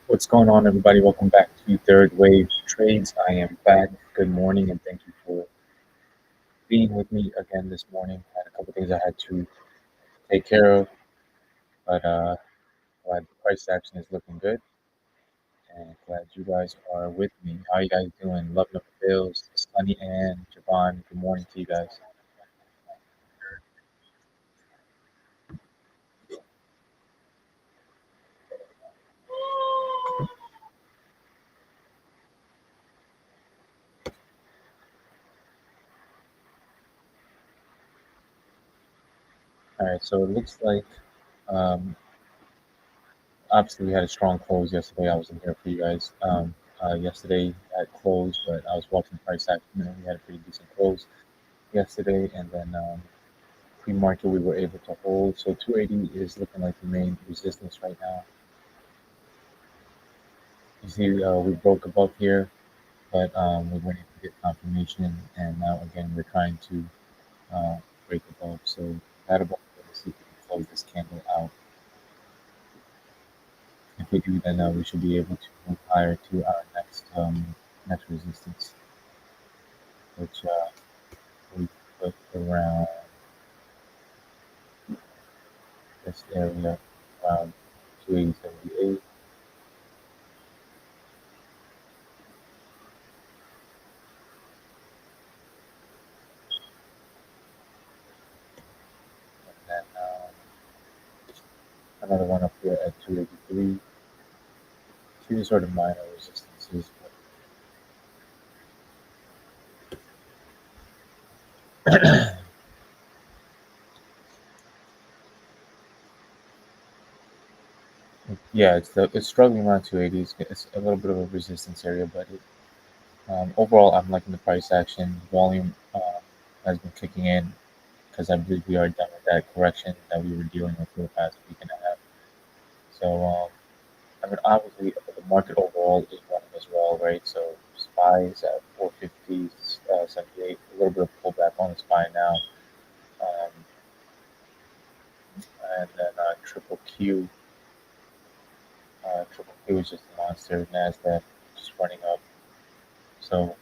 What's going on, everybody? Welcome back to Third Wave Trades. I am back. Good morning, and thank you for being with me again this morning. I had a couple things I had to take care of, but glad the price action is looking good, and glad you guys are with me. How you guys doing? Loving up the bills. Sunny and Javon. Good morning to you guys. All right, so it looks like um, obviously we had a strong close yesterday. I wasn't here for you guys. Yesterday at close, but I was watching price action, and we had a pretty decent close yesterday, and then pre-market we were able to hold. So 280 is looking like the main resistance right now. You see, we broke above here, but we weren't able to get confirmation, and now again we're trying to break above. So that above, let's see if we can close this candle out. If we do, then we should be able to move higher to our next resistance, which we put around this area, around 280.78. And then another one up here at 283. Two sort of minor resistances. Yeah, it's struggling around 280. It's a little bit of a resistance area, but overall, I'm liking the price action. Volume has been kicking in because I believe we are done with that correction that we were dealing with for the past week and a half. So, I mean, obviously, the market overall is running as well, right? So, SPY is at 450, 78, a little bit of pullback on the SPY now. Um, and then Triple Q. Triple Q is just a monster. NASDAQ just running up. So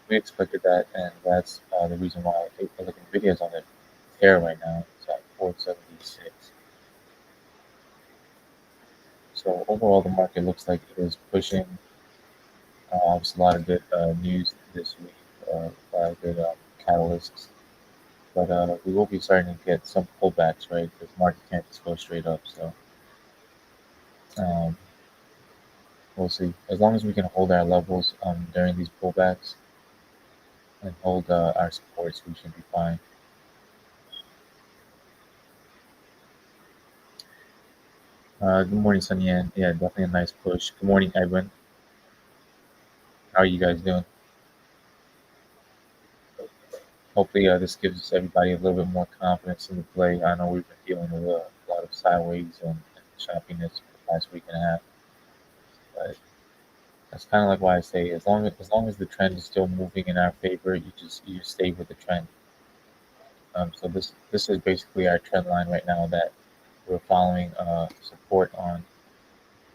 we expected that, and that's the reason why I look at Nvidia's on the tear right now. It's at 476. So overall, the market looks like it is pushing. Obviously, a lot of good news this week, a lot of good catalysts. But we will be starting to get some pullbacks, right? Because the market can't just go straight up. So um, we'll see. As long as we can hold our levels during these pullbacks and hold our supports, we should be fine. Good morning, Sunny Ann. Yeah, definitely a nice push. Good morning, Edwin. How are you guys doing? Hopefully, this gives everybody a little bit more confidence in the play. I know we've been dealing with a lot of sideways and choppiness for the past week and a half, but that's kind of like why I say as long as the trend is still moving in our favor, you stay with the trend. So this is basically our trend line right now that we're following support on.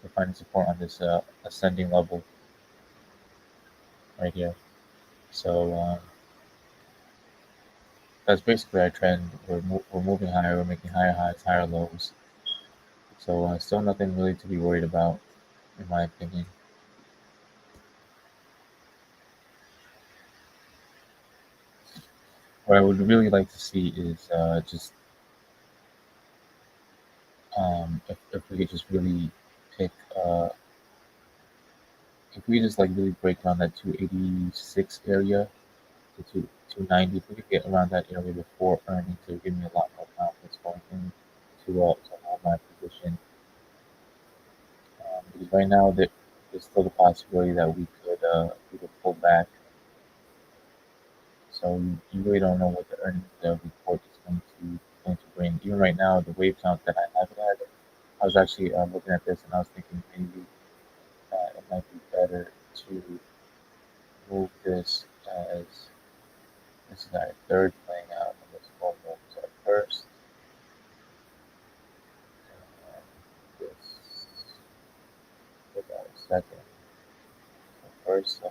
We're finding support on this ascending level right here. So that's basically our trend. We're moving higher. We're making higher highs, higher lows. So still nothing really to be worried about, in my opinion. What I would really like to see is just if we could just really pick if we just like really break down that 286 area to 290. If we could get around that area before earnings, it would give me a lot more confidence going to hold my position. Because right now there's still the possibility that we could pull back. So you really don't know what the earnings report is going to bring. Even right now, the wave count that I have had, I was actually looking at this and I was thinking maybe it might be better to move this as this is our third playing out, and let's go move to our first. This,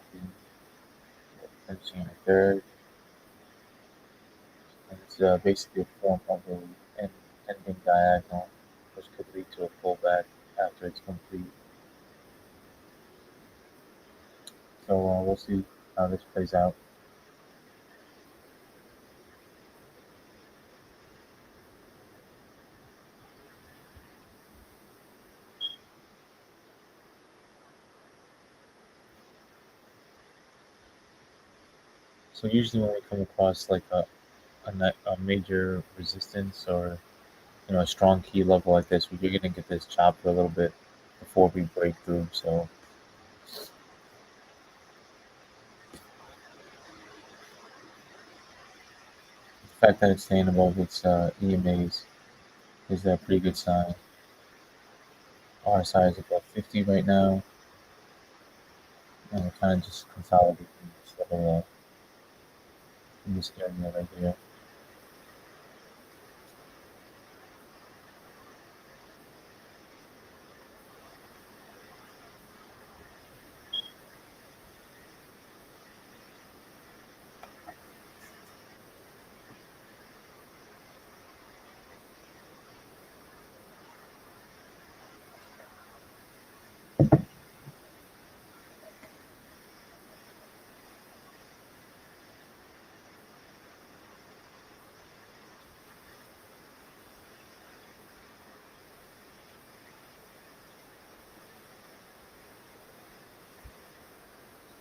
second, finishing a third, and it's basically a form of an ending diagonal, which could lead to a pullback after it's complete. So we'll see how this plays out. So usually when we come across like a major resistance or a strong key level like this, we're gonna get this chopped a little bit before we break through. So the fact that it's staying above its EMAs is a pretty good sign. RSI is above 50 right now, and we're kind of just consolidating this level in this area right here.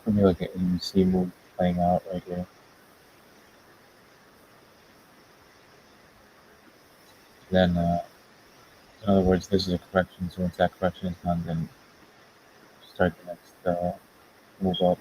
For me, like an ABC move playing out right here. Then, in other words, this is a correction. So once that correction is done, then start the next move up.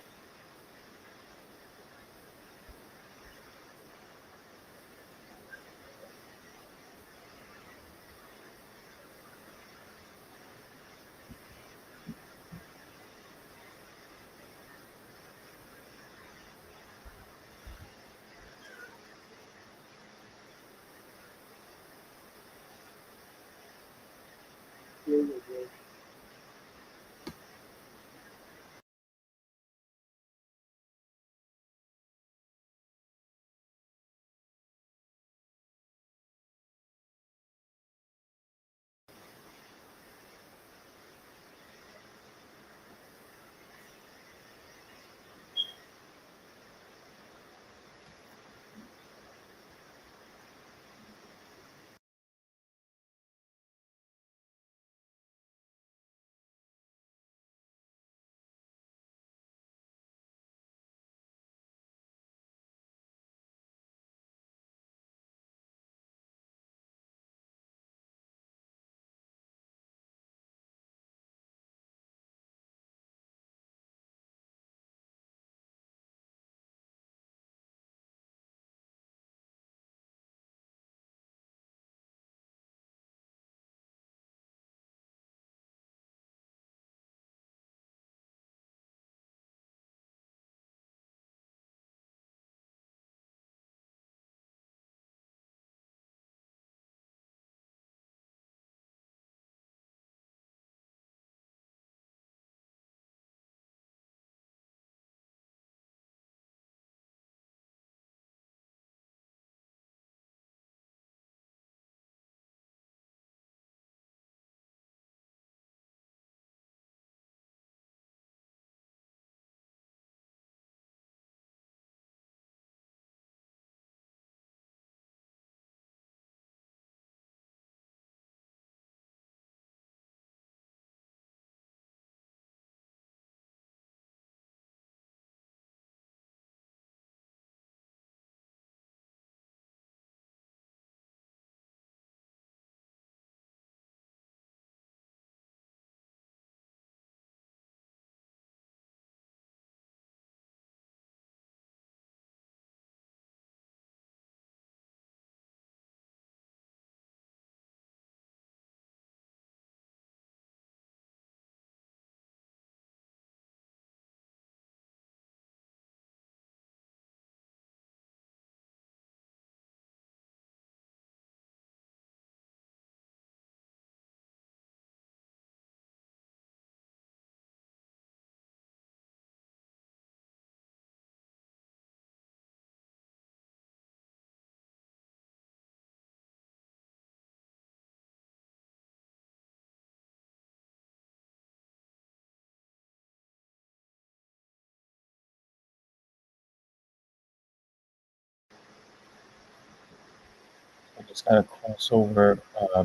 It's got a crossover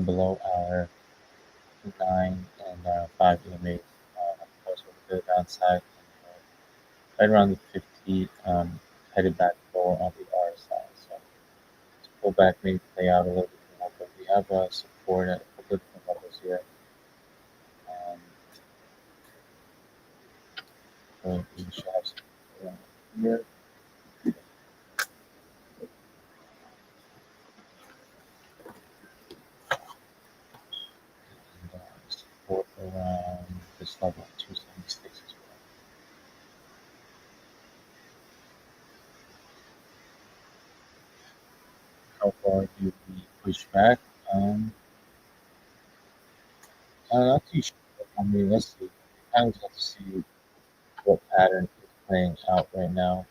below our 9 and 5 EMA crossover to the downside, right around the 50, headed back lower on the R side. So this pullback may play out a little bit more, but we have support at a couple of different levels here. Um, so we should have some around here, and support around this level, 276 as well. How far do we push back? Um, I'm not too sure. I mean, let's see. I just have to see what pattern is playing out right now.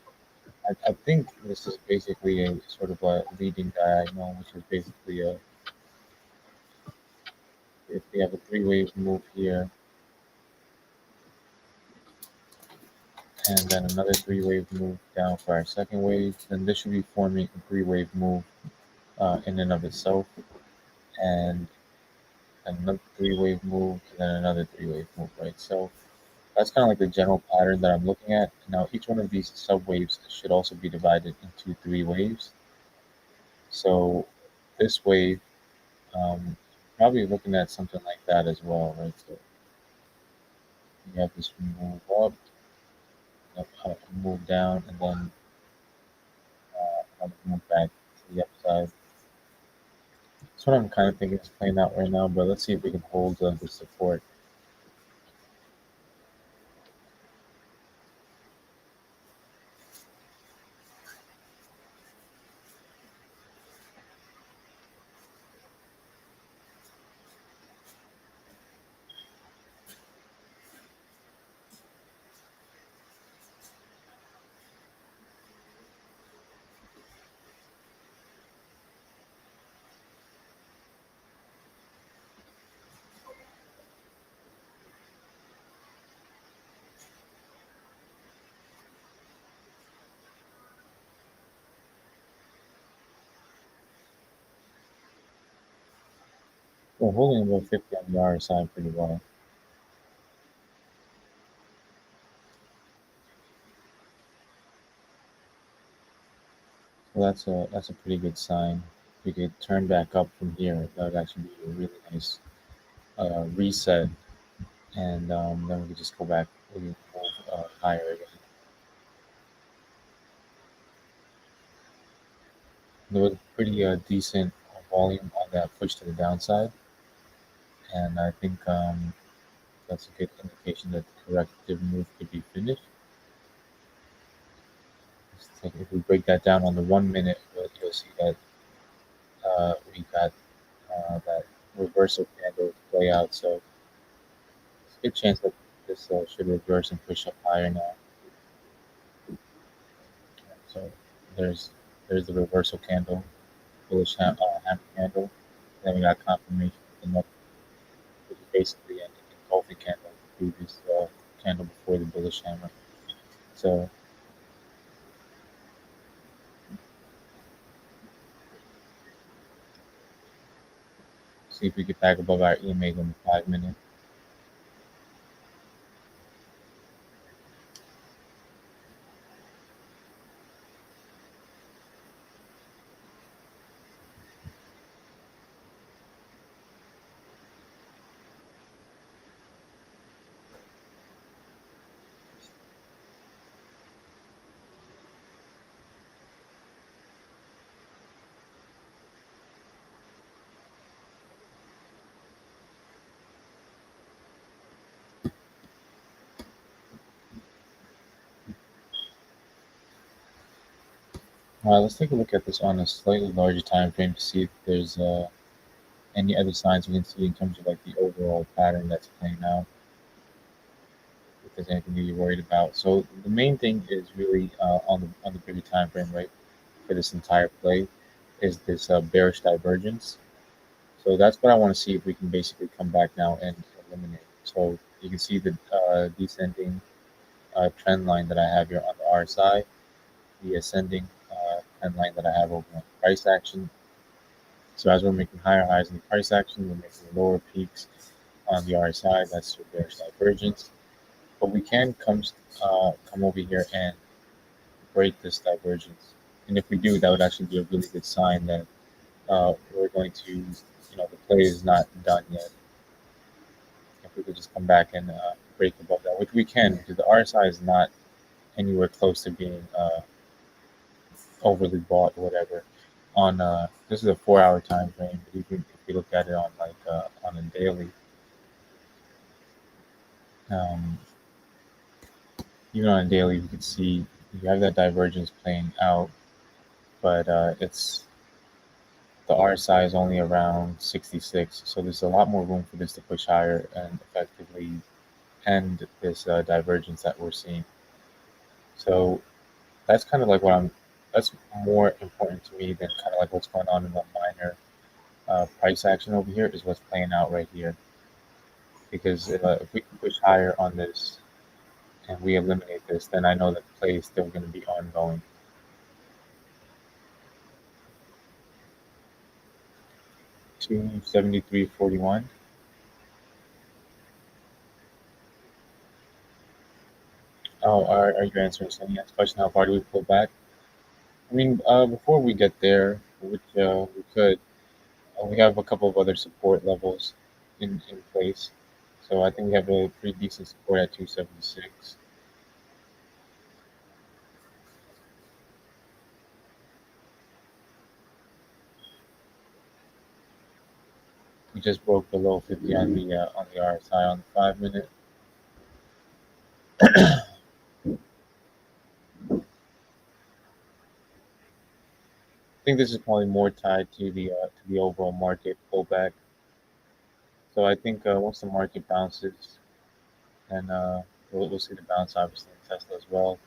I think this is basically a sort of a leading diagonal, which is basically a if we have a three-wave move here and then another three-wave move down for our second wave, then this should be forming a three-wave move in and of itself, and another three-wave move, and then another three-wave move, right? So that's kind of like the general pattern that I'm looking at. Now, each one of these subwaves should also be divided into three waves. So this wave, um, probably looking at something like that as well, right? So you have this move up, move down, and then another move back to the upside. That's what I'm kind of thinking is playing out right now, but let's see if we can hold the support. We're holding above 50 on the RSI pretty well. So that's a pretty good sign. If we could turn back up from here, that would actually be a really nice reset, and then we could just go back maybe move higher again. There was pretty decent volume on that push to the downside, and I think that's a good indication that the corrective move could be finished. If we break that down on the 1 minute, you'll see that we got that reversal candle play out. So it's a good chance that this should reverse and push up higher now. So there's there's the reversal candle, bullish hammer candle. Then we got confirmation of the next, which is basically an engulfing candle, the previous candle before the bullish hammer. So see if we get back above our EMA in the 5 minute. Let's take a look at this on a slightly larger time frame to see if there's any other signs we can see in terms of like the overall pattern that's playing out. If there's anything that you're worried about. So the main thing is really on the bigger time frame, right? For this entire play, is this bearish divergence. So that's what I want to see if we can basically come back now and eliminate. So you can see the descending trend line that I have here on the RSI, the ascending trend line that I have over on price action. So as we're making higher highs in the price action, we're making lower peaks on the RSI. That's your bearish divergence. But we can come over here and break this divergence. And if we do, that would actually be a really good sign that we're going to, the play is not done yet. If we could just come back and break above that, which we can, because the RSI is not anywhere close to being overly bought or whatever. On This is a 4 hour time frame, but even if you look at it on on a daily, um, even on a daily, you can see you have that divergence playing out, but the RSI is only around 66, so there's a lot more room for this to push higher and effectively end this divergence that we're seeing. So that's kind of like that's more important to me than kind of like what's going on in the minor price action over here is what's playing out right here. Because if we can push higher on this and we eliminate this, then I know that the play is still going to be ongoing. 273.41. Oh, are you answering Sunny An's question? How far do we pull back? I mean, before we get there, which we could, we have a couple of other support levels in place. So I think we have a pretty decent support at 276. We just broke below 50 on the RSI on the 5 minute. I think this is probably more tied to the overall market pullback. So I think once the market bounces, and we'll see the bounce obviously in Tesla as well.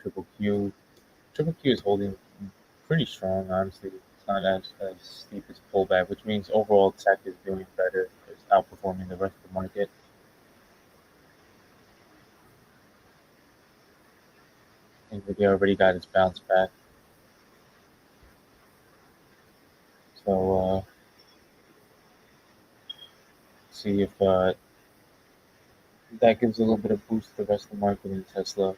Triple Q, Triple Q is holding pretty strong. Honestly, it's not as steep as pullback, which means overall tech is doing better. It's outperforming the rest of the market. Nvidia already got its bounce back. So see if that gives a little bit of boost to the rest of the market in Tesla.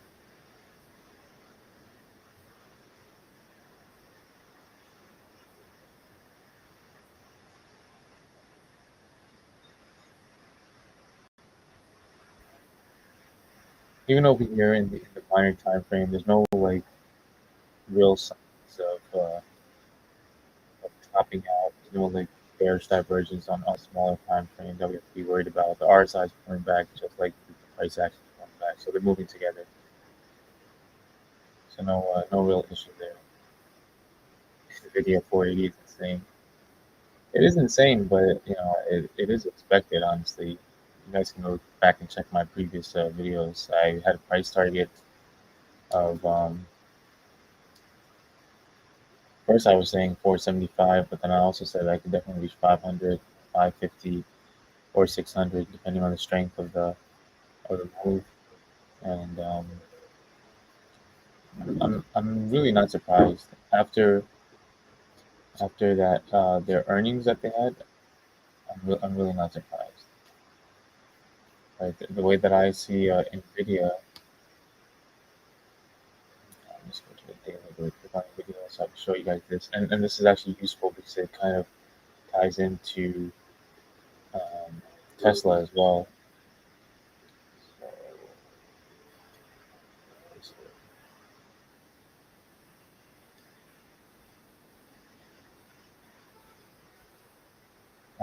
Even over here in the minor time frame, there's no like real signs of topping out. There's no like bearish divergence on smaller time frame that we have to be worried about. The RSI is pulling back just like the price action is pulling back, so they're moving together. So no real issue there. Nvidia 480 is insane. It is insane, but it is expected. Honestly, you guys can go back and check my previous videos. I had a price target of first I was saying 475, but then I also said I could definitely reach 500, 550, or 600, depending on the strength of the move. And I'm really not surprised after that their earnings that they had. I'm really not surprised. Right, the way that I see Nvidia, I'm just going to the daily really quick on Nvidia, so I can show you guys this, and this is actually useful because it kind of ties into um, Tesla as well. So,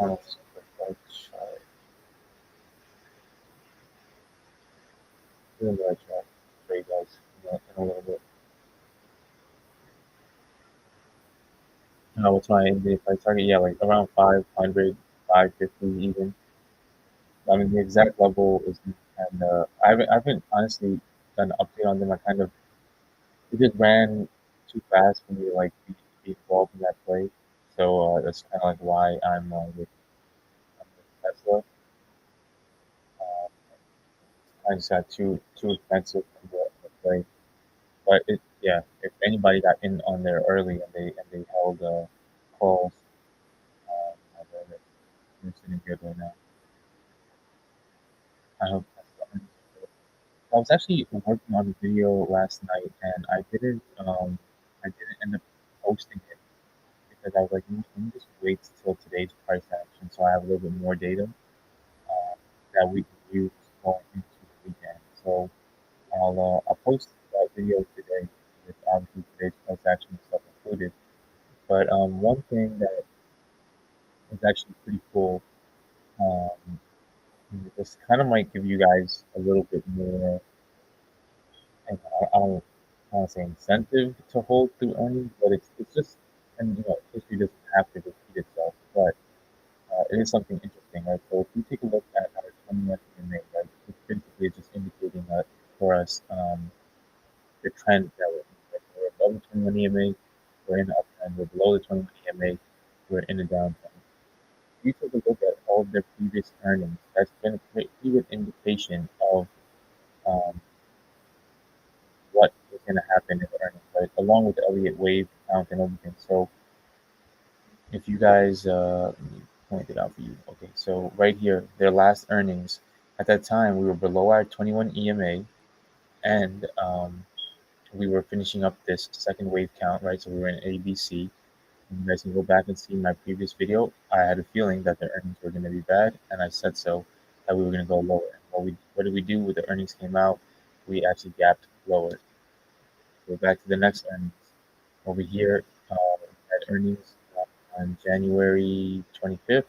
let's try doing the right track for you guys in a little bit. What's my Nvidia price target? Yeah, like around 500, 550 even. I mean, the exact level is, and I haven't honestly done an update on them. I kind of it just ran too fast for me to like be involved in that play. So that's kind of like why I'm with Tesla. Uh, I just got too expensive for the play. But yeah, if anybody got in on there early and they held calls, We're sitting good right now. I hope that's the earnings are good. I was actually working on a video last night, and I didn't end up posting it because I was like, let me just wait till today's price action, so I have a little bit more data that we can use going into the weekend. So I'll post that video today with obviously today's price action stuff included. But one thing that is actually pretty cool, um, this kind of might give you guys a little bit more. I don't want to say incentive to hold through earnings, but it's just, and history doesn't have to repeat itself, but it is something interesting, right? So if you take a look at our 20 month EMA, right, it's basically just indicating for us the trend that we're in. Right? We're above the 21 EMA, we're in the uptrend. We're below the 21 EMA, we're in a downtrend. If you take a look at all of their previous earnings, that's been a pretty good indication of um, what is going to happen in the earnings, right? Along with the Elliott wave count and everything. So if you guys, let me point it out for you. Okay, so right here, their last earnings, at that time, we were below our 21 EMA, and we were finishing up this second wave count, right? So we were in ABC. And you guys can go back and see my previous video. I had a feeling that the earnings were going to be bad, and I said so, that we were going to go lower. And what did we do when the earnings came out? We actually gapped lower. Go back to the next earnings. Over here, we had earnings on January 25th.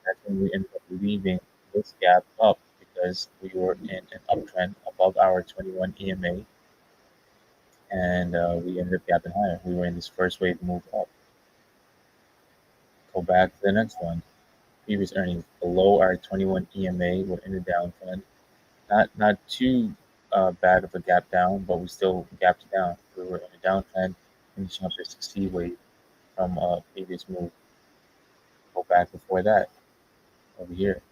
That's when we ended up leaving this gap up because we were in an uptrend above our 21 EMA, and we ended up gapping higher. We were in this first wave move up. Go back to the next one. Previous earnings below our 21 EMA. We're in a downtrend. Not too bad of a gap down, but we still gapped down. We were in a downtrend, finishing up this C wave from a previous move. Go back before that. Over here,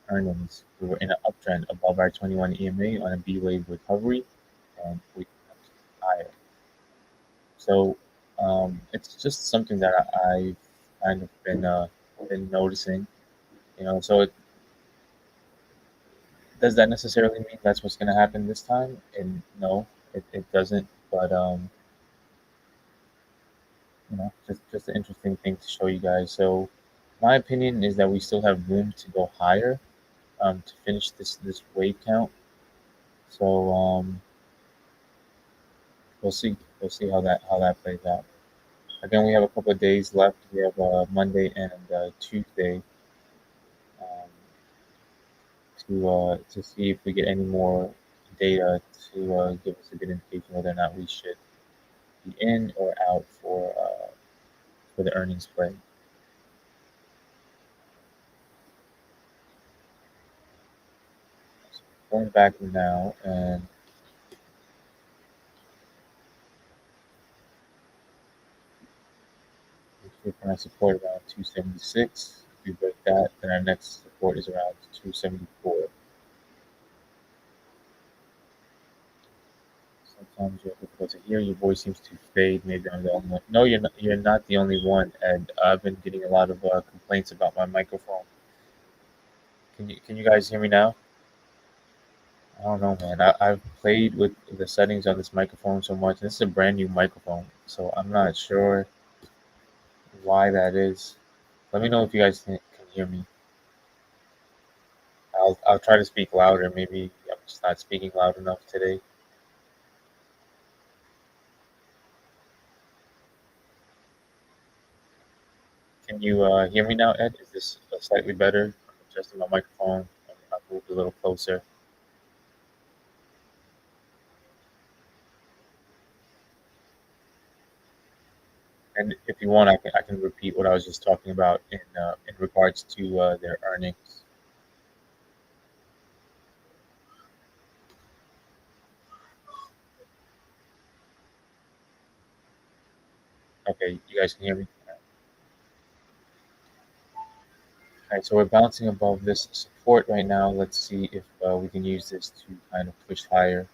earnings. We were in an uptrend above our 21 EMA on a B wave recovery, and we went higher. So it's just something that I've kind of been noticing. So does that necessarily mean that's what's going to happen this time? And no, it doesn't. But just an interesting thing to show you guys. So my opinion is that we still have room to go higher to finish this wave count. So we'll see. We'll see how that plays out. Again, we have a couple of days left. We have Monday and Tuesday um, to see if we get any more data to give us a good indication whether or not we should be in or out for the earnings play. So going back now, and we're going to support around 276. If we break that, then our next support is around 274. Sometimes you're difficult to hear. Your voice seems to fade. Maybe I'm the only one. No, you're not. You're not the only one. And I've been getting a lot of complaints about my microphone. Can you guys hear me now? I don't know, man. I've played with the settings on this microphone so much. This is a brand new microphone, so I'm not sure why that is. Let me know if you guys can hear me. I'll try to speak louder. Maybe I'm just not speaking loud enough today. Can you hear me now, Ed? Is this slightly better? I'm adjusting my microphone. I moved a little closer. And if you want, I can repeat what I was just talking about in regards to their earnings. Okay, you guys can hear me. All right, so we're bouncing above this support right now. Let's see if we can use this to kind of push higher.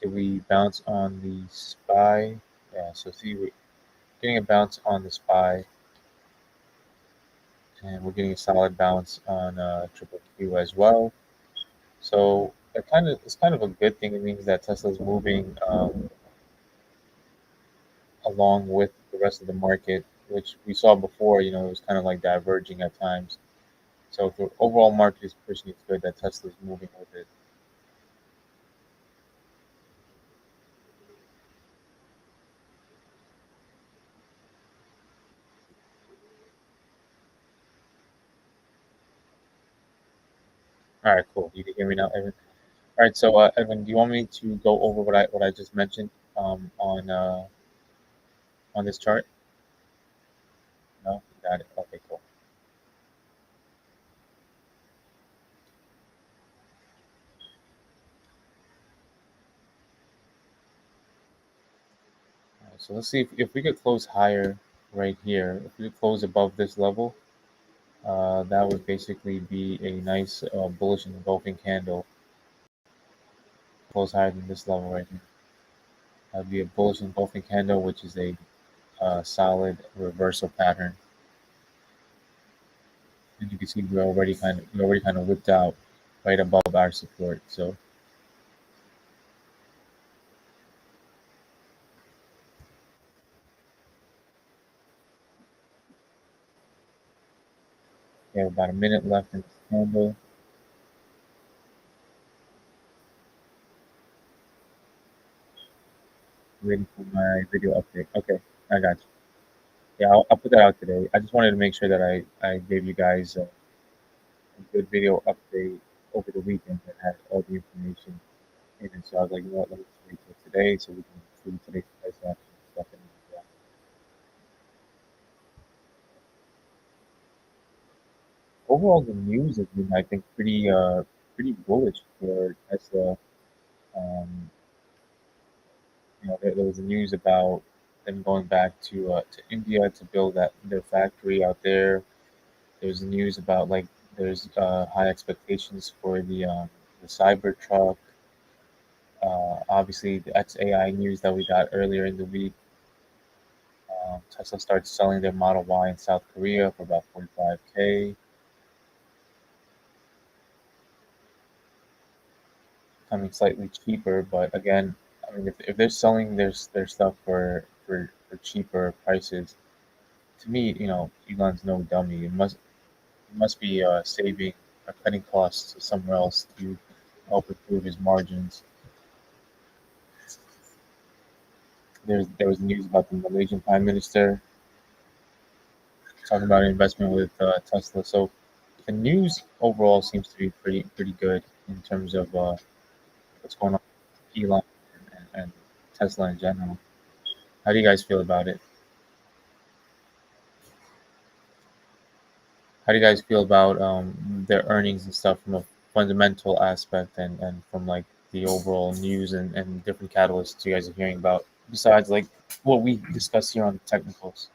Did we bounce on the SPY? Yeah, so see, we're getting a bounce on the SPY, and we're getting a solid bounce on triple Q as well. So it's kind of a good thing. It means that Tesla's moving along with the rest of the market, which we saw before. You know, it was kind of like diverging at times. So if the overall market is pushing, it's good that Tesla's moving with it. All right, cool. You can hear me now, Evan. All right, so Evan, do you want me to go over what I just mentioned on this chart? No, got it. Okay, cool. All right, so let's see if we could close higher right here. If we could close above this level, that would basically be a nice bullish engulfing candle. Close higher than this level right here. That would be a bullish engulfing candle, which is a solid reversal pattern. And you can see we already kind of whipped out right above our support. So we have about a minute left in this candle. Waiting for my video update. Okay, I got you. Yeah, I'll put that out today. I just wanted to make sure that I gave you guys a good video update over the weekend that had all the information in it. So I was like, you know what, let me just wait till today so we can see today's price action stuff. And yeah. Overall, the news has been, I think, pretty bullish for Tesla. Um, there was news about them going back to India to build their factory out there. There's news about like there's high expectations for the Cybertruck. Obviously, the XAI news that we got earlier in the week. Tesla starts selling their Model Y in South Korea for about 45K, becoming slightly cheaper. But again, I mean, if they're selling their stuff for cheaper prices, to me, you know, Elon's no dummy. It must be saving or cutting costs somewhere else to help improve his margins. There was news about the Malaysian Prime Minister talking about an investment with Tesla. So the news overall seems to be pretty good in terms of what's going on with Elon and Tesla in general. How do you guys feel about it? How do you guys feel about their earnings and stuff from a fundamental aspect and from like the overall news and different catalysts you guys are hearing about besides like what we discuss here on the technicals?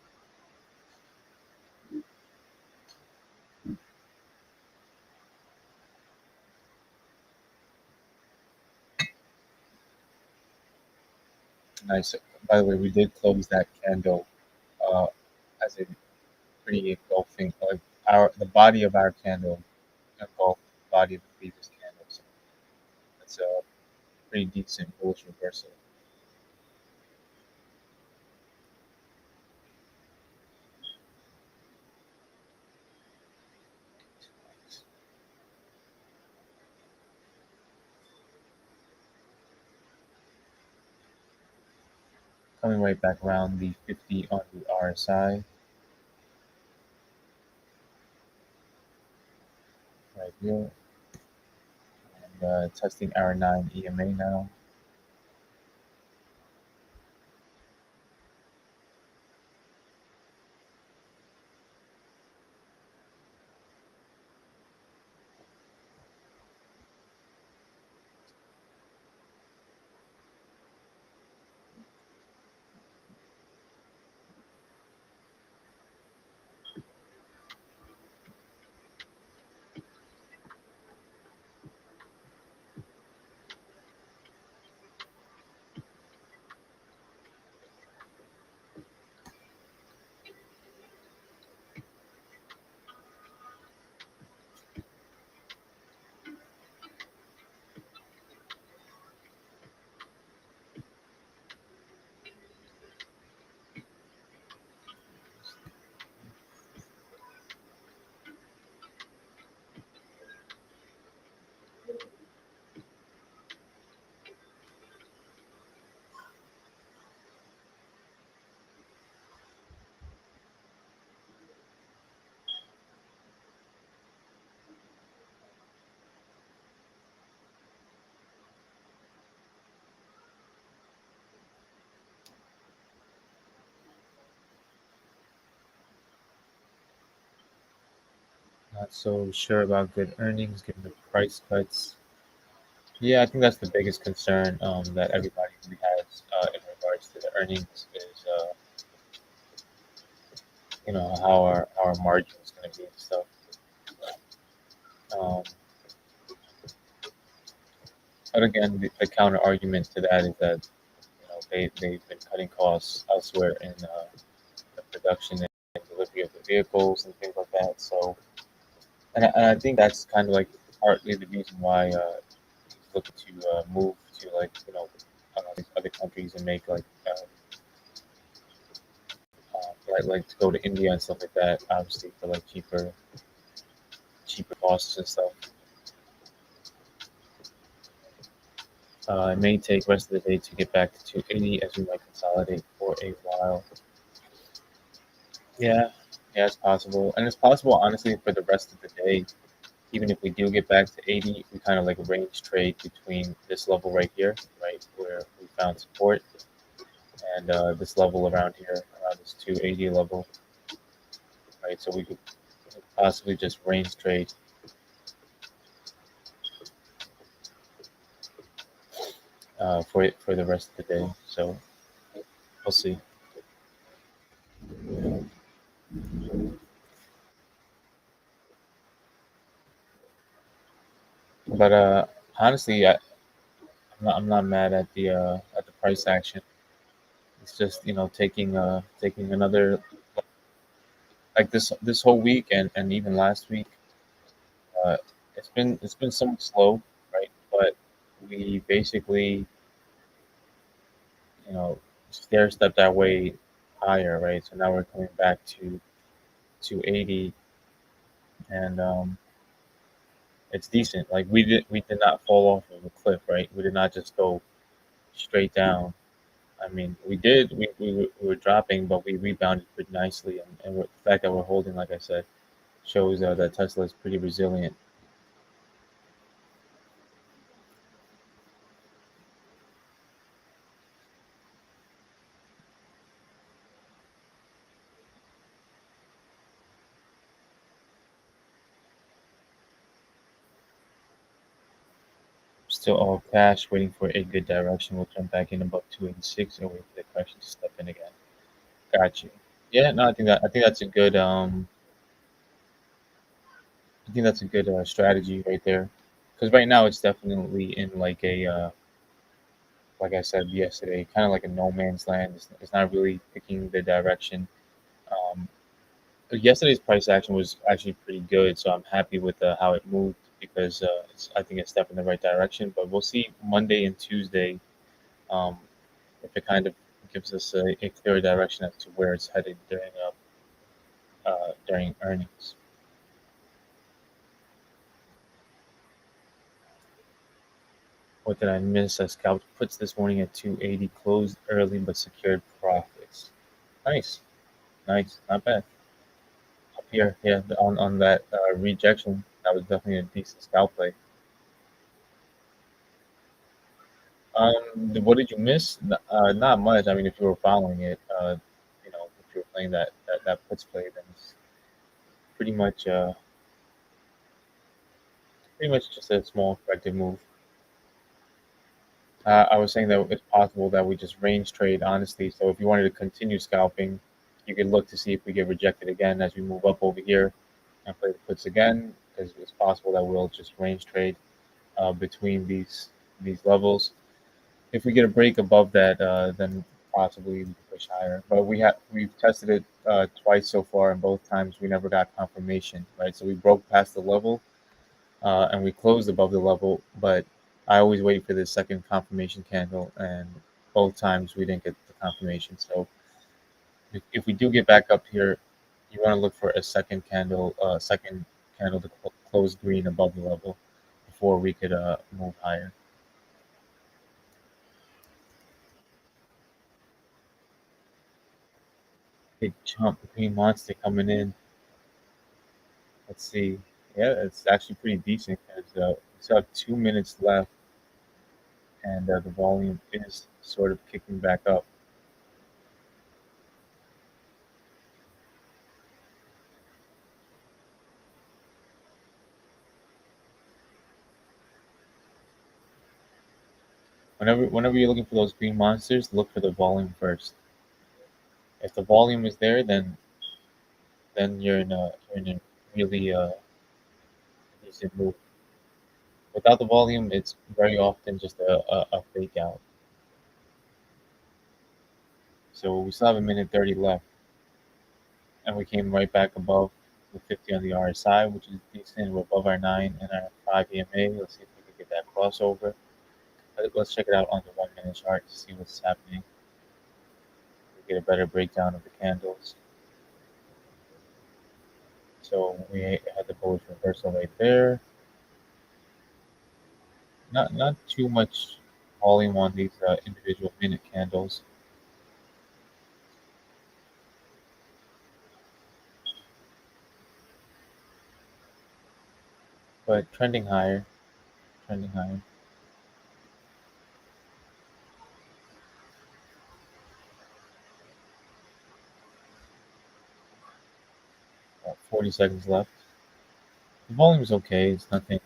Nice. By the way, we did close that candle uh, as a pretty engulfing, like the body of our candle engulfed the body of the previous candle. So that's a pretty decent bullish reversal. Coming right back around the 50 on the RSI right here, and testing our 9 EMA now. Not so sure about good earnings given the price cuts. Yeah, I think that's the biggest concern that everybody really has in regards to the earnings is how our margin is going to be and stuff. Um, but again, the counter argument to that is that they've been cutting costs elsewhere in the production and delivery of the vehicles and things like that. So, and I think that's kind of like partly the reason why he's looking to move to like these other countries and make like to go to India and stuff like that. Obviously for like cheaper costs and stuff. It may take rest of the day to get back to 280 as we might consolidate for a while. Yeah, yeah, it's possible, and it's possible honestly for the rest of the day. Even if we do get back to 80, we kind of like range trade between this level right here, right where we found support, and this level around here, around this 280 level, right? So we could possibly just range trade for the rest of the day. So we'll see. But honestly, I'm not mad at the price action. It's just taking another like this whole week and even last week. Uh, it's been somewhat slow, right? But we basically stair stepped our way higher, right? So now we're coming back to 280, and it's decent. Like we did not fall off of a cliff, right? We did not just go straight down. I mean, we did. We were dropping, but we rebounded pretty nicely, and the fact that we're holding, like I said, shows that Tesla is pretty resilient. Still all cash, waiting for a good direction. We'll jump back in above 286 and wait for the correction to step in again. Got you. Yeah, no, I think that's a good strategy right there. Because right now it's definitely in like like I said yesterday, kind of like a no man's land. It's not really picking the direction. Um, Yesterday's price action was actually pretty good, so I'm happy with how it moved because I think it's step in the right direction. But we'll see Monday and Tuesday um, if it kind of gives us a clear direction as to where it's headed during earnings. What did I miss? I scalped puts this morning at 280, closed early but secured profits. Nice, nice, not bad. Up here, yeah, on that rejection, that was definitely a decent scalp play. What did you miss? Not much. I mean, if you were following it, if you were playing that puts play, then it's pretty much uh, pretty much just a small corrective move. I was saying that it's possible that we just range trade, honestly. So if you wanted to continue scalping, you could look to see if we get rejected again as we move up over here and play the puts again, because it's possible that we'll just range trade between these levels. If we get a break above that, then possibly we can push higher. But we've tested it twice so far, and both times we never got confirmation, right? So we broke past the level and we closed above the level, but I always wait for the second confirmation candle, and both times we didn't get the confirmation. So if we do get back up here, you want to look for a second candle to close green above the level before we could move higher. Big jump, green monster coming in. Let's see. Yeah, it's actually pretty decent because we still have 2 minutes left, and the volume is sort of kicking back up. Whenever you're looking for those green monsters, look for the volume first. If the volume is there, then you're in a really decent move. Without the volume, it's very often just a fake out. So we still have a minute 30 left, and we came right back above the 50 on the RSI, which is decent. We're above our 9 and our 5 EMA. Let's see if we can get that crossover. Let's check it out on the 1 minute chart to see what's happening. We get a better breakdown of the candles. So we had the bullish reversal right there. Not too much volume on these individual minute candles, but trending higher, trending higher. 40 seconds left. The volume is okay. It's nothing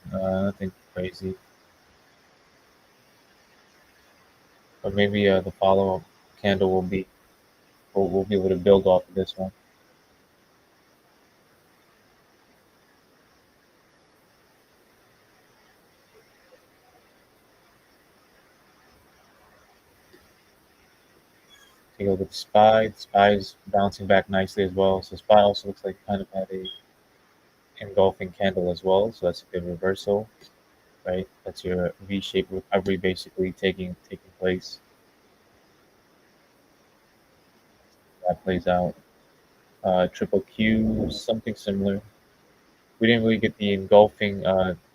crazy. But maybe the follow-up candle will be able to build off of this one. Take a look at the SPY. The SPY is bouncing back nicely as well. So SPY also looks like kind of had a engulfing candle as well. So that's a good reversal, right? That's your V-shaped recovery basically taking place. That plays out. Triple Q, something similar. We didn't really get the engulfing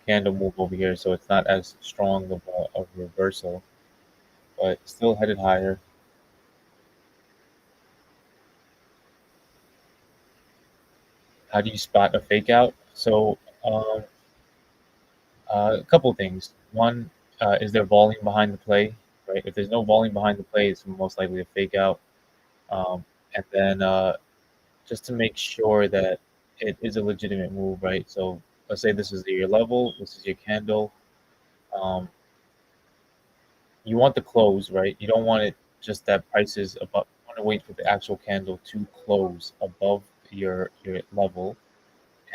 candle move over here, so it's not as strong of a reversal, but still headed higher. How do you spot a fake out? So a couple things. One, is there volume behind the play? Right. If there's no volume behind the play, it's most likely a fake out. And then just to make sure that it is a legitimate move, right? So let's say this is your level, this is your candle. Um, you want the close, right? You don't want it just that prices above. You want to wait for the actual candle to close above your level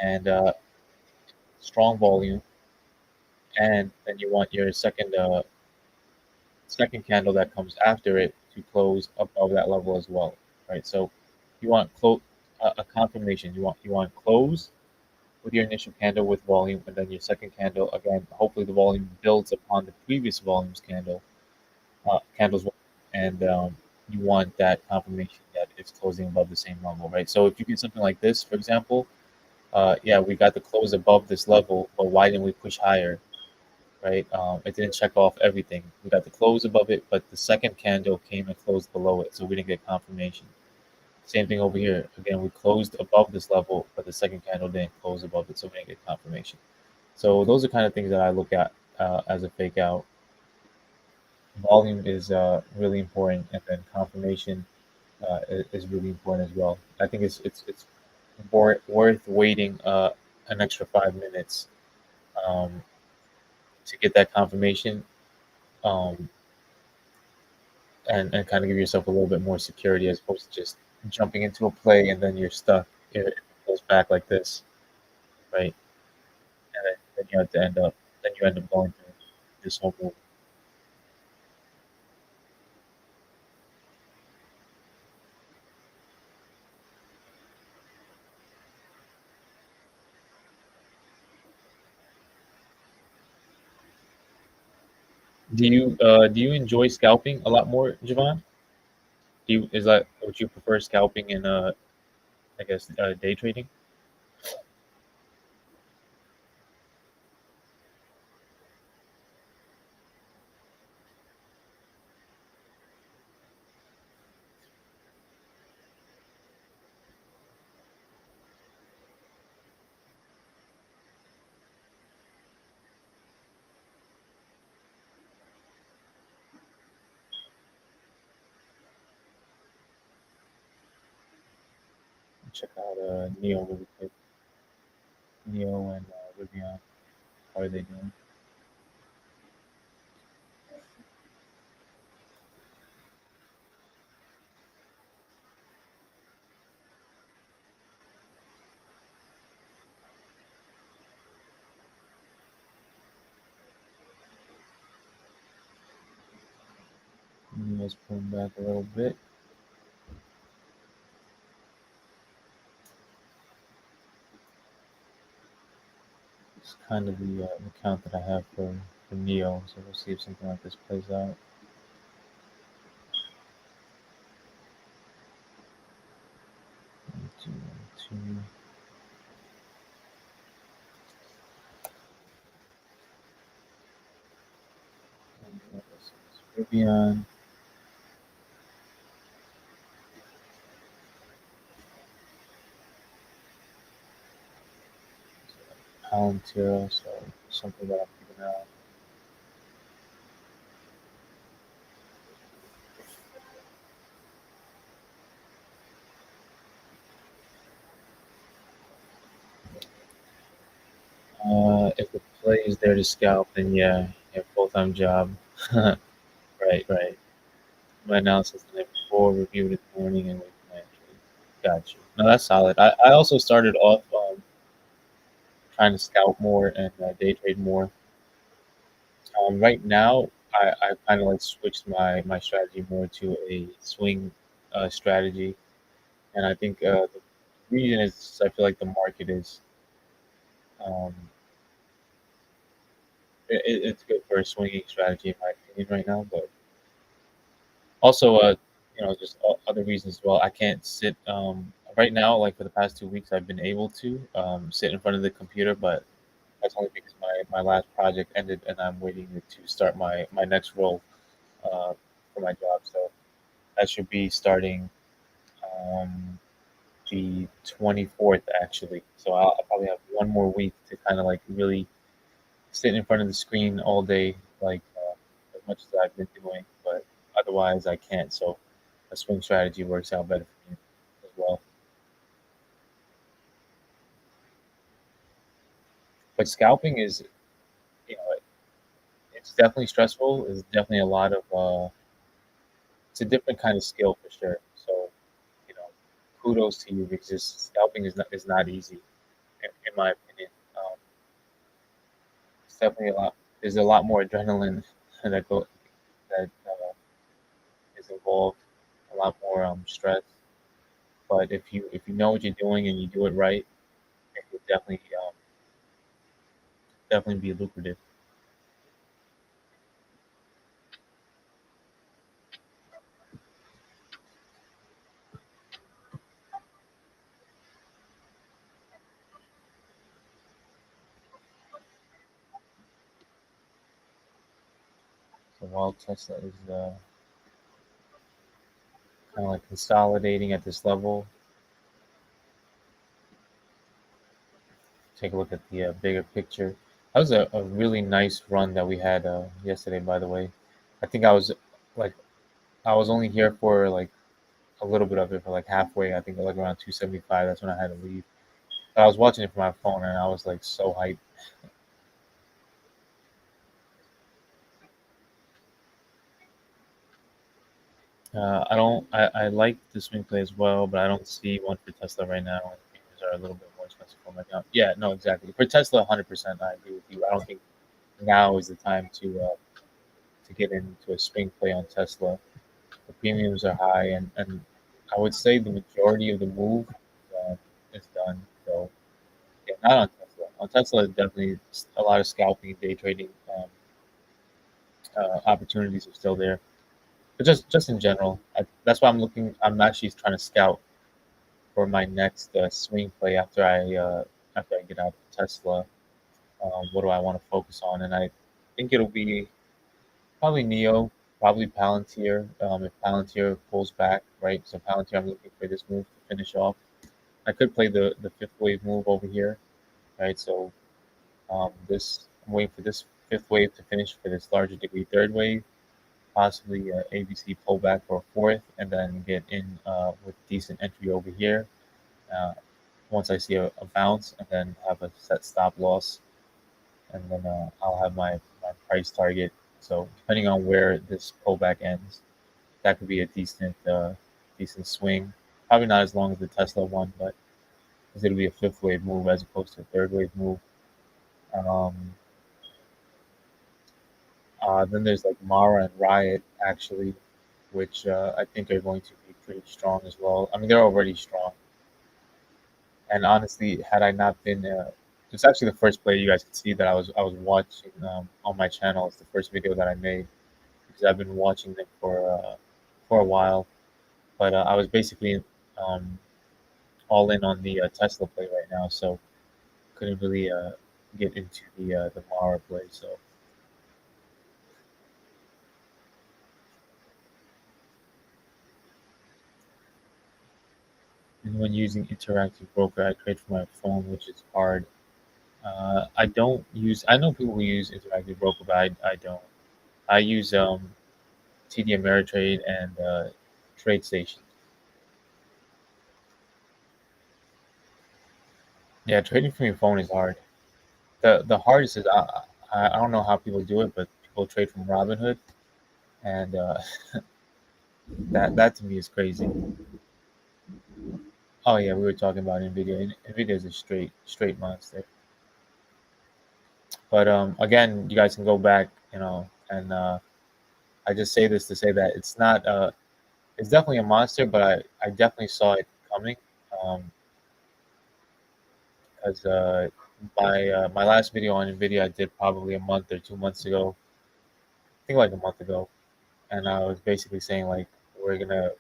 and strong volume, and then you want your second candle that comes after it to close above that level as well, right? So you want a confirmation. You want close with your initial candle with volume, and then your second candle again. Hopefully, the volume builds upon the previous volume's candles, and you want that confirmation that it's closing above the same level, right? So if you get something like this, for example, yeah, we got the close above this level, but why didn't we push higher? Right? It didn't check off everything. We got the close above it, but the second candle came and closed below it, so we didn't get confirmation. Same thing over here. Again, we closed above this level, but the second candle didn't close above it, so we didn't get confirmation. So those are kind of things that I look at as a fake out. Volume is really important, and then confirmation is really important as well. I think it's worth waiting an extra 5 minutes um, to get that confirmation. Um, and kind of give yourself a little bit more security as opposed to just jumping into a play and then you're stuck if it goes back like this, right? And then you have to then you end up going through this whole move. Do you enjoy scalping a lot more, Javon? Is that would you prefer scalping and I guess day trading? Check out Neo really quick. Neo and Rivian. How are they doing? Let's pull back a little bit. It's kind of the count that I have for Neo. So we'll see if something like this plays out. 1, 2, 1, 2. Rivian, Palantir, so something that I'm keeping an eye on. If the play is there to scalp, then yeah, full-time job. Right, right. My analysis the night before, reviewed it in the morning, and wait for my entry. Got you. No, that's solid. I also started off trying to scout more and day trade more. Right now, I kind of like switched my strategy more to a swing strategy, and I think the reason is I feel like the market is um, it's good for a swinging strategy in my opinion right now, but also just other reasons as well. I can't sit right now. Like for the past 2 weeks, I've been able to sit in front of the computer, but that's only because my last project ended, and I'm waiting to start my next role uh, for my job. So that should be starting um, the 24th actually. So I'll probably have one more week to kind of like really sit in front of the screen all day, like as much as I've been doing. But otherwise, I can't. So a swing strategy works out better for me as well. But scalping is, you know, it's definitely stressful. It's definitely a lot of it's a different kind of skill for sure. So, you know, kudos to you because scalping is not easy in my opinion. Um, it's definitely a lot. There's a lot more adrenaline that is involved. A lot more stress. But if you know what you're doing and you do it right, it could definitely be lucrative. So while Tesla is kind of like consolidating at this level, take a look at the bigger picture. That was a really nice run that we had yesterday, by the way. I think like I was only here for like a little bit of it for like halfway. I think like around 275. That's when I had to leave. But I was watching it from my phone and I was like so hyped. I don't. I like the swing play as well, but I don't see one for Tesla right now. Premiums are a little bit more expensive for my account. Yeah, no, exactly. For Tesla, 100%, I agree with you. I don't think now is the time to get into a swing play on Tesla. The premiums are high, and I would say the majority of the move is done. So yeah, not on Tesla. On Tesla, definitely a lot of scalping, day trading opportunities are still there. But just in general, that's why I'm looking. I'm actually trying to scout for my next swing play after I get out of Tesla. What do I want to focus on? And I think it'll be probably Neo, probably Palantir. If Palantir pulls back, right? So Palantir, I'm looking for this move to finish off. I could play the fifth wave move over here, right? So this I'm waiting for this fifth wave to finish for this larger degree third wave, possibly ABC pullback for a fourth, and then get in with decent entry over here. Uh, Once I see a bounce, and then have a set stop loss, and then I'll have my price target. So depending on where this pullback ends, that could be a decent swing. Probably not as long as the Tesla one, but because it'll be a fifth wave move as opposed to a third wave move. Um, then there's like Mara and Riot actually. which I think are going to be pretty strong as well. I mean, they're already strong. And honestly, had I not been, it's actually the first play you guys can see that I was watching on my channel. It's the first video that I made because I've been watching them for a while. But I was basically um, all in on the Tesla play right now, so couldn't really get into the Mara play. So and when using interactive broker, I trade from my phone, which is hard. I don't use. I know people who use interactive broker, but I don't. I use TD Ameritrade and Trade Station. Yeah, trading from your phone is hard. The hardest is I don't know how people do it, but people trade from Robinhood, and that to me is crazy. Oh yeah, we were talking about Nvidia. Nvidia is a straight monster. But again, you guys can go back, and I just say this to say that it's not. It's definitely a monster, but I definitely saw it coming. Um, because my last video on Nvidia I did probably a month or 2 months ago. I think like a month ago, and I was basically saying like we're gonna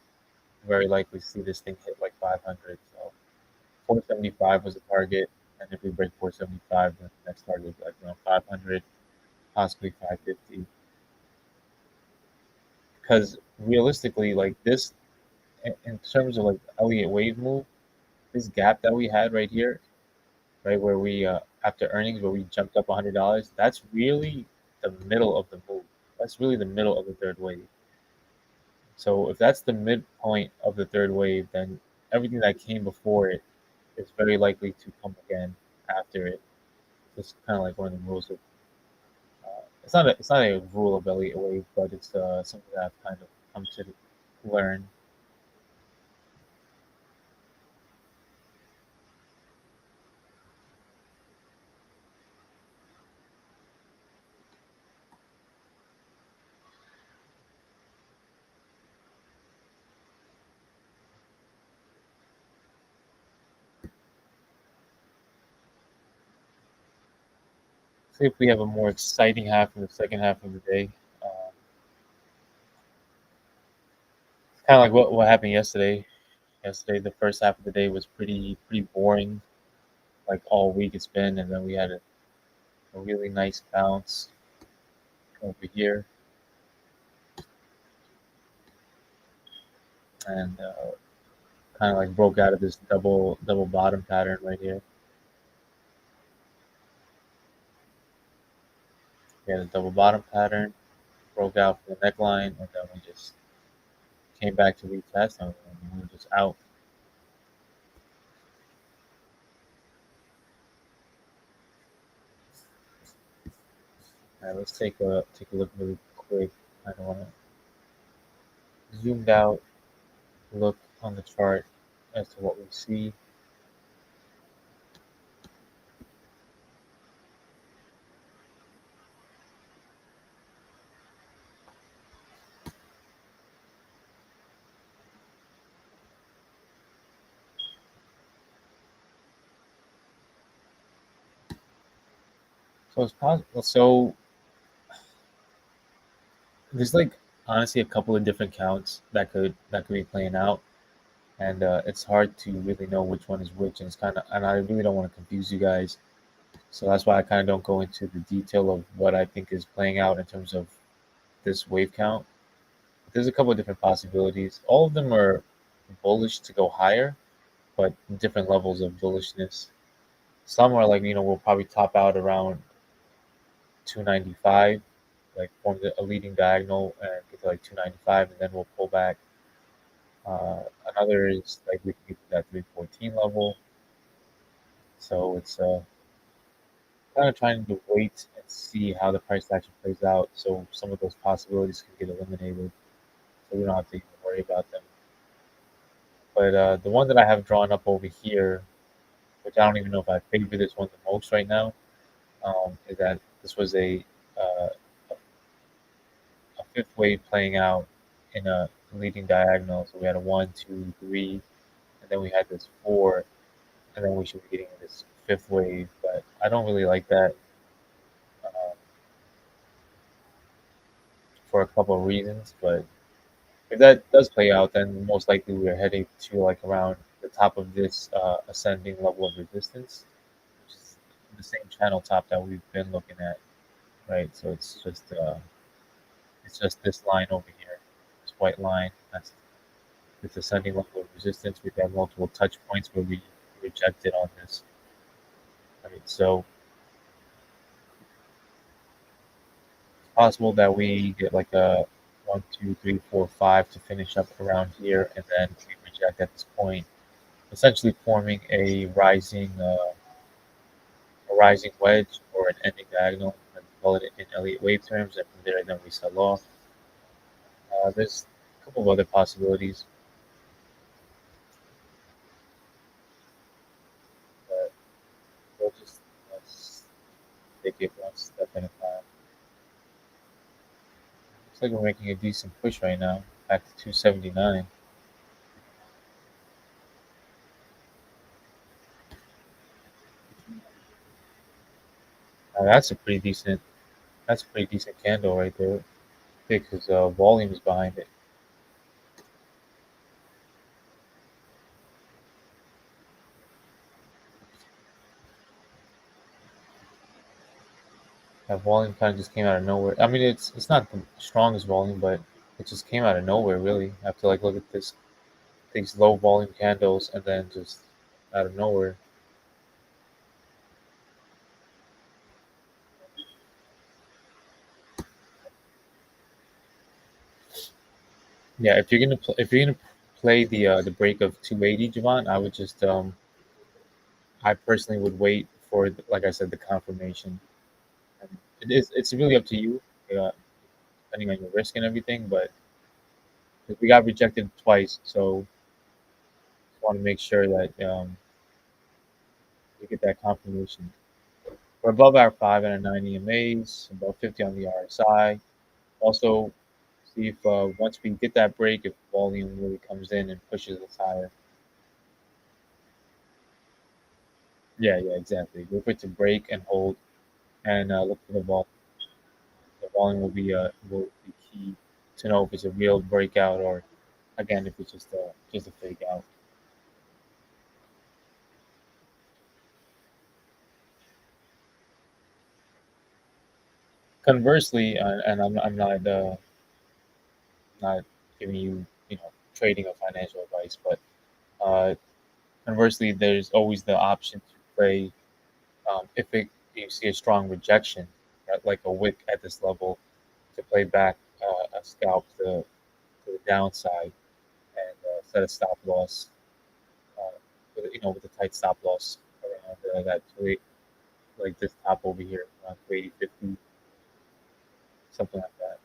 very likely see this thing hit like 500. So 475 was the target, and if we break 475, then the next target is like 500, possibly 550. Because realistically, like this, in terms of like Elliott wave move, this gap that we had right here, right where we after earnings where we jumped up $100, that's really the middle of the move. That's really the middle of the third wave. So if that's the midpoint of the third wave, then everything that came before it is very likely to come again after it. It's kind of like one of the rules of. It's not a rule of Elliott wave, but it's something that I've kind of come to learn. See if we have a more exciting half in the second half of the day. Kind of like what happened yesterday. Yesterday, the first half of the day was pretty boring, like all week it's been, and then we had a really nice bounce over here, and kind of like broke out of this double bottom pattern right here. We had a double bottom pattern, broke out for the neckline, and then we just came back to retest, and we were just out. All right, let's take a look really quick. I don't want to zoomed out look on the chart as to what we see. So it's possible. So there's like honestly a couple of different counts that could be playing out, and it's hard to really know which one is which, and it's kind of and I really don't want to confuse you guys, so that's why I kind of don't go into the detail of what I think is playing out in terms of this wave count. There's a couple of different possibilities. All of them are bullish to go higher, but different levels of bullishness. Some are like we'll probably top out around 295, like form a leading diagonal and get to like 295, and then we'll pull back. Another is like we can get to that 314 level. So it's kind of trying to wait and see how the price action plays out, so some of those possibilities can get eliminated, so we don't have to even worry about them. But the one that I have drawn up over here, which I don't even know if I favor this one the most right now, is that this was a fifth wave playing out in leading diagonal. So we had a one, two, three, and then we had this four, and then we should be getting this fifth wave. But I don't really like that uh, for a couple of reasons. But if that does play out, then most likely we're heading to like around the top of this ascending level of resistance, which is the same channel top that we've been looking at, right? So it's just this line over here, this white line. That's this ascending level of resistance. We've had multiple touch points where we rejected on this, right? So it's possible that we get like a one, two, three, four, five to finish up around here, and then we reject at this point, essentially forming a rising wedge or an ending diagonal, and call it in Elliott wave terms, and from there then we sell off. There's a couple of other possibilities, but we'll just let's take it one step at a time. Looks like we're making a decent push right now, back to 279. Now that's a pretty decent candle right there, because volume is behind it. That volume kind of just came out of nowhere. I mean, it's not the strongest volume, but it just came out of nowhere. Really, I have to like look at these low volume candles, and then just out of nowhere. Yeah, if you're gonna play the break of 280, Javon, I would just I personally would wait for like I said, the confirmation. And it's really up to you, uh, depending on your risk and everything. But we got rejected twice, so just want to make sure that we get that confirmation. We're above our 5 and a 9 EMAs, above 50 on the RSI. Also, see if once we get that break, if volume really comes in and pushes us higher. Yeah, yeah, exactly. Look for it to break and hold, and look for the volume. The volume will be key to know if it's a real breakout or again if it's just a fake out. Conversely, and I'm not giving you trading or financial advice, but uh, conversely, there's always the option to play if you see a strong rejection, right, like a wick at this level, to play back a scalp to the downside and set a stop loss, with a tight stop loss around that like this top over here, around 280, 50, something like that.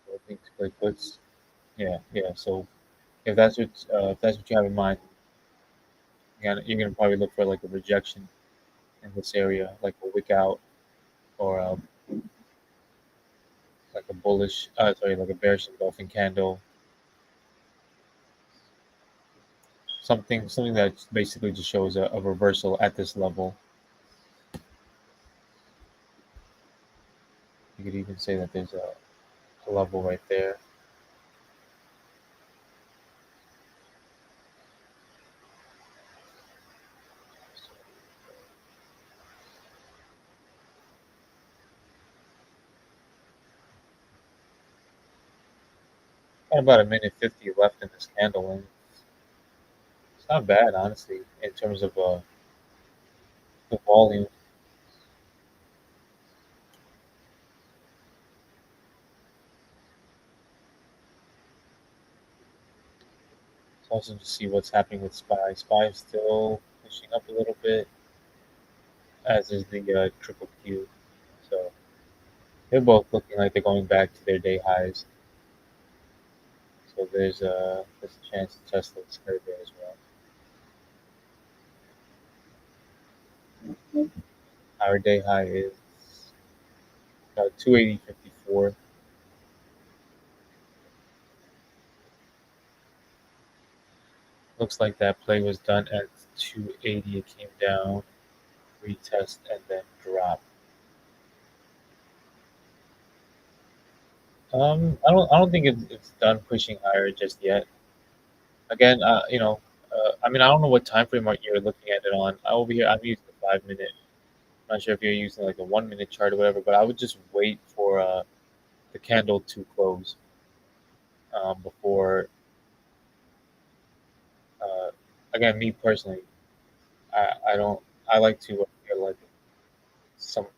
So I think to play puts, yeah, yeah. So if that's what you have in mind, you're gonna probably look for like a rejection in this area, like a wick out or like a like a bearish engulfing candle, something that basically just shows a reversal at this level. You could even say that there's a level right there. Got about a minute 50 left in this candle, and it's not bad, honestly, in terms of the volume. It's Also to see what's happening with SPY. SPY is still pushing up a little bit, as is the triple Q. So they're both looking like they're going back to their day highs. So there's a chance Tesla's heard there as well. Our day high is 280.54. Looks like that play was done at 280. It came down, retest, and then drop. I don't think it's done pushing higher just yet. Again, I mean, I don't know what time frame you're looking at it on. Over here, I'm using the 5 minute. I'm not sure if you're using like a 1 minute chart or whatever, but I would just wait for the candle to close before. Uh, Again, me personally, I don't. I like to feel like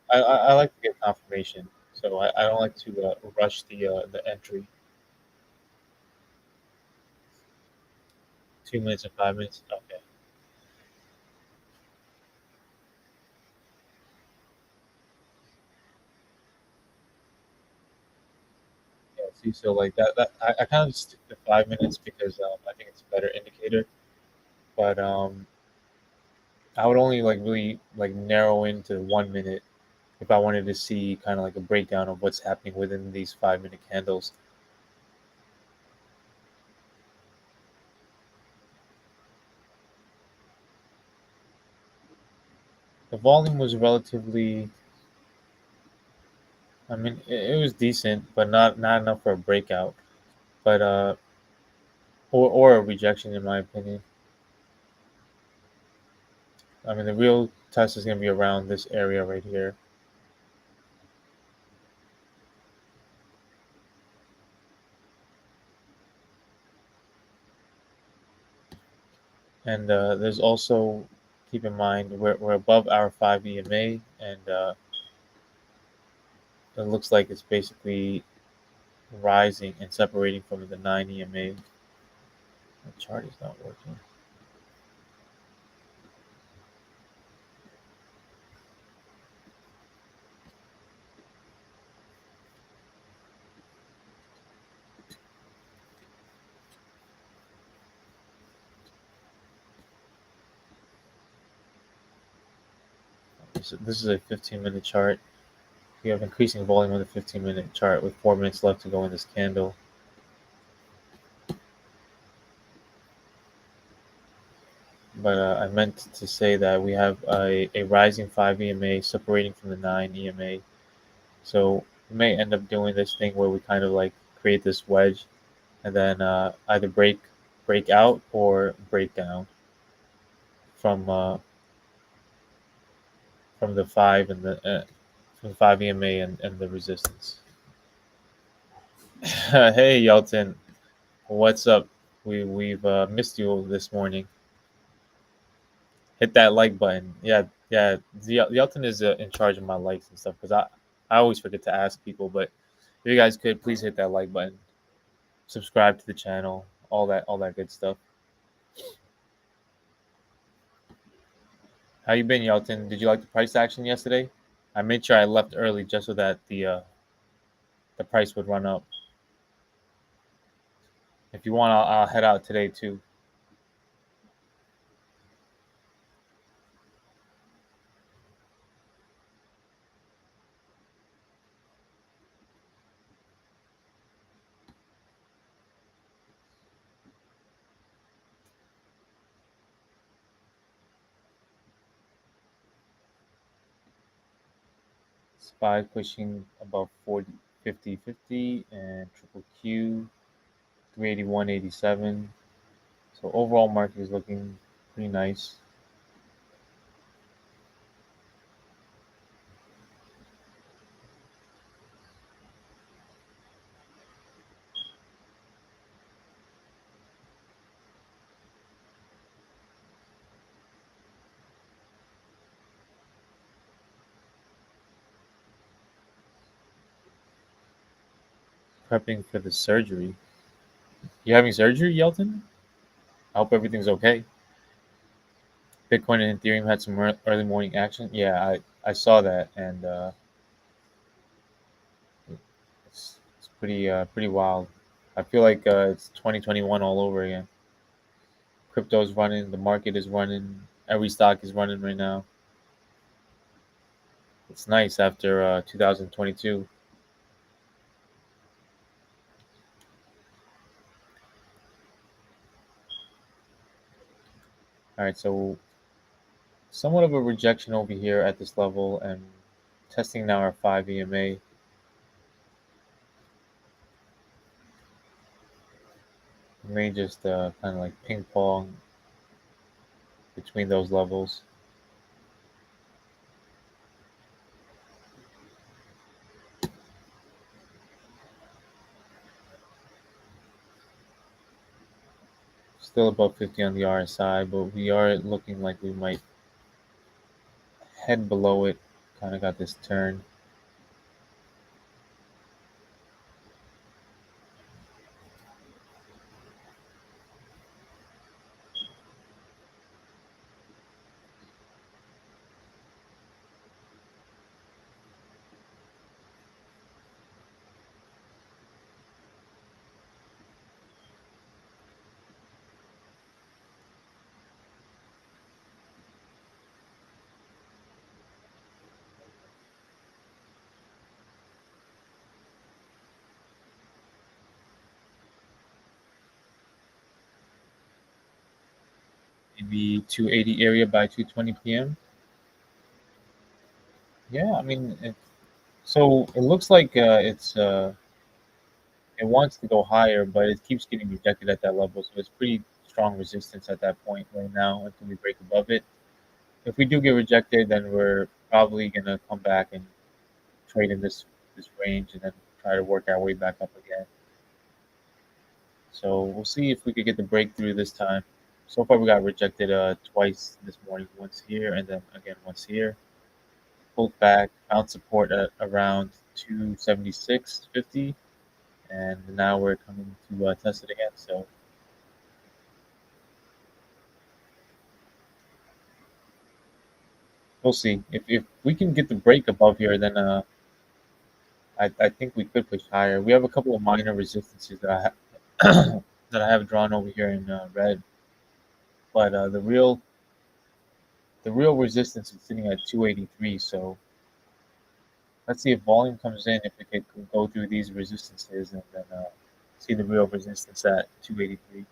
I like to get confirmation, so I don't like to rush the entry. 2 minutes and 5 minutes. Okay. Yeah. See, so like that I kind of stick to 5 minutes because I think it's a better indicator. But I would only like really like narrow into 1 minute if I wanted to see kind of like a breakdown of what's happening within these 5 minute candles. The volume was relatively. I mean, it was decent, but not enough for a breakout. But or a rejection in my opinion. I mean, the real test is going to be around this area right here. And there's also, keep in mind, we're above our 5 EMA, and it looks like it's basically rising and separating from the 9 EMA. The chart is not working. This is a 15-minute chart. We have increasing volume on the 15-minute chart with 4 minutes left to go in this candle. But I meant to say that we have a rising 5 EMA separating from the 9 EMA. So we may end up doing this thing where we kind of like create this wedge and then either break out or break down from uh, from the 5 and the from 5 EMA and the resistance. Hey Yelton, what's up? We've missed you this morning. Hit that like button. Yeah, yeah. Yelton is in charge of my likes and stuff because I always forget to ask people. But if you guys could please hit that like button, subscribe to the channel, all that good stuff. How you been, Yelton? Did you like the price action yesterday? I made sure I left early just so that the price would run up. If you want, I'll head out today too. SPY pushing above 40, 50, 50, and triple Q 381.87. So overall market is looking pretty nice. Prepping for the surgery. You having surgery, Yelton? hope everything's okay. Bitcoin and Ethereum had some early morning action. Yeah, I saw that, and it's pretty wild. I feel like it's 2021 all over again. Crypto's running, the market is running, every stock is running right now. It's nice after 2022. All right, so somewhat of a rejection over here at this level, and testing now our 5 EMA. May just kind of like ping pong between those levels. Still above 50 on the RSI, but we are looking like we might head below it. Kind of got this turn. Maybe 280 area by 2:20 p.m. Yeah, I mean, so it looks like it wants to go higher, but it keeps getting rejected at that level. So it's pretty strong resistance at that point right now until we break above it. If we do get rejected, then we're probably gonna come back and trade in this range and then try to work our way back up again. So we'll see if we could get the breakthrough this time. So far, we got rejected twice this morning, once here and then again once here. Pulled back, found support at around 276.50, and now we're coming to test it again. So we'll see if we can get the break above here. Then I think we could push higher. We have a couple of minor resistances that that I have drawn over here in red, but the real resistance is sitting at 283. So let's see if volume comes in, if we could go through these resistances and then see the real resistance at 283.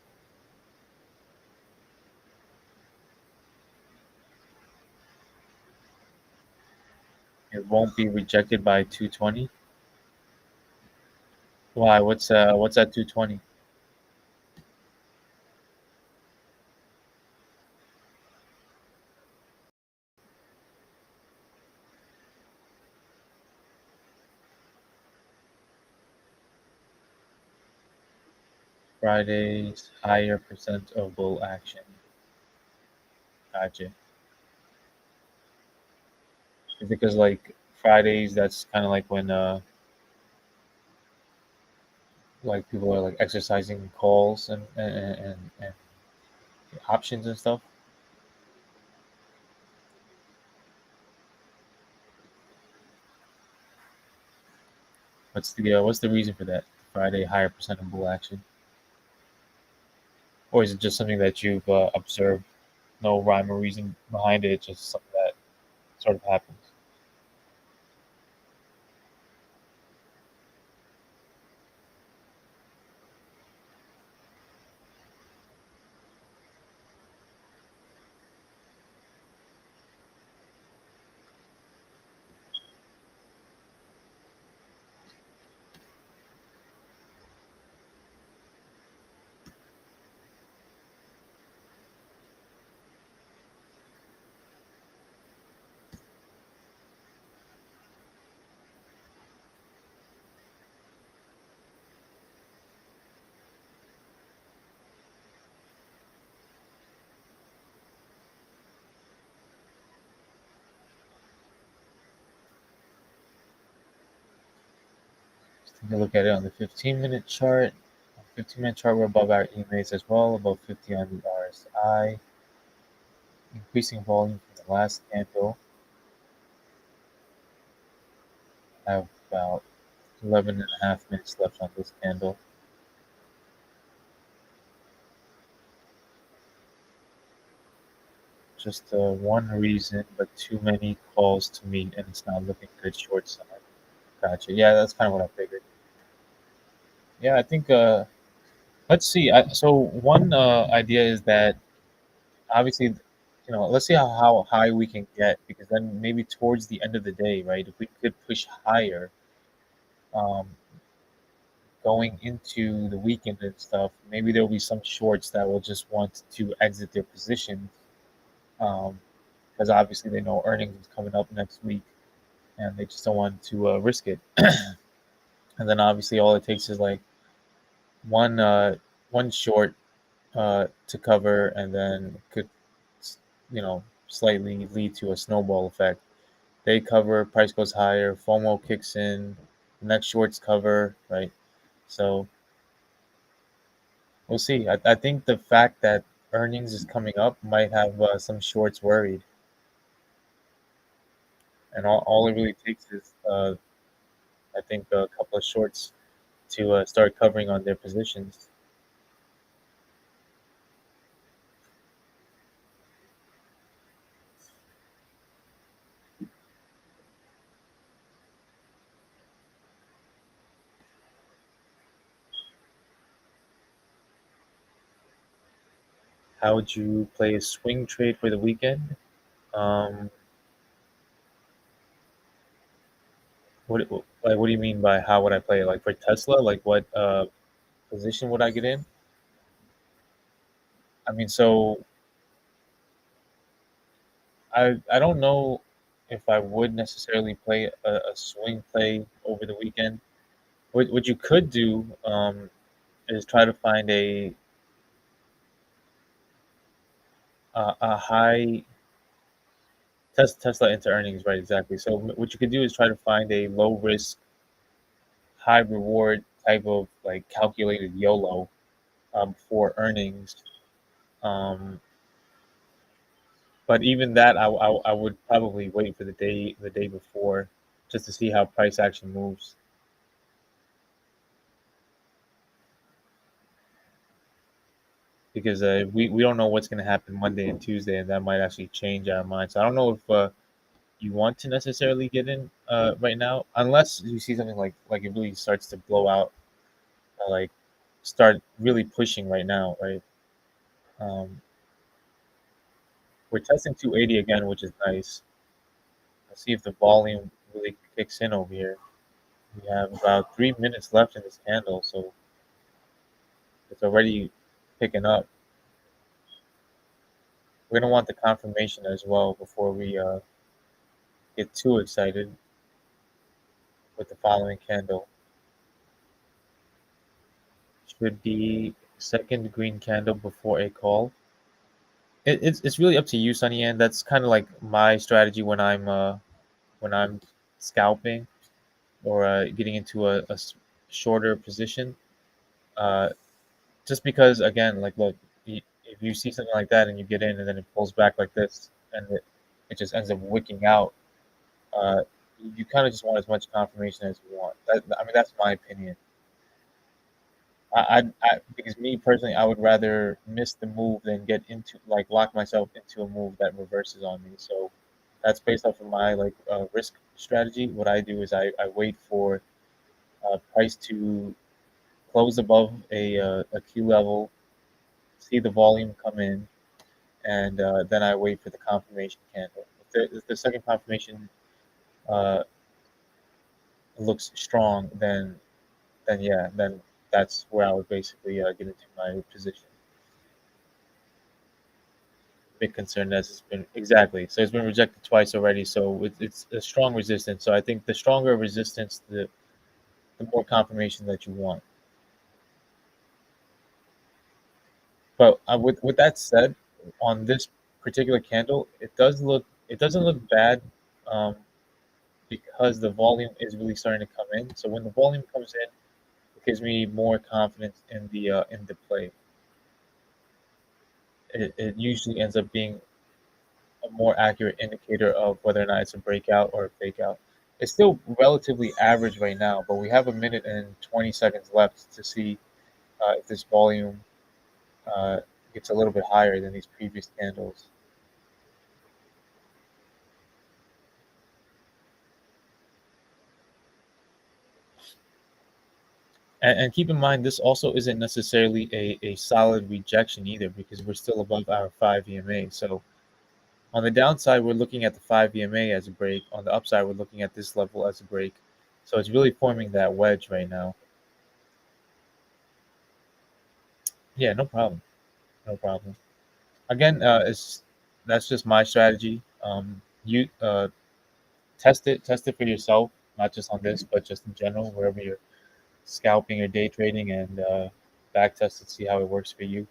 It won't be rejected by 220. Why? What's at 220? Friday's higher percent of bull action. Gotcha. Is it because like Fridays, that's kind of like when like people are like exercising calls and options and stuff? What's the reason for that? Friday higher percent of bull action, or is it just something that you've observed? No rhyme or reason behind it. It's just something that sort of happens. Just take a look at it on the 15-minute chart. 15-minute chart, we're above our EMAs as well, above 50 on the RSI, increasing volume from the last candle. I have about 11 and a half minutes left on this candle. Just one reason, but too many calls to meet, and it's not looking good short side. Gotcha. Yeah, that's kind of what I figured. Yeah, I think. Let's see. So one idea is that obviously, let's see how high we can get, because then maybe towards the end of the day, right? If we could push higher, um, going into the weekend and stuff, maybe there'll be some shorts that will just want to exit their positions, because obviously they know earnings is coming up next week, and they just don't want to risk it. And then obviously all it takes is like one one short to cover, and then could slightly lead to a snowball effect. They cover, price goes higher, FOMO kicks in, the next shorts cover, right? So we'll see. I think the fact that earnings is coming up might have some shorts worried, and all it really takes is I think a couple of shorts to start covering on their positions. How would you play a swing trade for the weekend? Um, what do you mean by how would I play it? Like for Tesla, like what position would I get in? I mean, so I don't know if I would necessarily play a swing play over the weekend. What you could do is try to find a high Tesla into earnings, right? Exactly. So what you could do is try to find a low risk, high reward type of like calculated YOLO for earnings. Um, but even that, I would probably wait for the day before, just to see how price action moves, because we don't know what's going to happen Monday and Tuesday, and that might actually change our mind. So I don't know if you want to necessarily get in right now, unless you see something like it really starts to blow out, like start really pushing right now, right? Um, we're testing 280 again, which is nice. Let's see if the volume really kicks in over here. We have about 3 minutes left in this candle, so it's already picking up. We're gonna want the confirmation as well before we get too excited with the following candle. Should be second green candle before a call. It's really up to you, Sunny, and that's kind of like my strategy when I'm scalping or getting into a shorter position. Uh, just because, again, like look, if you see something like that and you get in and then it pulls back like this, and it just ends up wicking out, uh, you kind of just want as much confirmation as you want. I mean, that's my opinion. Because me personally, I would rather miss the move than get into like lock myself into a move that reverses on me. So that's based off of my like risk strategy. What I do is I wait for price to close above a Q level, see the volume come in, and then I wait for the confirmation candle. If the second confirmation uh, looks strong, then yeah, then that's where I would basically get into my position. Big concern as it's been exactly. So it's been rejected twice already. So it's a strong resistance. So I think the stronger resistance, the more confirmation that you want. But with that said, on this particular candle, it doesn't look bad, because the volume is really starting to come in. So when the volume comes in, gives me more confidence in the play. It usually ends up being a more accurate indicator of whether or not it's a breakout or a fake out. It's still relatively average right now, but we have a minute and 20 seconds left to see if this volume uh, gets a little bit higher than these previous candles. And keep in mind, this also isn't necessarily a solid rejection either, because we're still above our 5 EMA. So on the downside, we're looking at the 5 EMA as a break. On the upside, we're looking at this level as a break. So it's really forming that wedge right now. Yeah, no problem. No problem. Again, it's that's just my strategy. You test it for yourself, not just on this, but just in general, wherever you're scalping or day trading, and back test it, see how it works for you.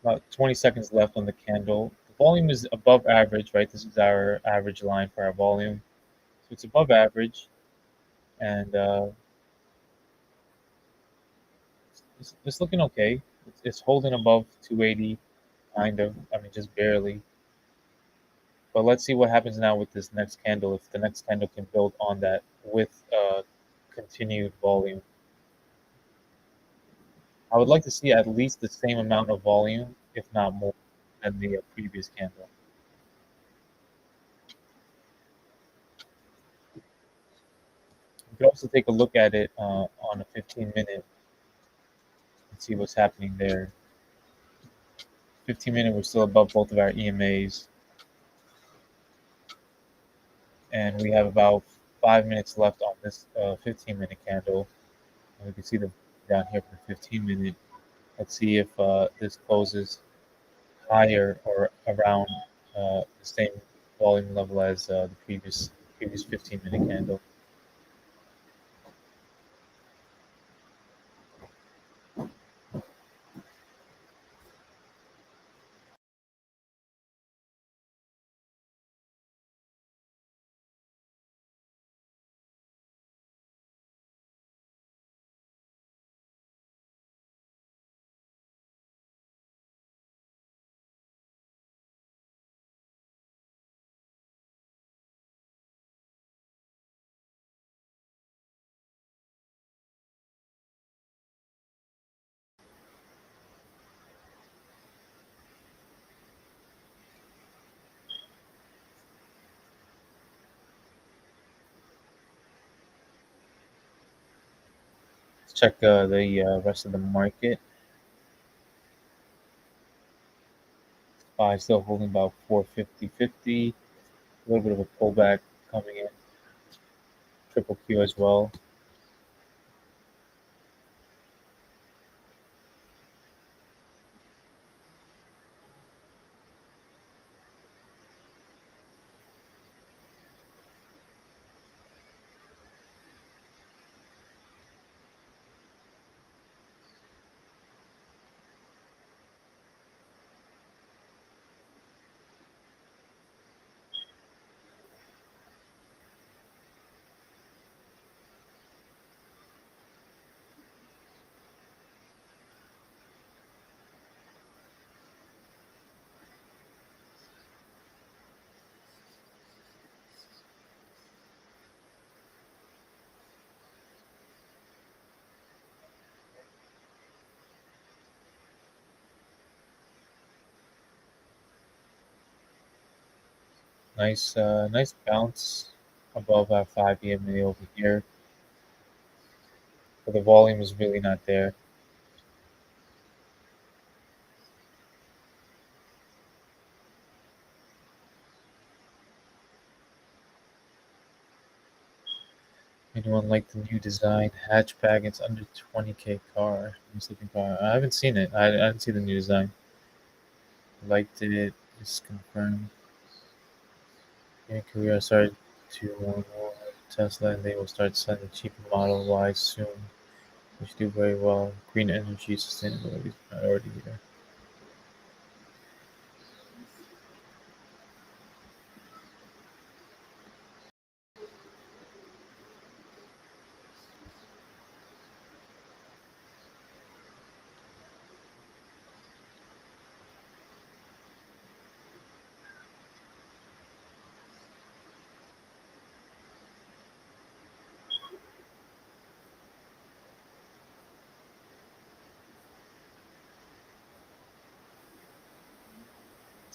About 20 seconds left on the candle. The volume is above average, right? This is our average line for our volume. So it's above average, and it's looking okay. It's holding above 280, kind of. I mean, just barely. But let's see what happens now with this next candle. If the next candle can build on that with continued volume, I would like to see at least the same amount of volume, if not more, than the previous candle. You could also take a look at it on a 15-minute and see what's happening there. 15-minute, we're still above both of our EMAs, and we have about 5 minutes left on this 15-minute candle. And we can see the down here for the 15-minute. Let's see if this closes higher or around the same volume level as the previous 15-minute candle. Let's check the rest of the market. Still holding about 450.50. A little bit of a pullback coming in. Triple Q as well. Nice bounce above our 5 EMA over here, but the volume is really not there. Anyone like the new design hatchback? It's under 20K car. Nice looking car. I haven't seen it. I didn't see the new design. Liked it. It's confirmed. In Korea, started to more Tesla, and they will start selling the cheaper Model Y soon, which do very well. Green energy sustainability is a priority here.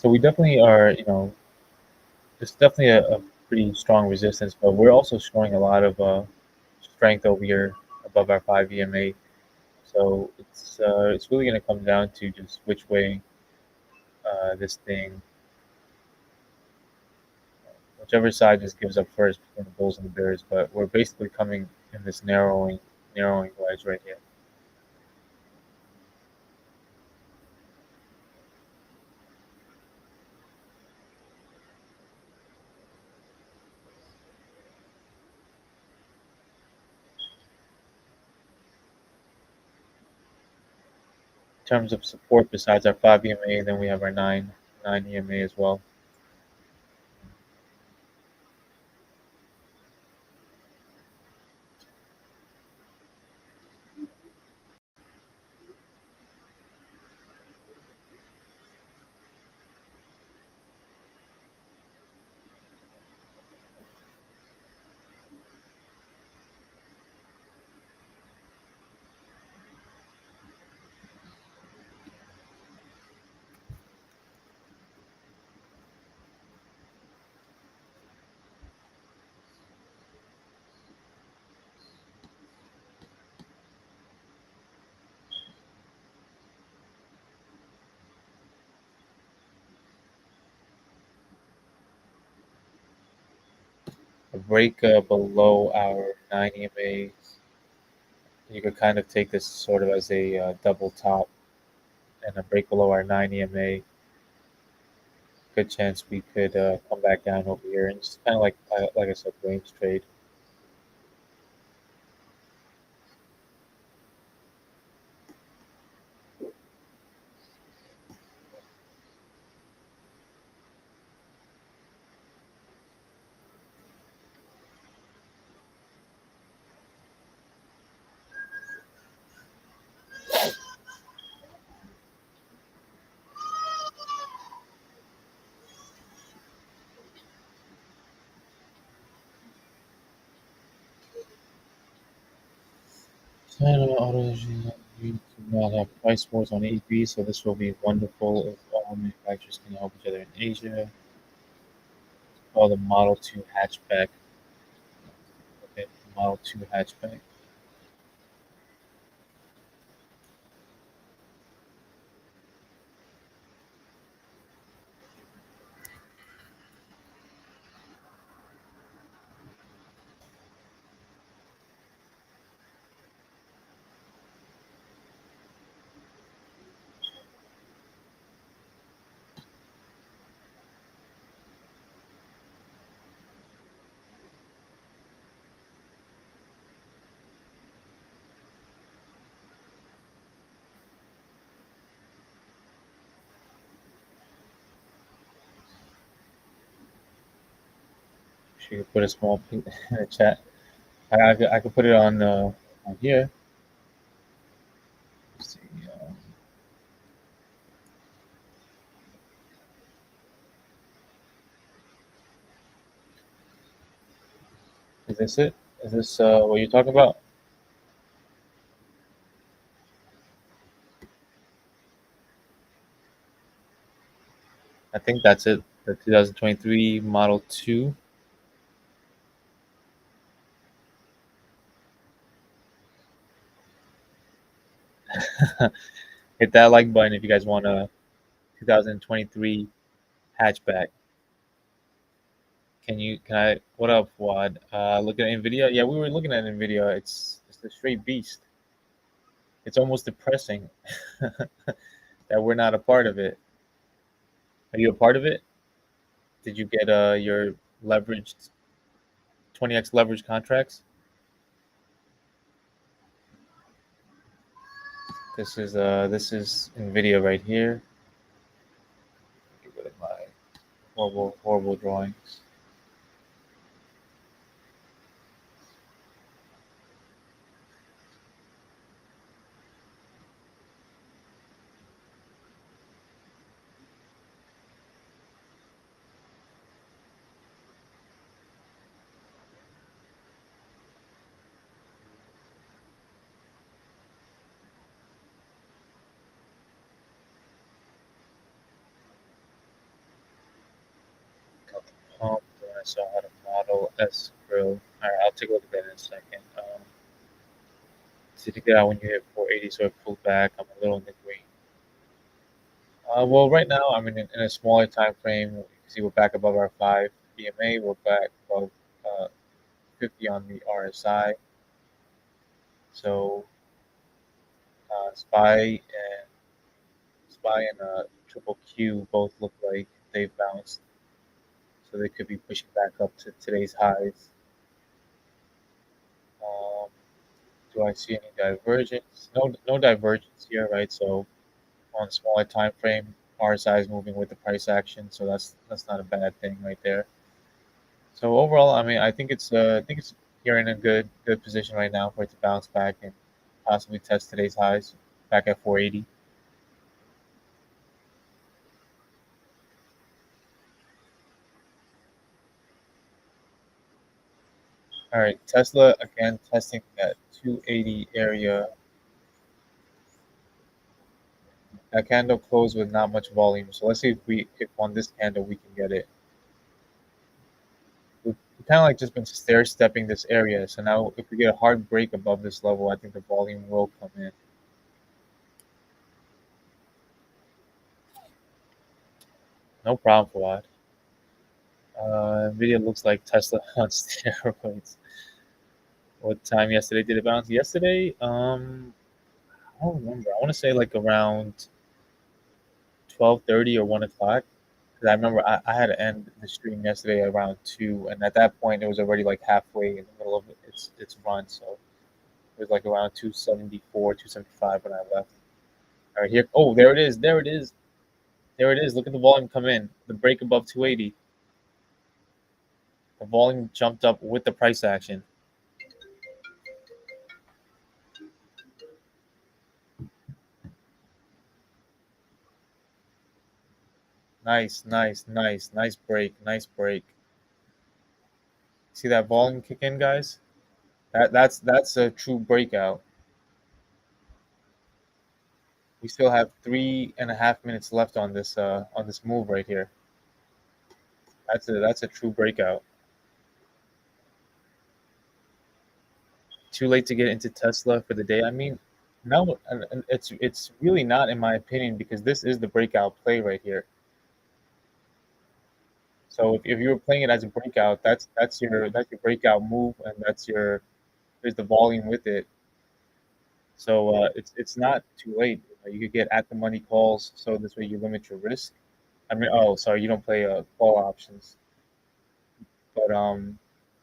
So we definitely are, it's definitely a pretty strong resistance, but we're also showing a lot of strength over here above our 5 EMA. So it's really going to come down to just which way this thing, whichever side just gives up first between the bulls and the bears. But we're basically coming in this narrowing wedge right here. In terms of support, besides our 5 EMA, then we have our 9 EMA as well. A break below our 9 EMAs, you could kind of take this sort of as a double top, and a break below our 9 EMA. Good chance we could come back down over here and just kind of like I said, range trade. China Auto we do not have price wars on EV, so this will be wonderful if all manufacturers can help each other in Asia. Oh, the Model 2 hatchback. Okay, Model 2 hatchback. She could put a small in the chat. I could put it on here. Let's see, is this it? Is this what you're talking about? I think that's it. The 2023 Model 2. Hit that like button if you guys want a 2023 hatchback. Can I what up, Wad? Look at Nvidia. Yeah, we were looking at Nvidia. It's a straight beast. It's almost depressing that we're not a part of it. Are you a part of it? Did you get your leveraged 20x leverage contracts? This is Nvidia right here. Get rid of my horrible drawings. saw how to model S grill. All right, I'll take a look at that in a second. Did you get out when you hit 480, so it pulled back? I'm a little in the green. Well, right now I'm in a smaller time frame. You can see we're back above our 5 EMA. We're back above 50 on the RSI. So Spy and Triple Q both look like they've bounced, so they could be pushing back up to today's highs. Um, do I see any divergence? No, no divergence here, right? So on a smaller time frame, RSI is moving with the price action, so that's not a bad thing right there. So overall, I mean, I think it's you're in a good position right now for it to bounce back and possibly test today's highs back at 480. All right, Tesla again testing that 280 area. That candle closed with not much volume, so let's see if on this candle we can get it. We've kind of like just been stair stepping this area, so now if we get a hard break above this level, I think the volume will come in. No problem, Fawad. Nvidia looks like Tesla on steroids. What time yesterday did it bounce? Yesterday, I don't remember. I want to say like around 12:30 or 1 o'clock. Because I remember I had to end the stream yesterday around 2, and at that point it was already like halfway in the middle of its run. So it was like around 274, 275 when I left. All right, here. Oh, there it is. There it is. There it is. Look at the volume come in. The break above 280. The volume jumped up with the price action. Nice, nice, nice, nice break. Nice break. See that volume kick in, guys? That's a true breakout. We still have 3.5 minutes left on this move right here. That's a true breakout. Too late to get into Tesla for the day. I mean, no, and it's really not in my opinion because this is the breakout play right here. So if you were playing it as a breakout, that's your breakout move, and there's the volume with it. So it's not too late. You could get at the money calls, so this way you limit your risk. I mean, oh, sorry, you don't play call options, but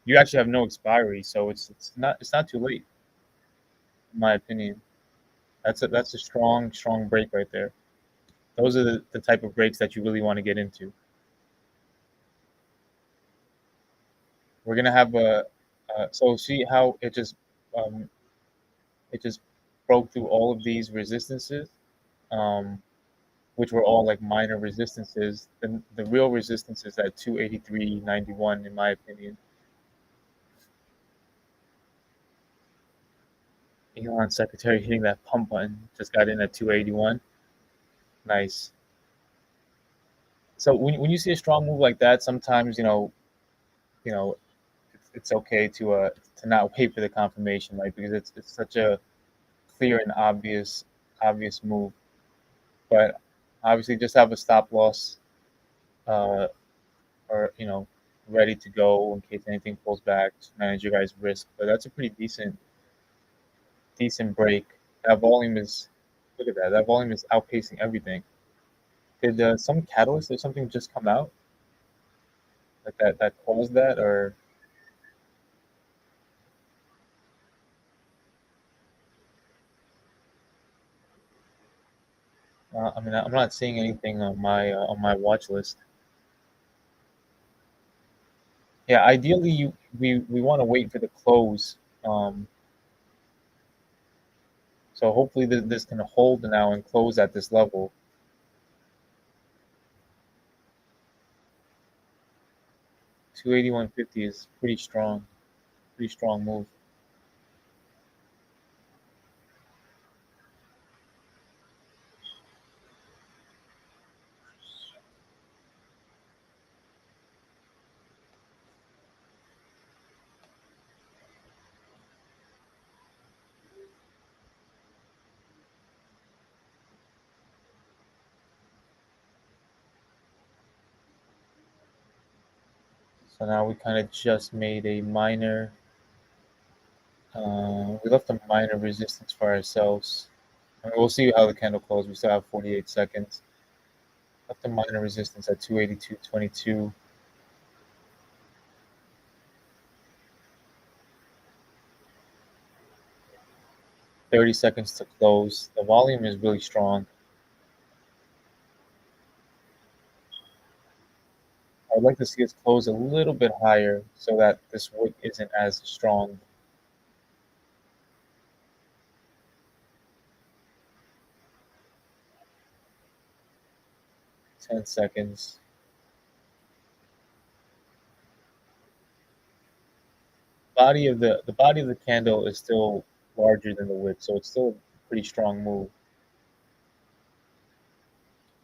you actually have no expiry, so it's not too late, in my opinion. That's a strong break right there. Those are the type of breaks that you really want to get into. We're gonna have a so see how um, it just broke through all of these resistances, um, which were all like minor resistances. The real resistance is at 283.91, in my opinion. Elon secretary hitting that pump button just got in at 281. Nice. So when you see a strong move like that, sometimes you know it's okay to not wait for the confirmation, right? Because it's such a clear and obvious move. But obviously, just have a stop loss, uh, or ready to go in case anything pulls back. Just manage your guys' risk. But that's a pretty decent break. That volume is Look at that. That volume is outpacing everything. Did some catalyst or something just come out like that caused that, or I mean, I'm not seeing anything on my watch list. Yeah, ideally, we want to wait for the close. Um, so hopefully this can hold now and close at this level. 281.50 is pretty strong move. So now we kind of just made a minor, we left a minor resistance for ourselves. And we'll see how the candle closes. We still have 48 seconds. Left a minor resistance at 282.22. 30 seconds to close. The volume is really strong. I would like to see us close a little bit higher so that this wick isn't as strong. 10 seconds. The body of the candle is still larger than the wick, so it's still a pretty strong move.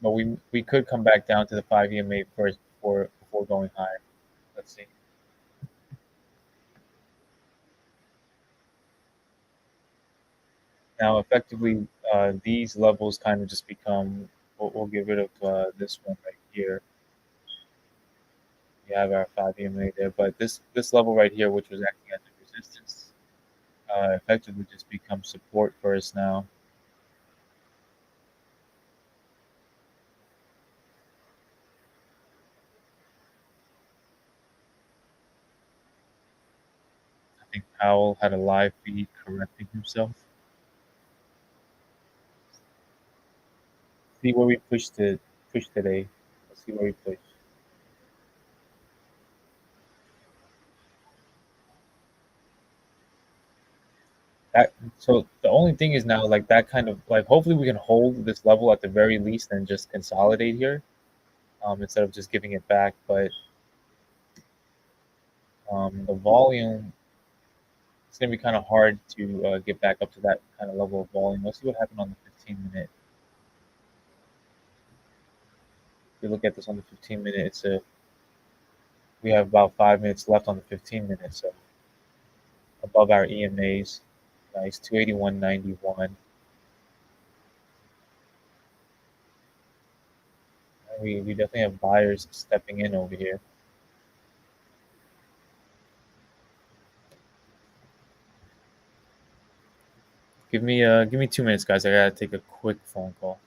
But we could come back down to the 5 EMA first before going higher. Let's see. Now, effectively, these levels kind of just become. We'll get rid of this one right here. We have our 5 EMA there, but this level right here, which was acting as a resistance, effectively just becomes support for us now. I think Powell had a live feed correcting himself. See where we push today. Let's see where we push. That so the only thing is now like that kind of like hopefully we can hold this level at the very least and just consolidate here, instead of just giving it back. But the volume, it's gonna be kind of hard to get back up to that kind of level of volume. Let's see what happened on the 15 minute. If we look at this on the 15 minute, we have about 5 minutes left on the 15 minutes, so above our EMAs. Nice, 281.91. We definitely have buyers stepping in over here. Give me 2 minutes, guys. I gotta take a quick phone call.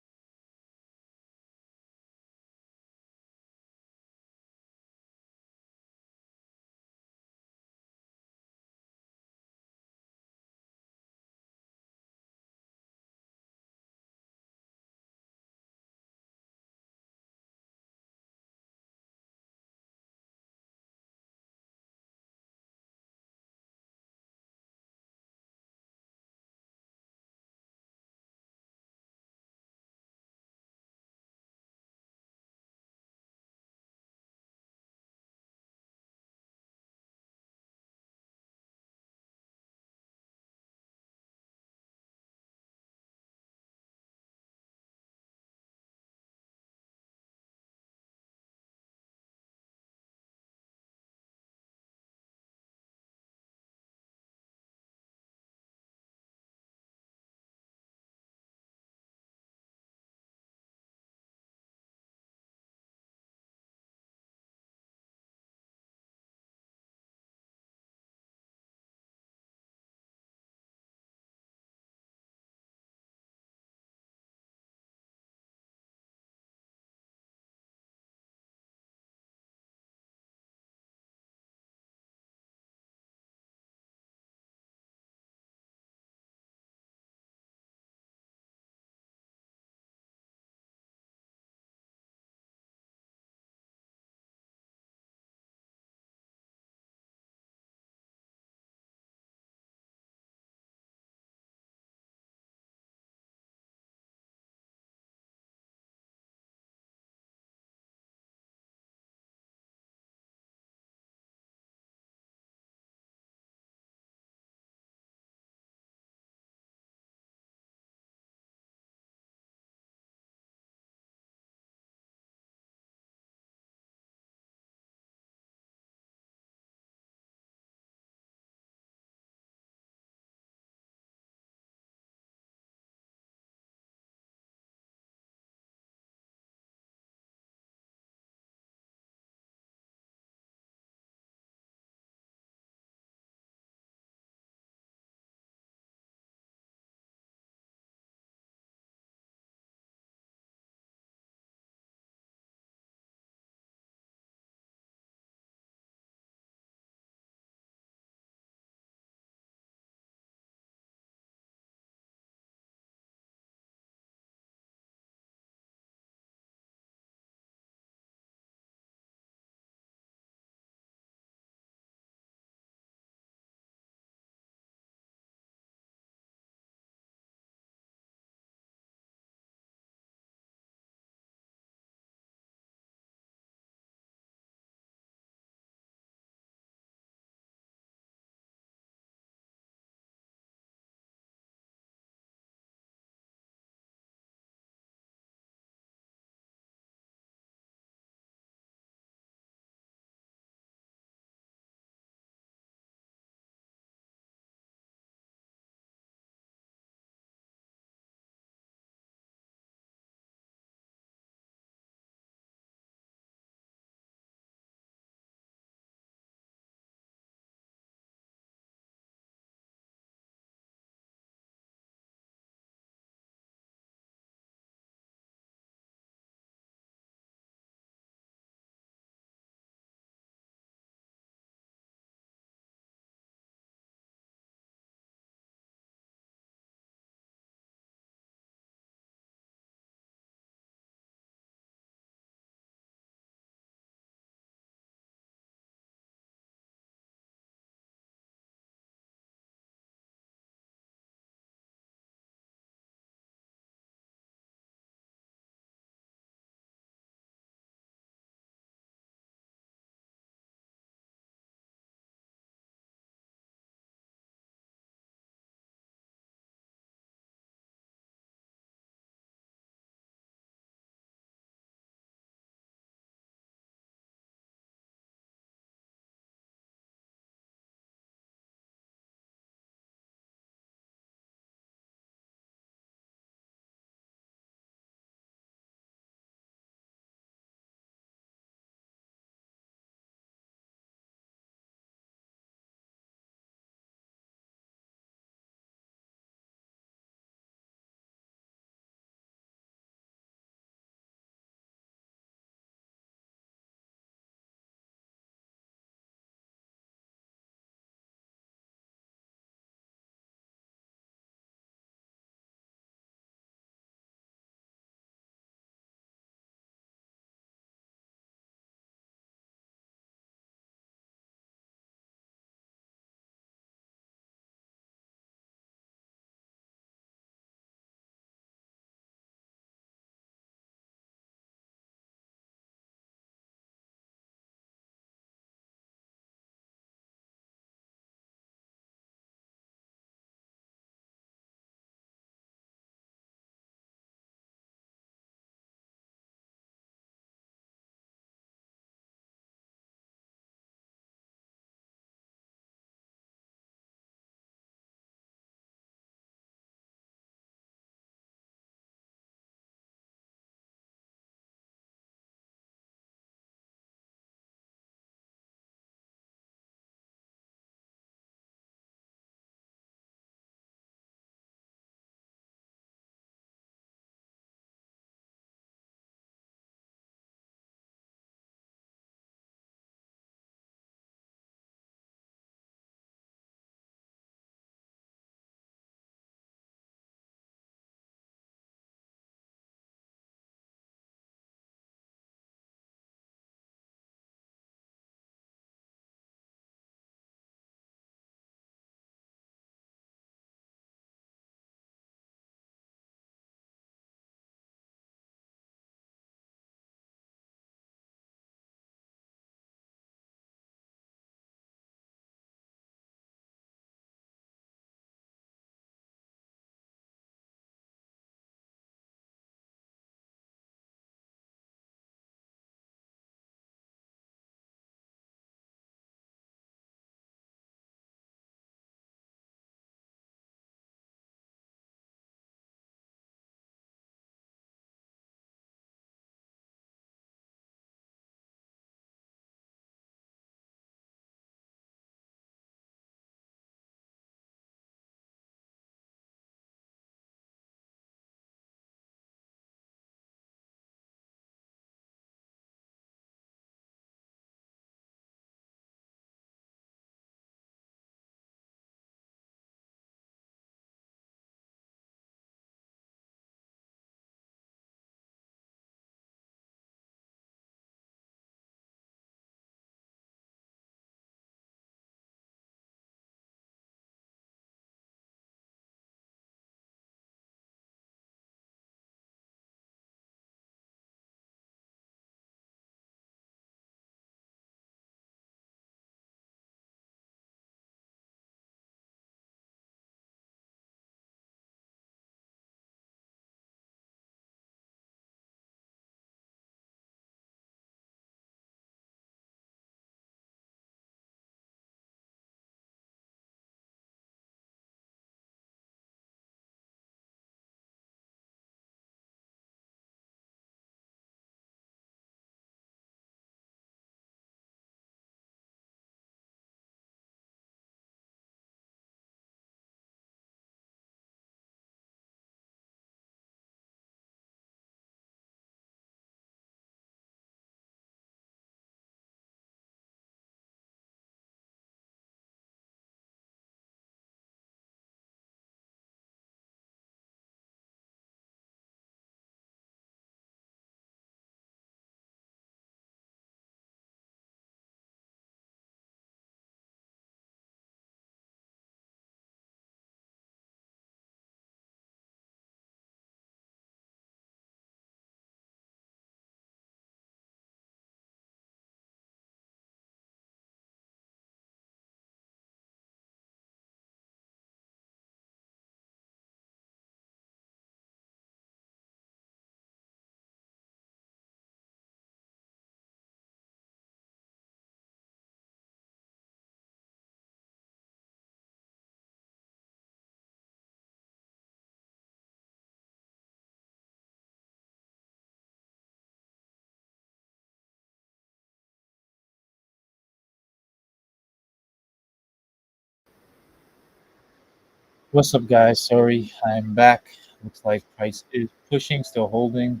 What's up, guys? Sorry, I'm back. Looks like price is pushing, still holding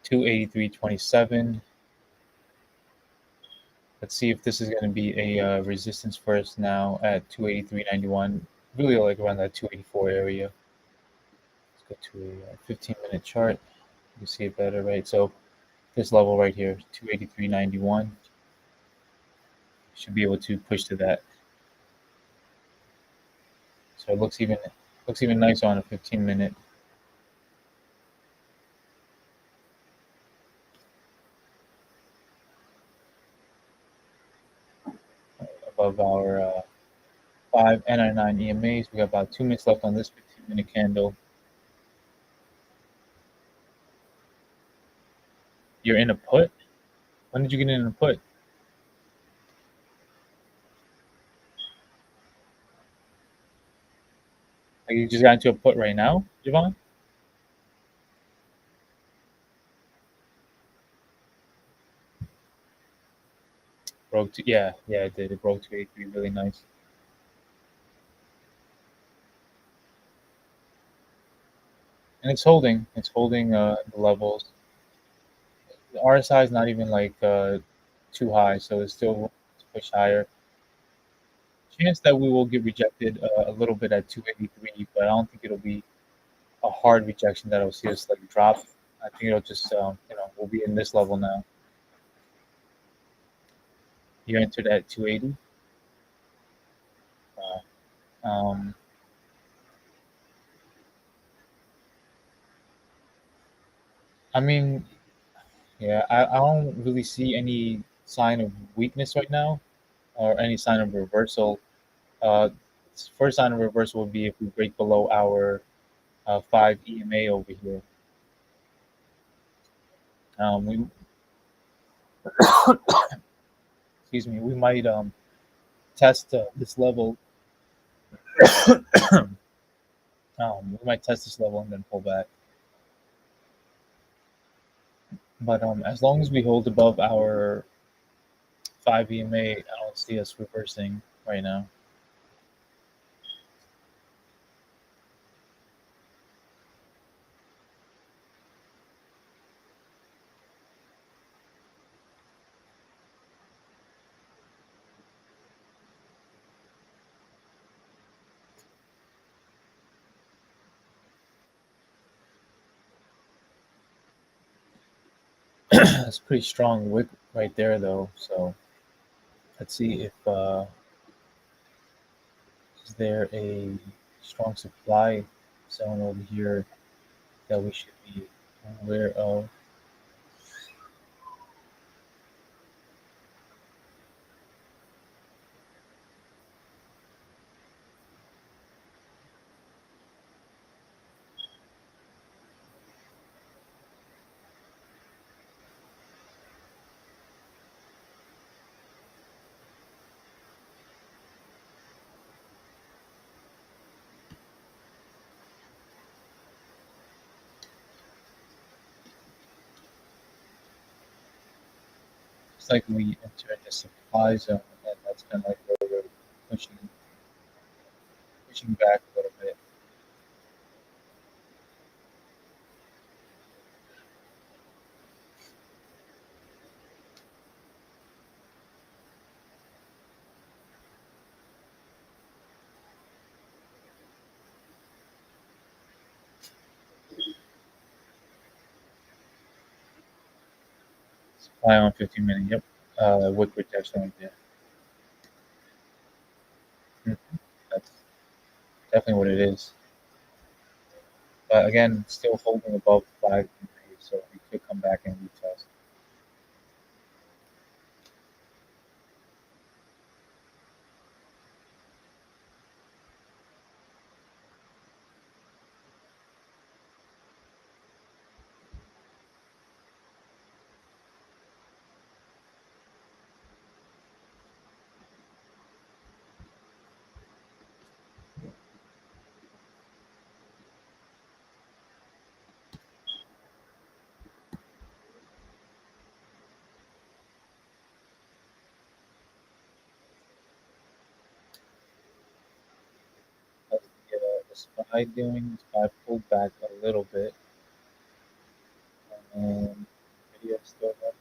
283.27. Let's see if this is going to be a resistance first now at 283.91. Really like around that 284 area. Let's go to a 15-minute chart. You can see it better, right? So this level right here, 283.91, should be able to push to that. So it looks even nicer on a 15-minute above our 5 and our 9 EMAs. We got about 2 minutes left on this 15-minute candle. You're in a put? When did you get in a put? Like you just got into a put right now, Javon? Broke to yeah, it did. It broke to 83, really nice. And it's holding the levels. The RSI is not even like too high, so it's still room to push higher. Chance that we will get rejected a little bit at 283, but I don't think it'll be a hard rejection that'll see us like drop. I think it'll just we'll be in this level now. You entered at 280. Um, I mean, yeah, I don't really see any sign of weakness right now or any sign of reversal. Uh, First sign of reversal would be if we break below our 5 EMA over here. We excuse me, we might test this level. We might test this level and then pull back. But as long as we hold above our 5 EMA, I don't see us reversing right now. That's pretty strong wick right there, though. So let's see if is there a strong supply zone over here that we should be aware of. It's like we entered the supply zone, and that's kind of like where we're pushing back a little bit. Supply on 15-minute. Yep. Wick protection right there. That's definitely what it is. But again, still holding above 5 EMA, so we could come back and retest. the SPY doing? SPY pulled back a little bit, and video still up.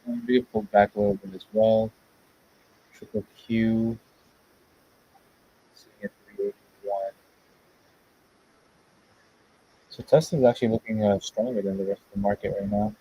And video pulled back a little bit as well. Triple Q sitting at 381. So Tesla is actually looking stronger than the rest of the market right now.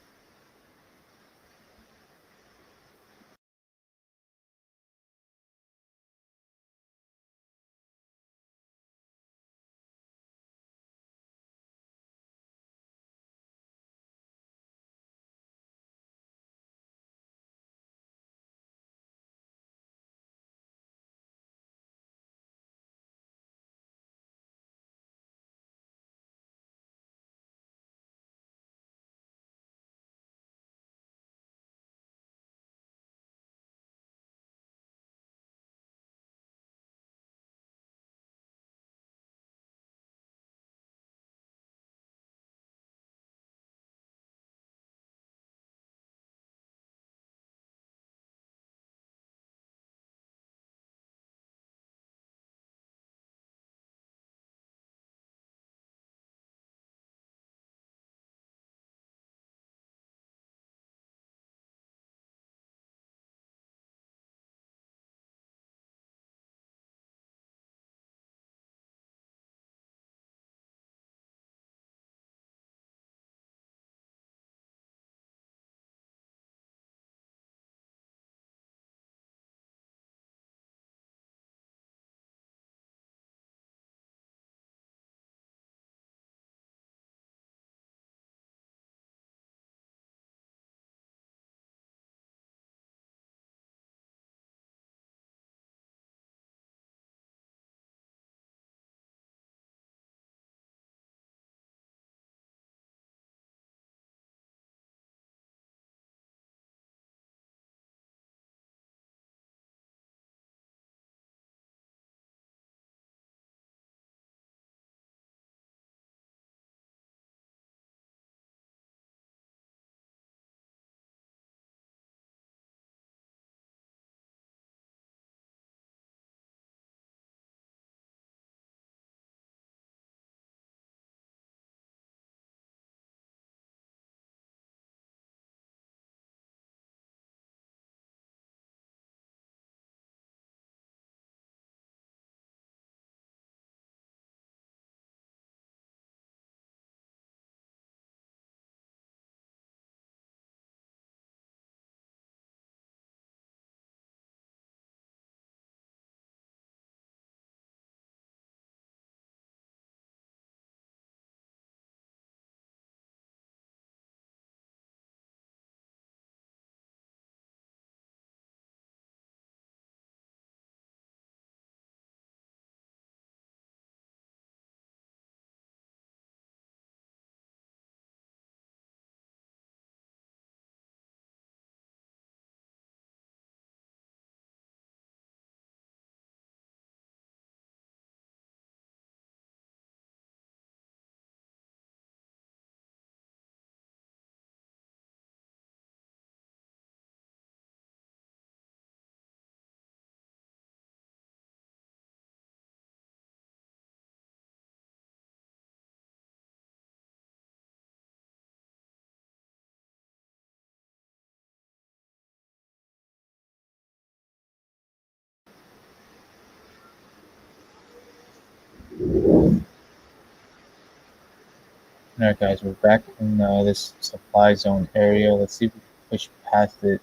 All right, guys, we're back in this supply zone area. Let's see if we can push past it.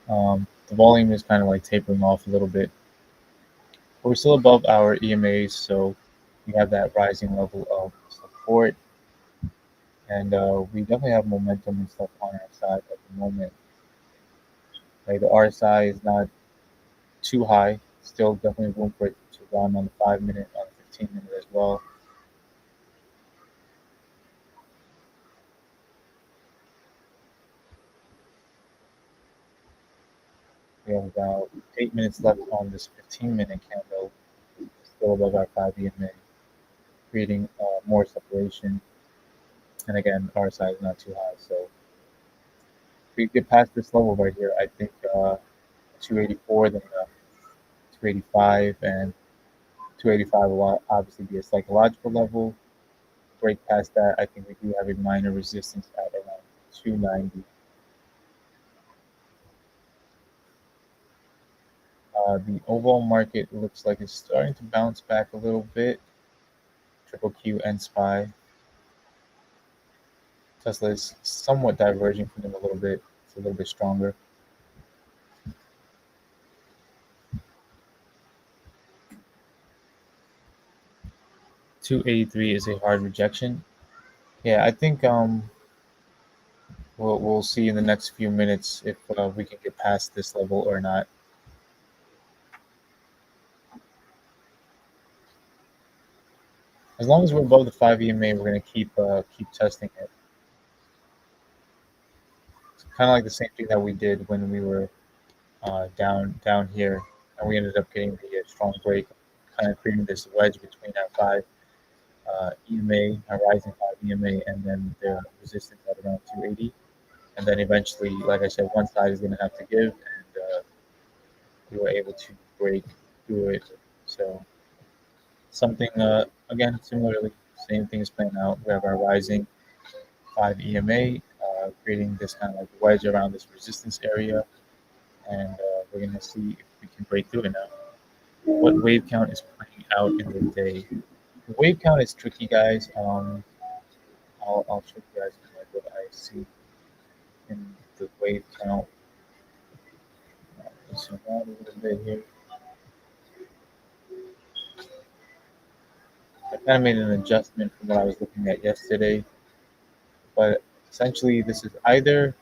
The volume is kind of like tapering off a little bit. We're still above our EMAs, so we have that rising level of support, and we definitely have momentum and stuff on our side at the moment. Like the RSI is not too high, still definitely room for it to run on the 5 minute, on the 15 minute as well. We have about 8 minutes left on this 15-minute candle, still above our 5 EMA, creating more separation. And again, RSI is not too high, so if we get past this level right here, I think 284, then 285, and 285 will obviously be a psychological level. Break past that, I think we do have a minor resistance at around 290. The overall market looks like it's starting to bounce back a little bit. Triple Q and SPY. Tesla is somewhat diverging from them a little bit. It's a little bit stronger. 283 is a hard rejection. Yeah, I think we'll see in the next few minutes if we can get past this level or not. As long as we're above the 5 EMA, we're going to keep testing it. It's kind of like the same thing that we did when we were down here, and we ended up getting the strong break, kind of creating this wedge between our 5 EMA, our rising 5 EMA, and then the resistance at around 280. And then eventually, like I said, one side is going to have to give, and we were able to break through it. So something again similarly, same thing is playing out. We have our rising 5 EMA, creating this kind of like wedge around this resistance area, and we're going to see if we can break through it now. What wave count is playing out in the day? The wave count is tricky, guys. I'll show you guys like what I see in the wave count. Zoom out a little bit here. I kind of made an adjustment from what I was looking at yesterday, but essentially this is either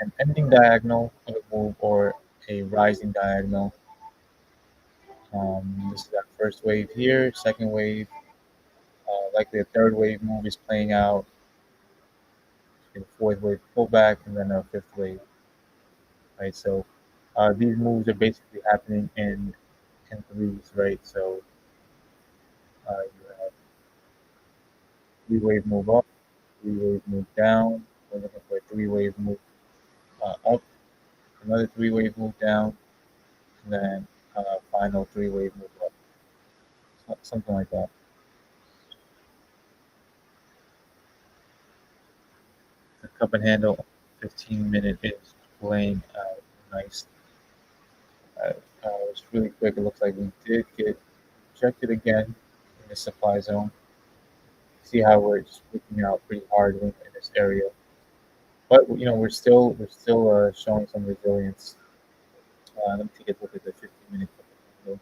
an ending diagonal of a move or a rising diagonal. This is our first wave here, second wave, likely a third wave move is playing out, a fourth wave pullback, and then a fifth wave. Right, so these moves are basically happening in threes, right? So you have three wave move up, three wave move down. We're looking for a three wave move up, another three wave move down, and then final three wave move up, something like that. The cup and handle 15-minute is playing nice. It's really quick. It looks like we did get rejected again in the supply zone. See how we're just looking out pretty hard in this area, but we're still showing some resilience. Let me take a look at the 15-minute window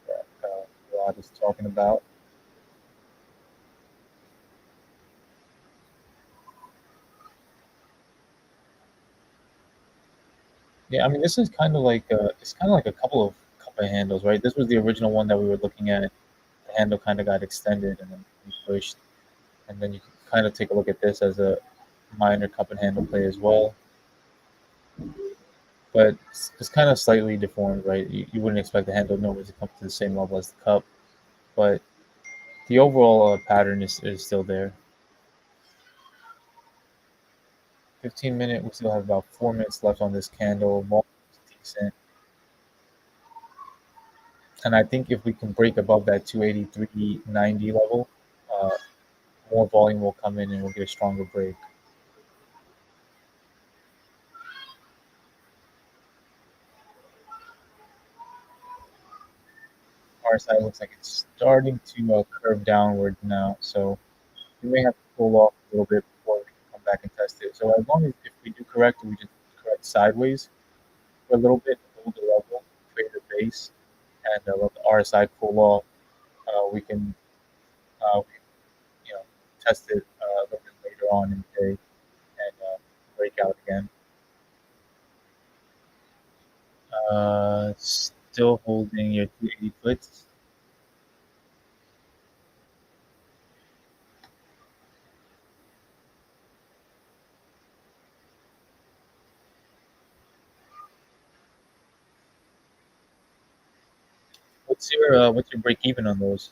that Rod is talking about. Yeah, I mean this is kind of like it's kind of like a couple of cup of handles, right? This was the original one that we were looking at. The handle kind of got extended and then we pushed, and then you can kind of take a look at this as a minor cup and handle play as well. But it's kind of slightly deformed, right? You wouldn't expect the handle normally to come to the same level as the cup, but the overall pattern is still there. 15-minute, we still have about 4 minutes left on this candle. Volume is decent. And I think if we can break above that 283.90 level, uh, more volume will come in and we'll get a stronger break. RSI looks like it's starting to curve downward now, so we may have to pull off a little bit before we can come back and test it. So as long as if we do correct, we just correct sideways for a little bit, hold the level, create a base, and let the RSI cool off. We can you know test it a little bit later on in the day and break out again. Still holding your 280 puts. What's your break even on those?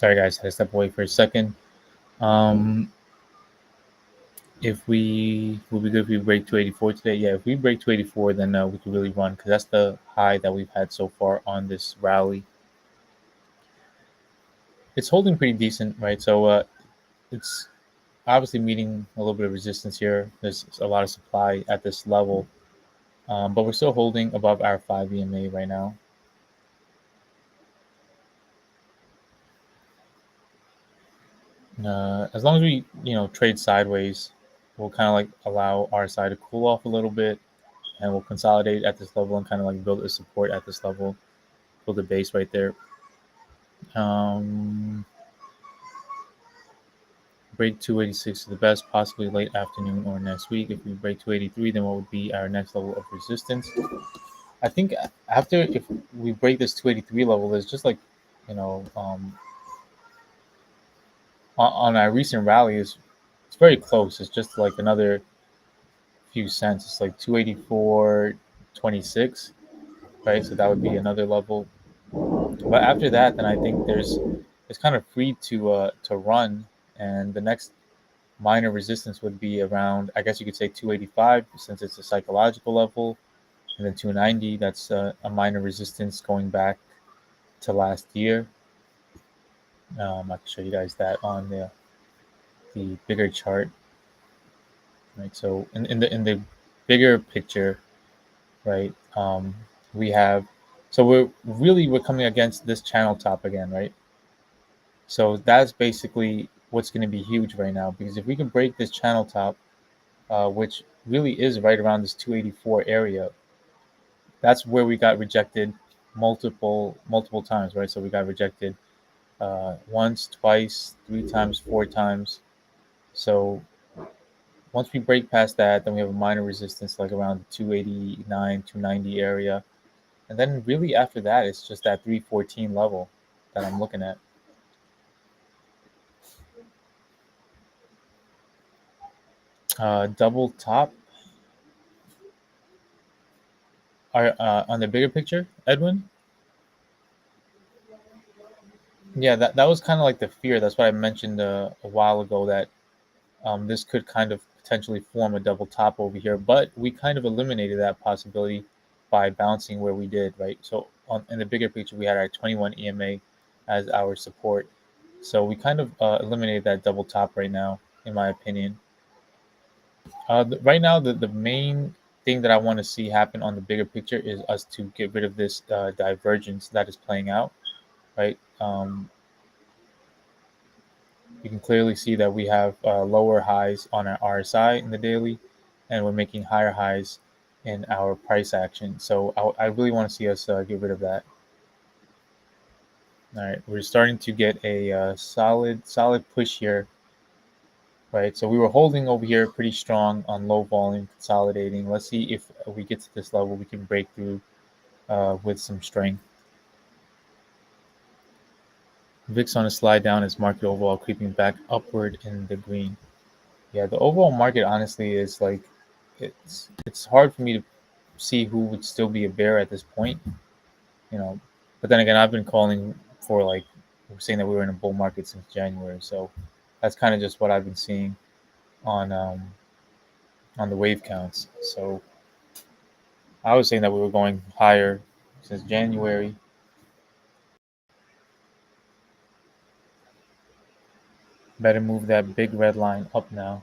Sorry, guys, had to step away for a second. Um, if we will be good if we break 284 today. Yeah, if we break 284, then we can really run because that's the high that we've had so far on this rally. It's holding pretty decent, right? So it's obviously meeting a little bit of resistance here. There's a lot of supply at this level, but we're still holding above our 5 EMA right now. As long as we, trade sideways, we'll kind of like allow our side to cool off a little bit, and we'll consolidate at this level and kind of like build a support at this level, build a base right there. Um, break 286 is the best, possibly late afternoon or next week. If we break 283, then what would be our next level of resistance? I think after if we break this 283 level, there's just like, you know, on our recent rally is it's very close. It's just like another few cents. It's like 284.26, right? So that would be another level. But after that, then I think it's kind of free to run, and the next minor resistance would be around, I guess you could say 285 since it's a psychological level, and then 290. That's a minor resistance going back to last year. I can show you guys that on the bigger chart, right? So in the bigger picture, right? We have so we're coming against this channel top again, right? So that's basically what's going to be huge right now because if we can break this channel top, which really is right around this 284 area, that's where we got rejected multiple times, right? So we got rejected once, twice, 3 times, 4 times. So once we break past that, then we have a minor resistance like around the 289, 290 area. And then really after that, it's just that 314 level that I'm looking at. Double top on the bigger picture, Edwin. Yeah, that was kind of like the fear. That's what I mentioned a while ago that this could kind of potentially form a double top over here. But we kind of eliminated that possibility by bouncing where we did, right? So in the bigger picture, we had our 21 EMA as our support. So we kind of eliminated that double top right now, in my opinion. Right now, the main thing that I want to see happen on the bigger picture is us to get rid of this divergence that is playing out, right? You can clearly see that we have lower highs on our RSI in the daily, and we're making higher highs in our price action. So I really want to see us get rid of that. All right, we're starting to get a solid push here, right? So we were holding over here pretty strong on low volume, consolidating. Let's see if we get to this level, we can break through with some strength. VIX on a slide down as market overall creeping back upward in the green. Yeah, the overall market honestly is like it's hard for me to see who would still be a bear at this point, you know. But then again, I've been calling for like saying that we were in a bull market since January, so that's kind of just what I've been seeing on on the wave counts. So I was saying that we were going higher since January. Better move that big red line up now.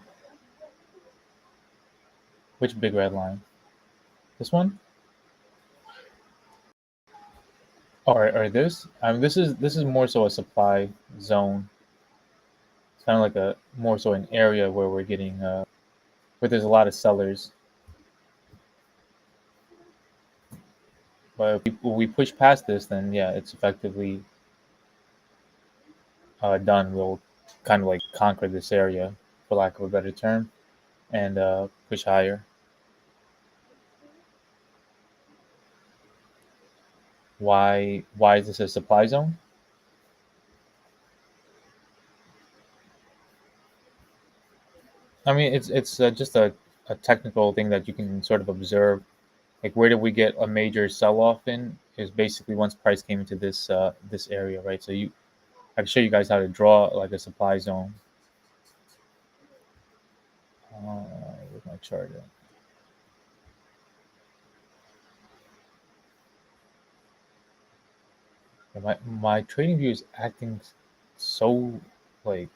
Which big red line? This one? Or this? I mean, this is more so a supply zone. It's kind of like a more so an area where we're getting where there's a lot of sellers. But if we push past this, then yeah, it's effectively done. We'll kind of like conquer this area, for lack of a better term, and push higher. Why is this a supply zone? I mean, it's just a technical thing that you can sort of observe. Like, where did we get a major sell off in? Is basically once price came into this this area, right? So I can show you guys how to draw like a supply zone. Where's my chart at? Yeah, my trading view is acting so like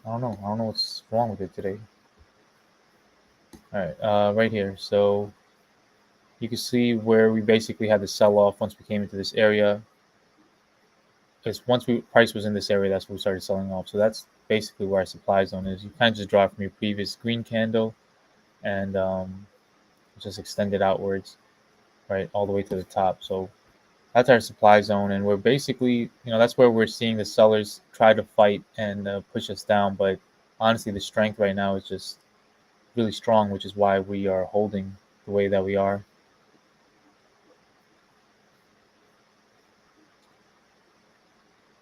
I don't know what's wrong with it today. All right, right here. So you can see where we basically had the sell off once we came into this area. Because once price was in this area, that's when we started selling off. So that's basically where our supply zone is. You kind of just draw it from your previous green candle and just extend it outwards, right, all the way to the top. So that's our supply zone, and we're basically, that's where we're seeing the sellers try to fight and push us down. But honestly, the strength right now is just really strong, which is why we are holding the way that we are.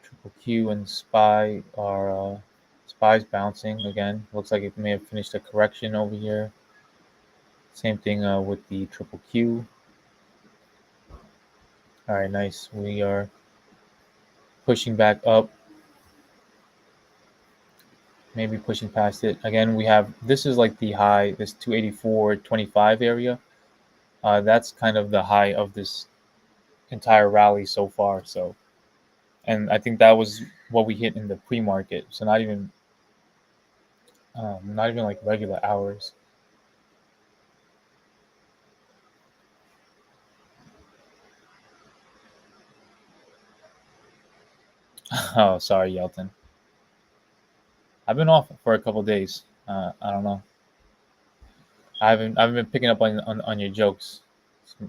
Triple Q and SPY are SPY's bouncing again. Looks like it may have finished a correction over here. Same thing with the triple Q. All right, nice. We are pushing back up, maybe pushing past it. Again, we have, this is like the high, this 284.25 area. That's kind of the high of this entire rally so far. So, and I think that was what we hit in the pre-market. So not even like regular hours. Oh, sorry, Yelton. I've been off for a couple days. I don't know. I haven't been picking up on your jokes.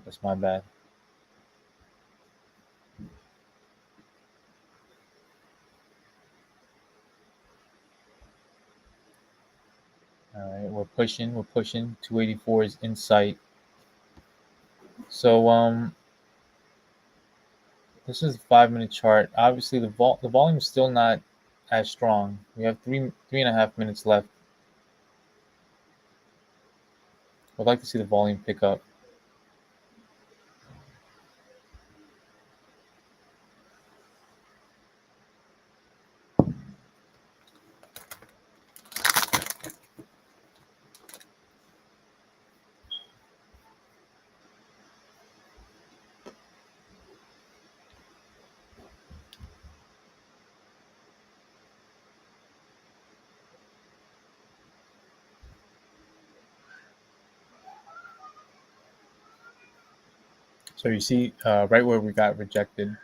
That's my bad. All right, we're pushing. We're pushing. 284 is in sight. So this is the 5 minute chart. Obviously, the volume is still not as strong. We have 3.5 minutes left. I'd like to see the volume pick up. So you see, right where we got rejected.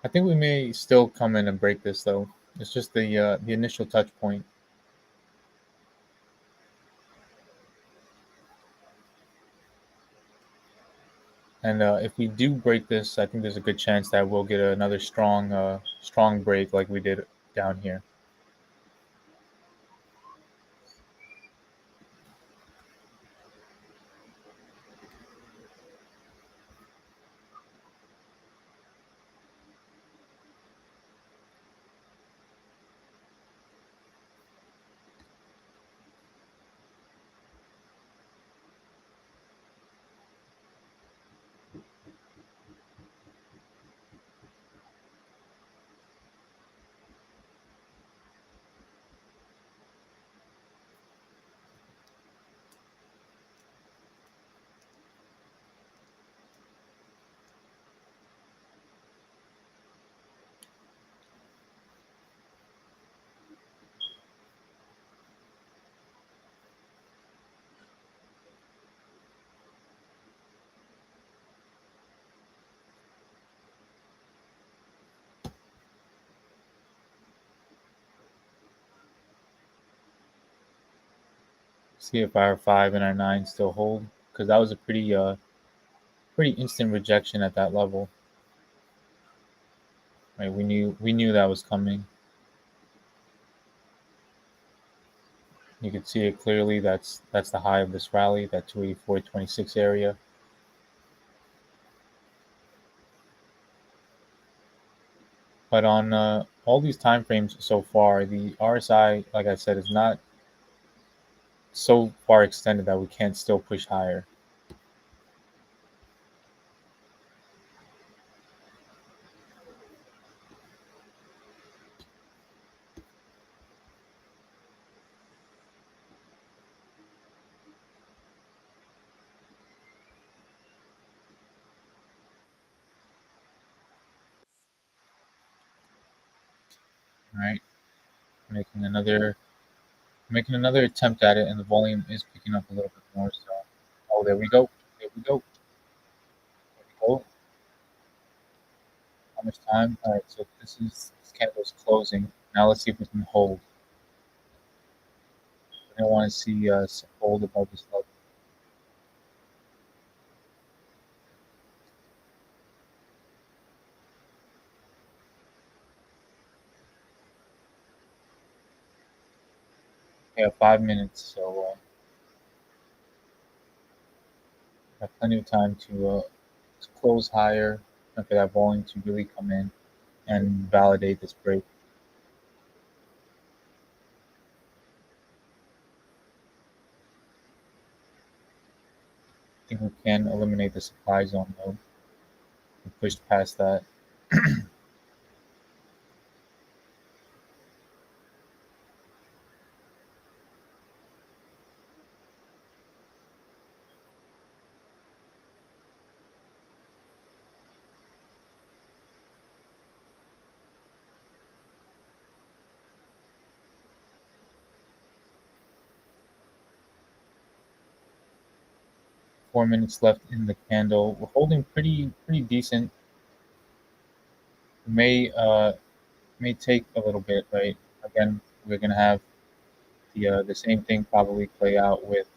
I think we may still come in and break this though. It's just the initial touch point. And if we do break this, I think there's a good chance that we'll get another strong break like we did down here. See if our 5 and our 9 still hold, because that was a pretty instant rejection at that level. Right, we knew that was coming. You can see it clearly. That's the high of this rally, that 284.26 area. But on all these time frames so far, the RSI, like I said, is not so far extended that we can't still push higher. All right, making another making another attempt at it, and the volume is picking up a little bit more. So, oh, there we go. There we go. There we go. How much time? All right, so this candle is closing. Now let's see if we can hold. I want to see us hold above this level. We have 5 minutes, so have plenty of time to close higher and for that volume to really come in and validate this break. I think we can eliminate the supply zone though. We pushed past that. 4 minutes left in the candle. We're holding pretty decent. May take a little bit, right? Again, we're gonna have the same thing probably play out with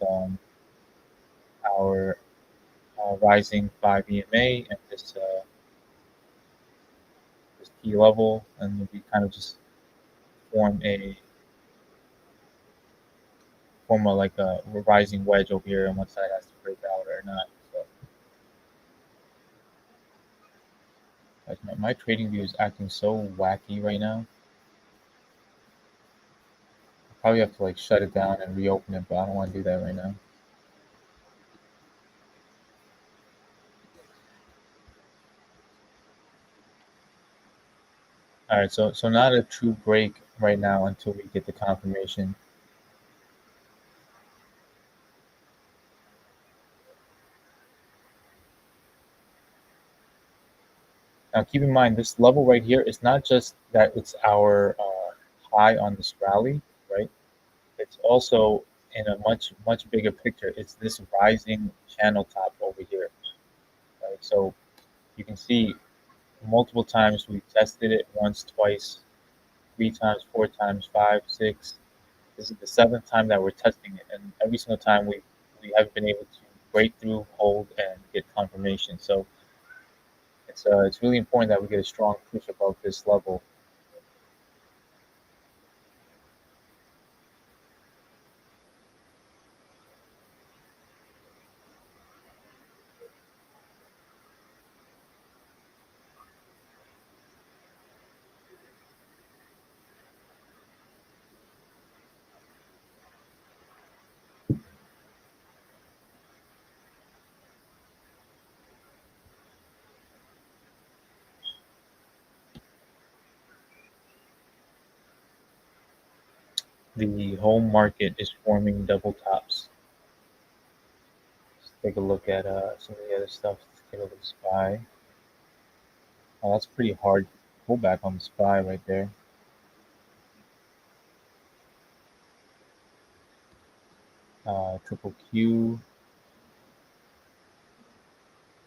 our rising 5 EMA and this key level, and we kind of just form a like a rising wedge over here, and one side has to break out or not. So like, my trading view is acting so wacky right now. I probably have to like shut it down and reopen it, but I don't want to do that right now. All right, so not a true break right now until we get the confirmation. Now, keep in mind this level right here is not just that it's our high on this rally, right? It's also in a much bigger picture. It's this rising channel top over here, right? So you can see multiple times we tested it once, twice, 3 times, 4 times, five, six. This is the seventh time that we're testing it, and every single time we haven't been able to break through, hold, and get confirmation. So it's really important that we get a strong push above this level. The whole market is forming double tops. Let's take a look at some of the other stuff. Let's take a look at SPY. Oh, that's pretty hard pullback on the SPY right there. Triple Q.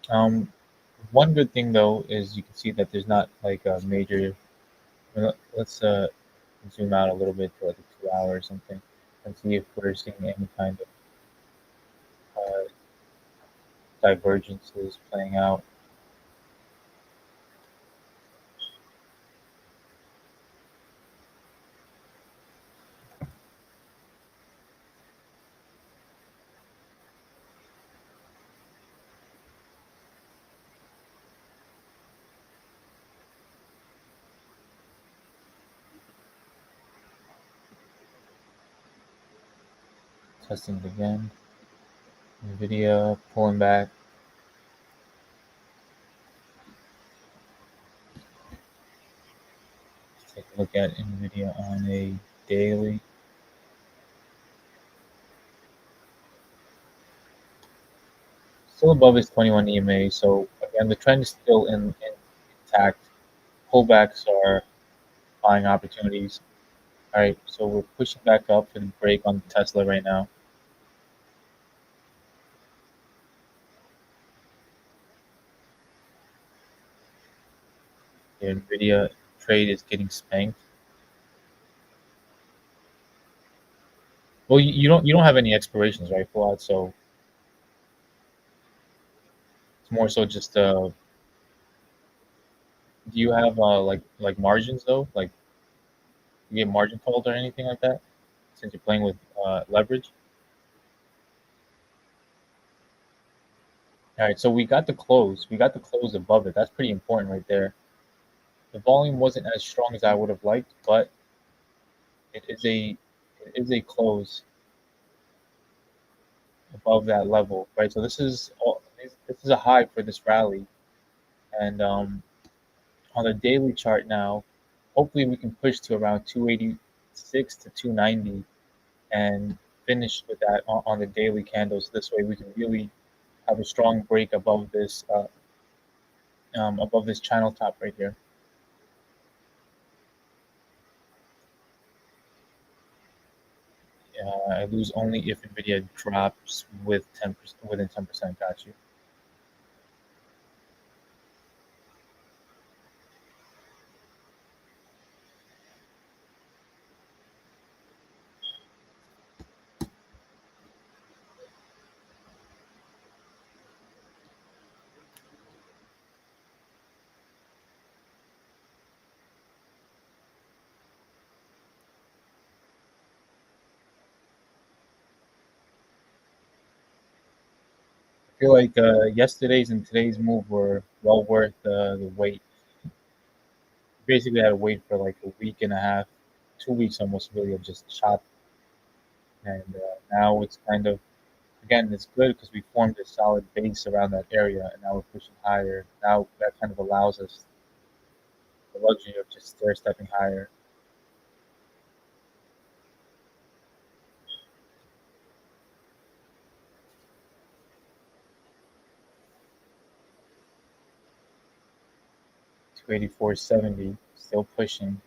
Um, One good thing though is you can see that there's not like a major. Let's zoom out a little bit to like a 2 hour or something and see if we're seeing any kind of divergences playing out. Testing it again. NVIDIA pulling back. Let's take a look at NVIDIA on a daily. Still above its 21 EMA. So again, the trend is still intact. Pullbacks are buying opportunities. All right, so we're pushing back up for the break on Tesla right now. The NVIDIA trade is getting spanked. Well, you don't have any expirations, right, Fuad? So it's more so just do you have like margins though? Like you get margin calls or anything like that? Since you're playing with leverage. All right, so we got the close. We got the close above it. That's pretty important right there. The volume wasn't as strong as I would have liked, but it is a close above that level, right? So this is a high for this rally, and on the daily chart now, hopefully we can push to around 286 to 290 and finish with that on the daily candles. This way we can really have a strong break above this channel top right here. I lose only if Nvidia drops with 10% within 10%. Got you. I feel like yesterday's and today's move were well worth the wait. Basically, had to wait for like a week and a half, 2 weeks almost, really, of just chop, and now it's kind of again, it's good because we formed a solid base around that area, and now we're pushing higher. Now that kind of allows us the luxury of just stair stepping higher. 284.70, still pushing.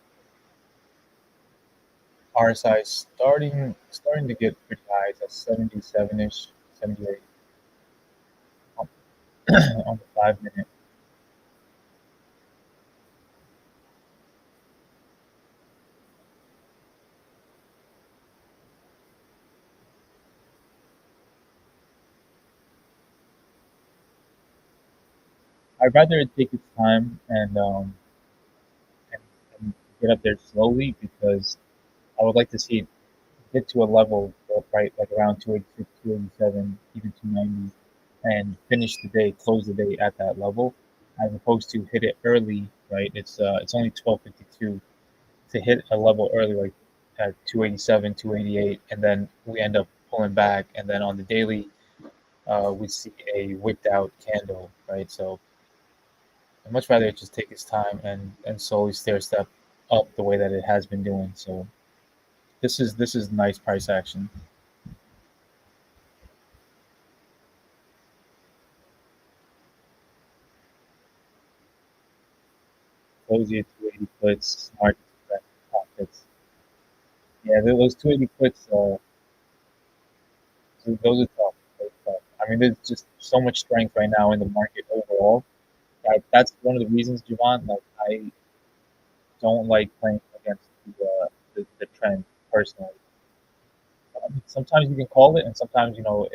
RSI starting to get pretty high. It's at 77 ish, 78 on, on the 5 minute. I'd rather it take its time and, and get up there slowly because I would like to see it get to a level right like around 286, 287, even 290, and finish the day, close the day at that level, as opposed to hit it early. Right, it's only 12:52 to hit a level early like at 287, 288, and then we end up pulling back, and then on the daily we see a wicked out candle. Right, so I'd much rather it just take its time and slowly stair step up the way that it has been doing. So this is nice price action. Those are 280 puts, smart pockets. Yeah, those 280 puts, those are tough. Those are tough. I mean, there's just so much strength right now in the market overall. That's one of the reasons, Javon. Like, I don't like playing against the trend personally. Sometimes you can call it, and sometimes it'll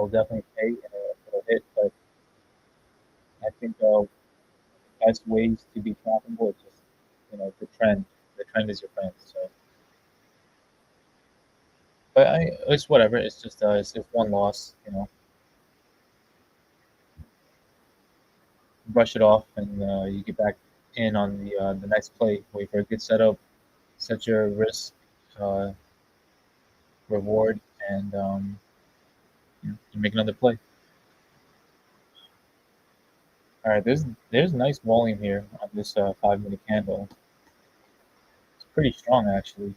definitely pay and it'll hit. But I think best ways to be profitable is just the trend. The trend is your friend. So, but it's whatever. It's one loss. Brush it off, and you get back in on the next play. Wait for a good setup, set your risk uh, reward, and you make another play. All right, there's nice volume here on this 5 minute candle. It's pretty strong actually.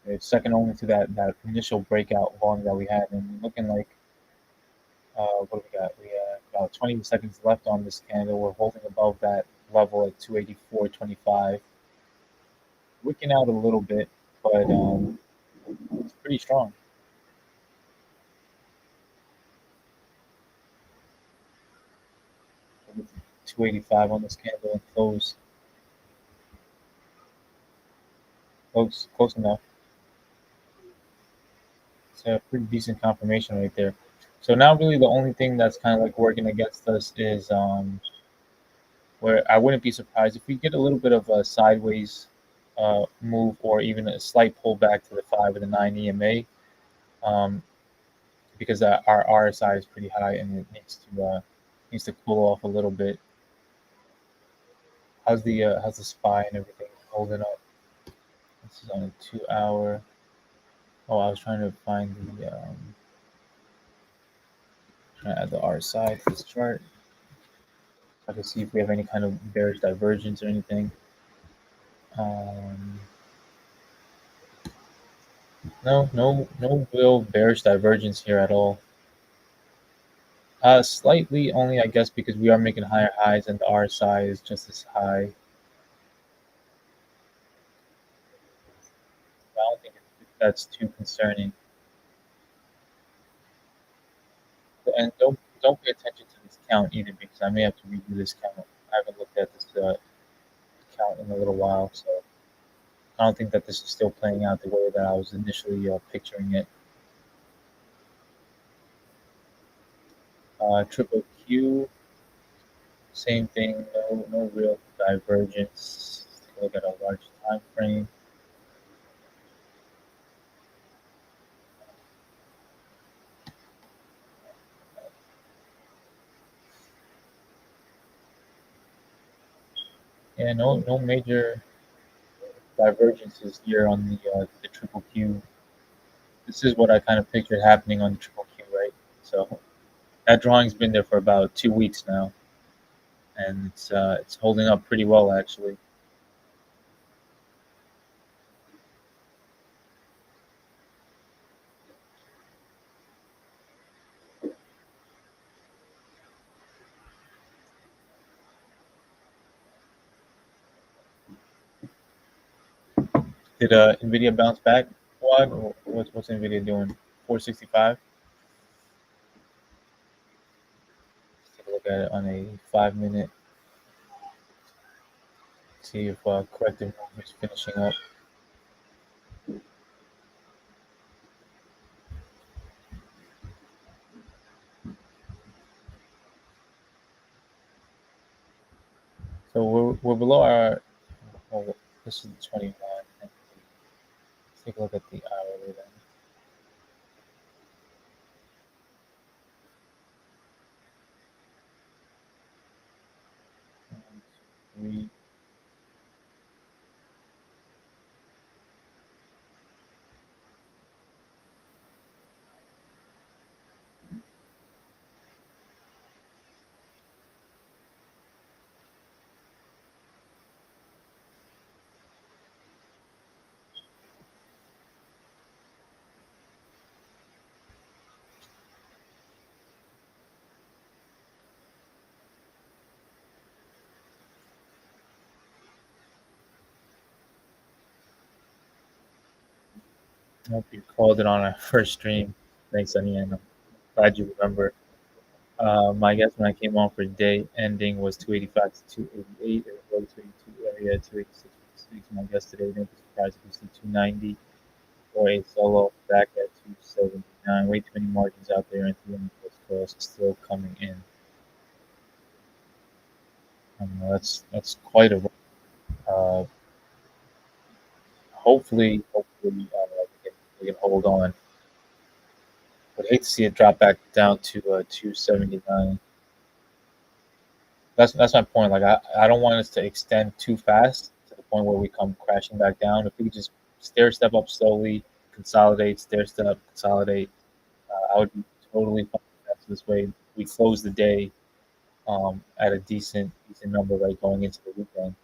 It's second only to that initial breakout volume that we had, and looking like what do we got? We have about 20 seconds left on this candle. We're holding above that level at 284.25. Wicking out a little bit, but it's pretty strong. 285 on this candle and close enough. It's a pretty decent confirmation right there. So now, really, the only thing that's kind of like working against us is where I wouldn't be surprised if we get a little bit of a sideways move or even a slight pullback to the 5 and the 9 EMA, because our RSI is pretty high and it needs to cool off a little bit. How's the SPY and everything holding up? This is on a 2 hour. Oh, I was trying to find trying to add the RSI to this chart. So I can see if we have any kind of bearish divergence or anything. No real bearish divergence here at all. Slightly only, I guess, because we are making higher highs and the RSI is just as high. I don't think that's too concerning. And don't pay attention to this count either, because I may have to redo this count. I haven't looked at this count in a little while, so I don't think that this is still playing out the way that I was initially picturing it. Triple Q, same thing. No real divergence. Let's take a look at a large time frame. Yeah, no major divergences here on the triple Q. This is what I kind of pictured happening on the triple Q, right? So that drawing's been there for about 2 weeks now, and it's holding up pretty well actually. Did Nvidia bounce back? What's Nvidia doing? 465. Let's take a look at it on a 5 minute. See if corrective move is finishing up. So we're below our. Oh, this is the 21. Let's take a look at the hourly then. 1, 2, 3. I hope you called it on our first stream. Thanks, Anian. I'm glad you remember. My guess when I came on for day ending was 285 to 288. It was 282 area, 286. My guess today, don't be surprised if you see 290 or a sell-off back at 279. Way too many margins out there, and 300 plus still coming in. That's quite a. Uh, hopefully, we can hold on. Would hate to see it drop back down to 279. That's my point. Like I don't want us to extend too fast to the point where we come crashing back down. If we could just stair step up slowly, consolidate, stair step, consolidate. I would be totally fine with that. So this way, we close the day at a decent number, right, going into the weekend.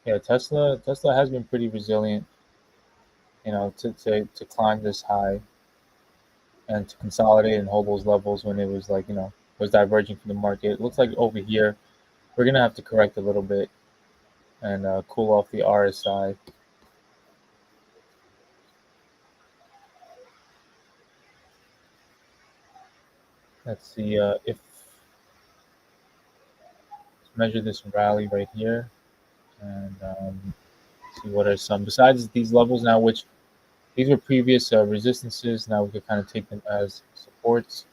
Yeah, Tesla has been pretty resilient, to climb this high and to consolidate and hold those levels when it was like, was diverging from the market. It looks like over here we're gonna have to correct a little bit and cool off the RSI. Let's see if let's measure this rally right here and see what are some besides these levels now, which these were previous resistances. Now we could kind of take them as supports.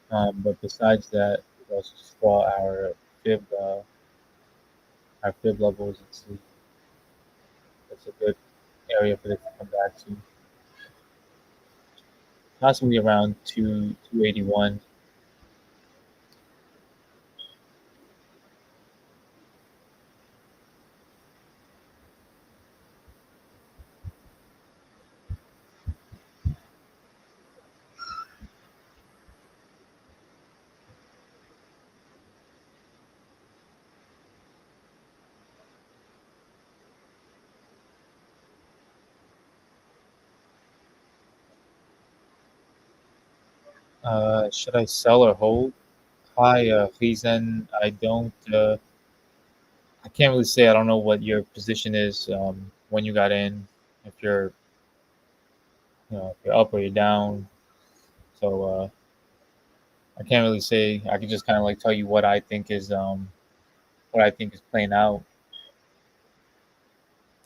But besides that, we also saw fib uh, our fib levels and see that's a good area for this to come back to. Possibly around 281. Should I sell or hold? Hi, Rizen. I can't really say. I don't know what your position is when you got in. If you're, if you're up or you're down. So I can't really say. I can just kind of like tell you what I think is playing out.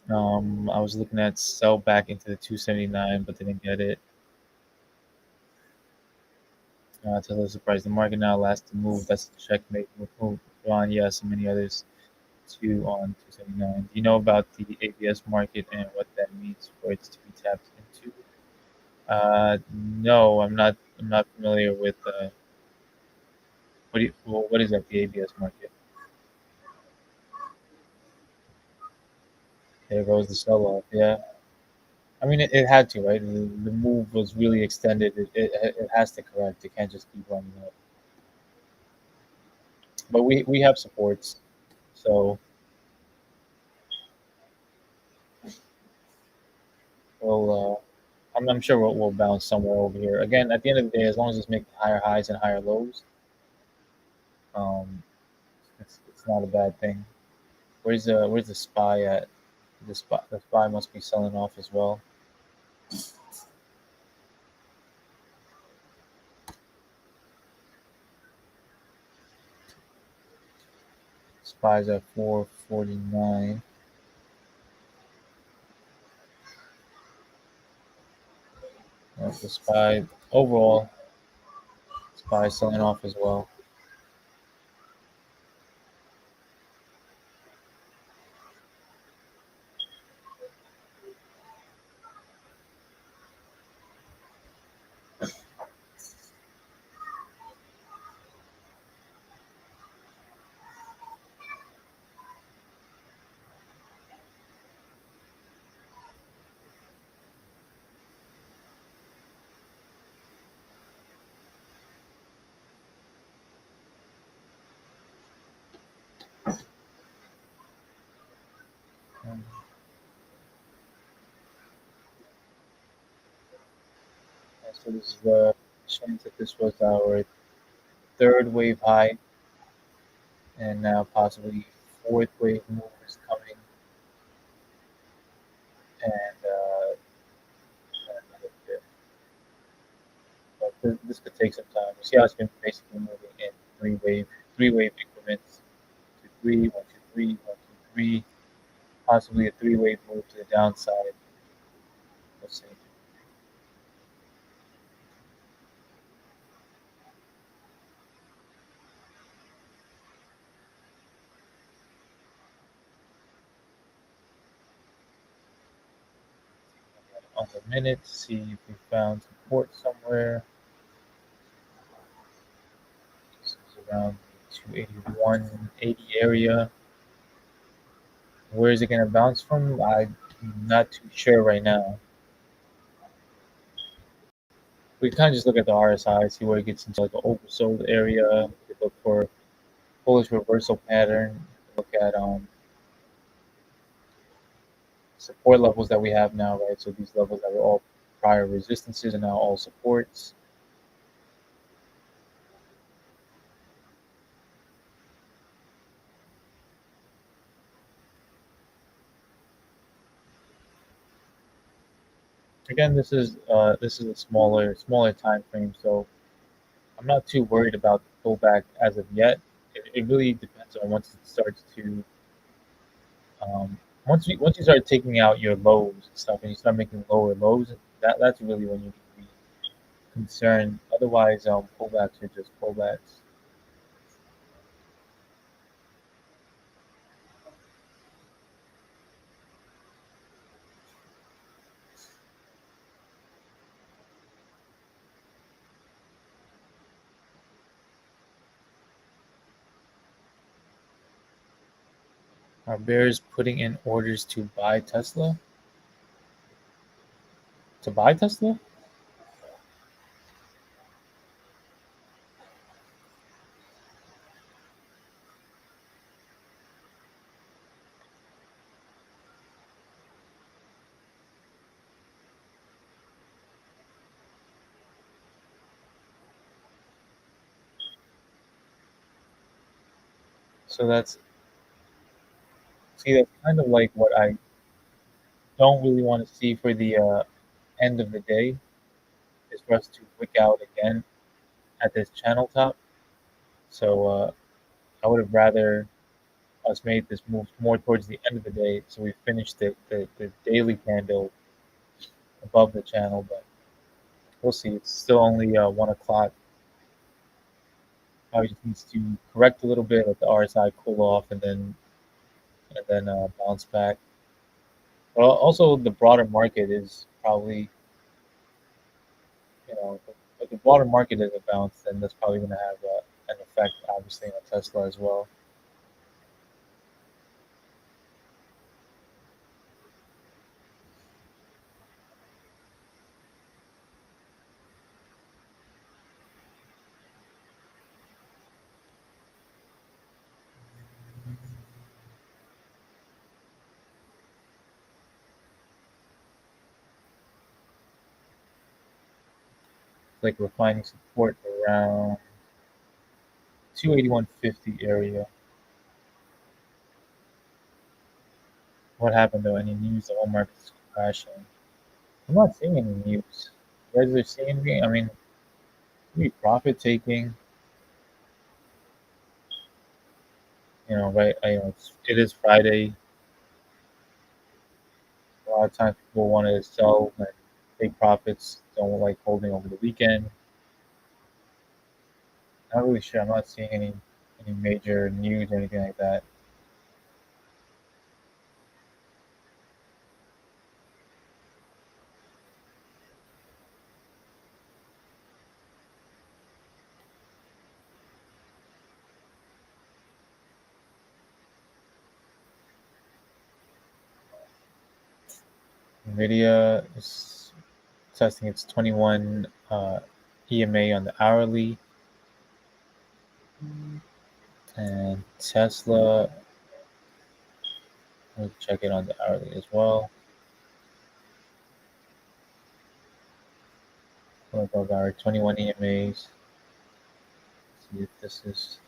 I was looking at sell back into the 279, but didn't get it. To the surprise, the market now last to move. That's the checkmate with on yes, and many others. Two on 279. Do you know about the ABS market and what that means for it to be tapped into? No, I'm not. I'm not familiar with. What is that? The ABS market. There goes the sell off. Yeah, I mean it had to, right? The move was really extended. It has to correct. It can't just keep running up. But we have supports, so we'll. I'm sure we'll bounce somewhere over here. Again, at the end of the day, as long as it's making higher highs and higher lows, um, it's not a bad thing. Where's the spy at? The spy must be selling off as well. Spy's at 449. That's the spy. Overall, spy selling off as well. Um, so this is chance that this was our third wave high, and now possibly fourth wave move is coming, and another dip. But this could take some time. You see how it's been basically moving in three wave increments. Two, three, one, two, three, one, two, three. Possibly a three-wave move to the downside. Let's see. On the minute, see if we found support somewhere. This is around the 281.80 area. Where is it going to bounce from? I'm not too sure right now. We kind of just look at the RSI, see where it gets into like an oversold area. We look for bullish reversal pattern. Look at support levels that we have now, right? So these levels that were all prior resistances are now all supports. Again, this is a smaller time frame, so I'm not too worried about the pullback as of yet. It really depends on once it starts to once you start taking out your lows and stuff, and you start making lower lows, that's really when you need to be concerned. Otherwise, pullbacks are just pullbacks. Are bears putting in orders to buy Tesla? To buy Tesla? So that's kind of like what I don't really want to see for the end of the day is for us to wick out again at this channel top. So I would have rather us made this move more towards the end of the day, so we finished the daily candle above the channel. But we'll see. It's still only 1 o'clock. Probably just needs to correct a little bit, let the RSI cool off, and then bounce back. But also, the broader market is probably if the broader market doesn't bounce, then that's probably going to have an effect, obviously, on Tesla as well. Like we're finding support around 281.50 area. What happened though? Any news? The whole market's crashing. I'm not seeing any news. You guys are seeing anything? I mean, maybe profit taking. Right? It is Friday. A lot of times people want to sell and take profits. Don't like holding over the weekend. Not really sure. I'm not seeing any major news or anything like that. Nvidia is testing its 21 EMA on the hourly, and Tesla. We'll check it on the hourly as well. Like of our 21 EMAs. See if this is.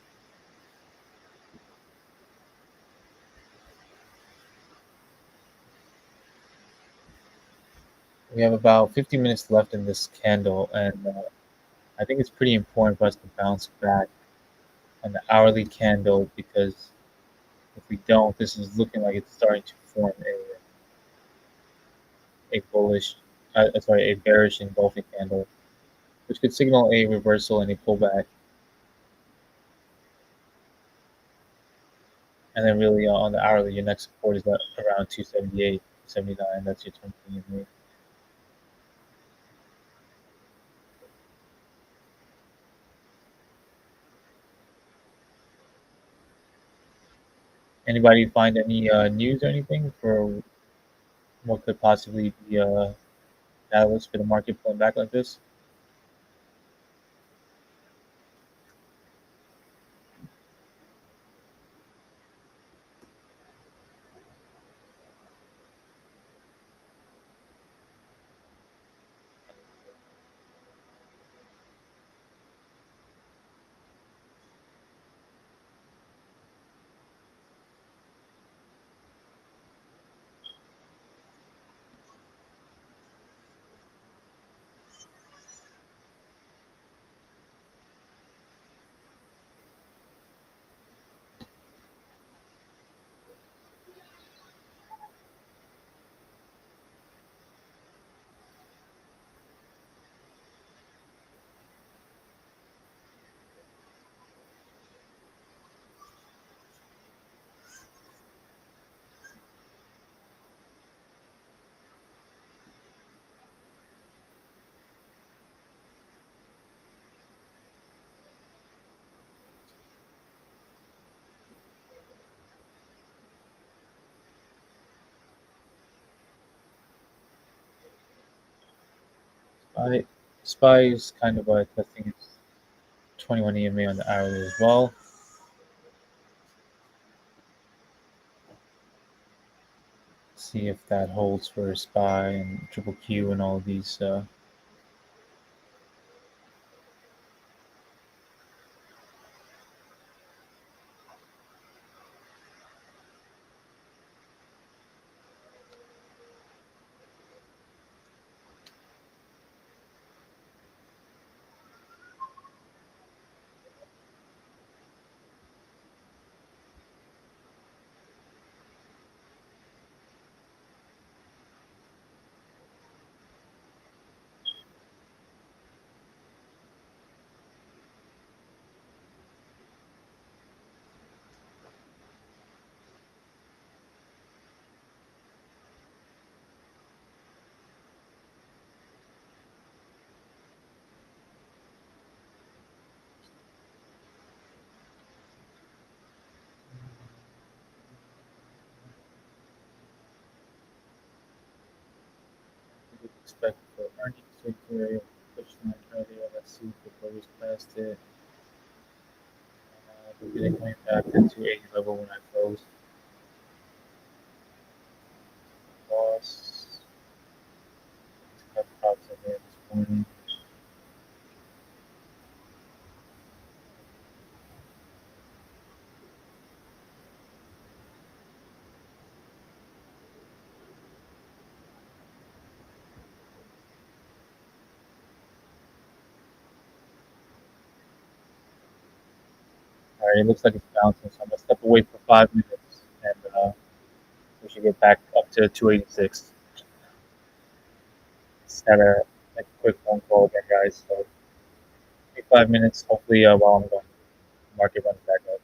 We have about 50 minutes left in this candle, and I think it's pretty important for us to bounce back on the hourly candle because if we don't, this is looking like it's starting to form a bullish, sorry, a bearish engulfing candle, which could signal a reversal and a pullback. And then really on the hourly, your next support is around 278, 79. That's your 20 EMA. Anybody find any news or anything for what could possibly be a catalyst for the market pulling back like this? I SPY is kind of testing its 21 EMA on the hourly as well. See if that holds for SPY and Triple Q and all of these. We expect for earnings victory push line earlier. Let's see if it goes past it. We'll be coming back to 280 level when I close. Loss. Cut props in there this morning. All right, it looks like it's bouncing, so I'm gonna step away for 5 minutes, and we should get back up to 286. Just had a quick phone call again, guys. So, 5 minutes. Hopefully, while I'm going, the market runs back up.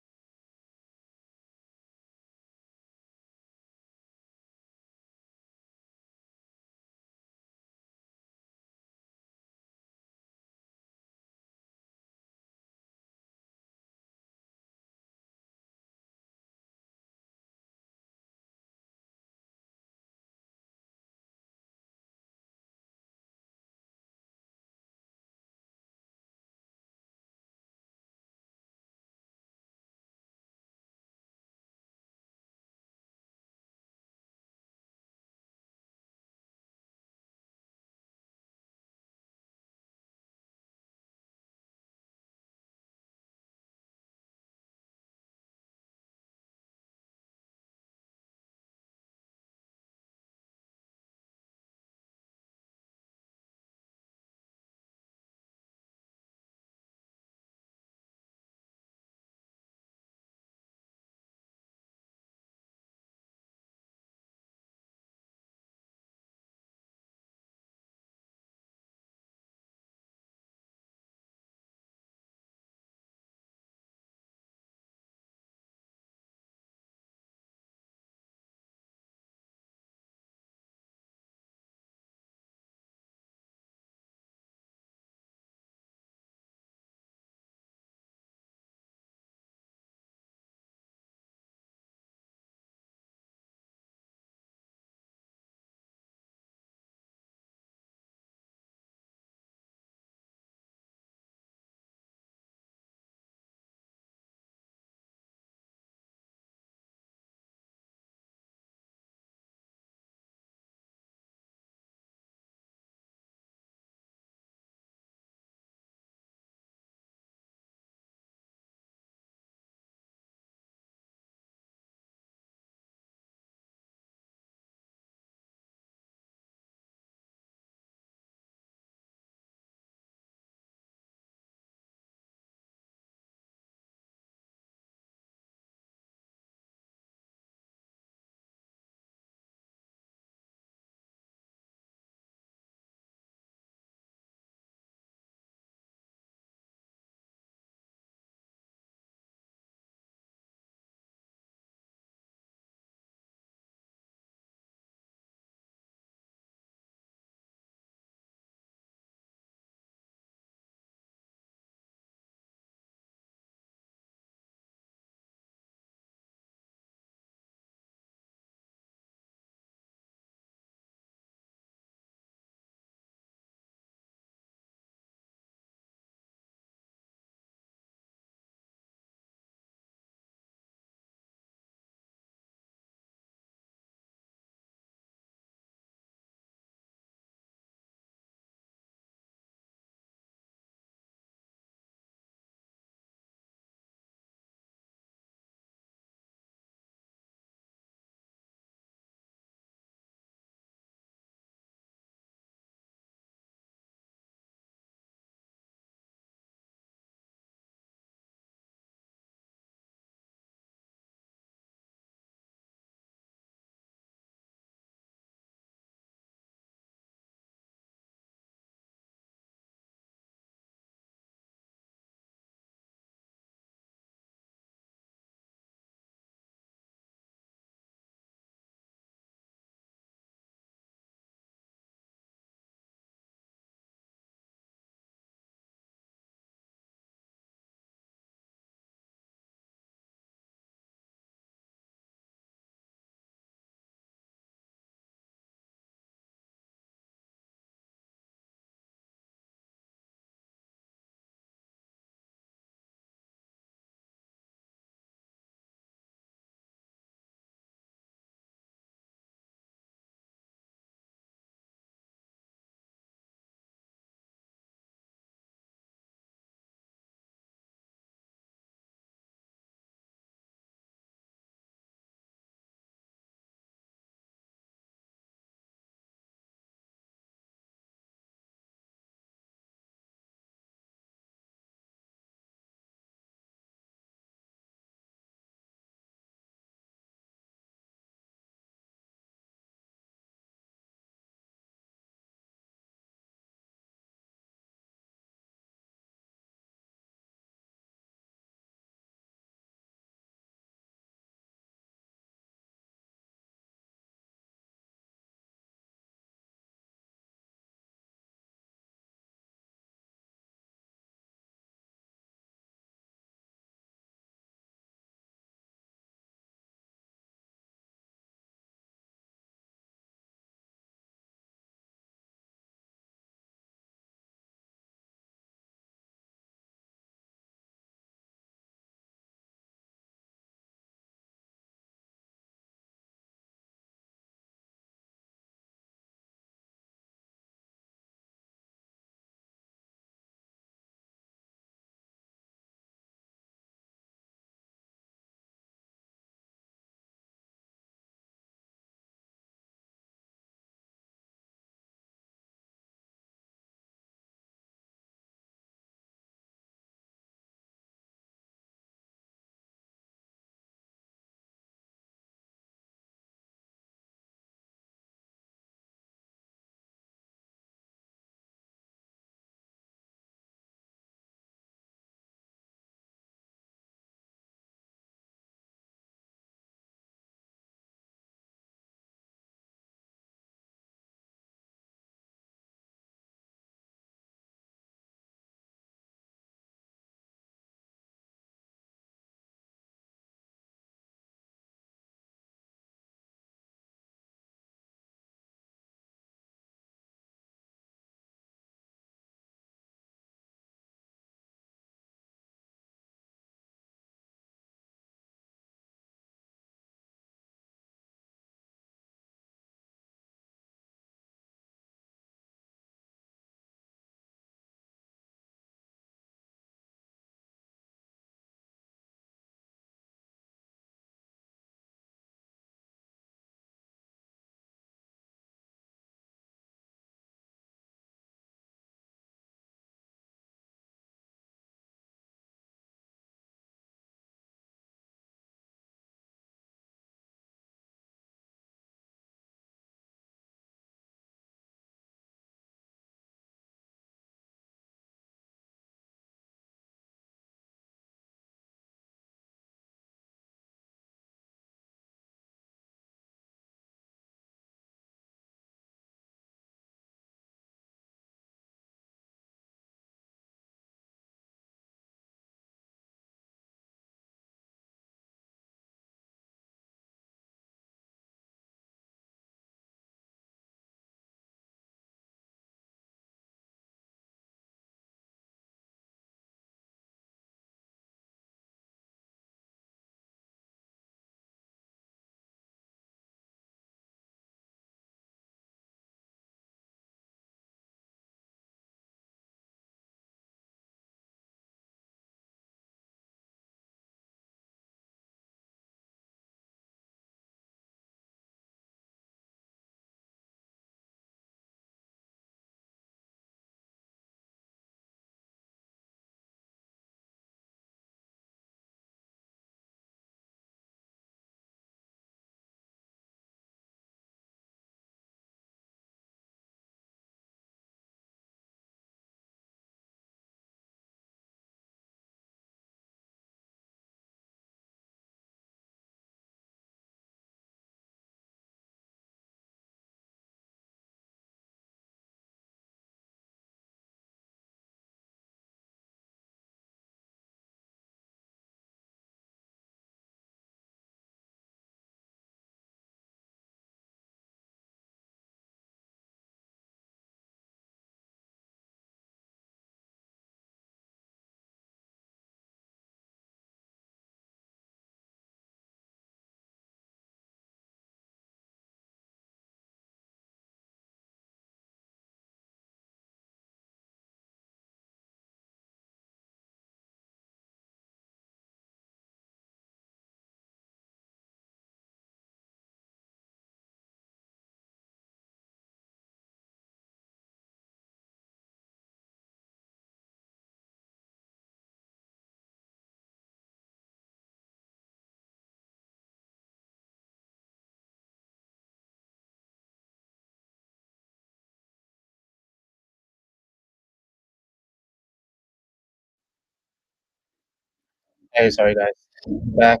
Hey, sorry guys. Back,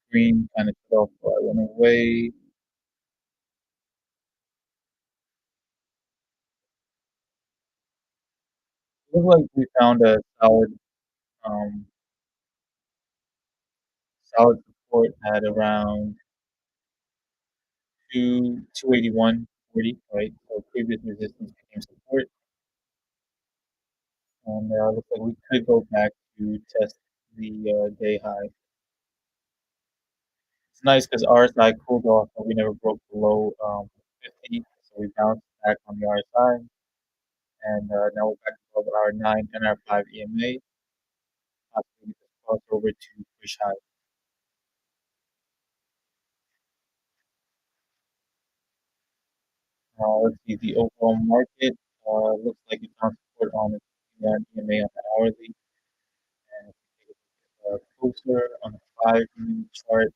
screen kind of cut off while I went away. Looks like we found a um, solid support at around 281.40, right? So previous resistance became support, and looks like we could go back to test the day high. It's nice because RSI cooled off, but we never broke below 50, so we bounced back on the RSI, and now we're back above our 9 and our 5 EMA. Possibly just cross over to push high. Let's see, the overall market looks like it's on support on the EMA on the hourly, and if we take a closer on the 5 minute chart,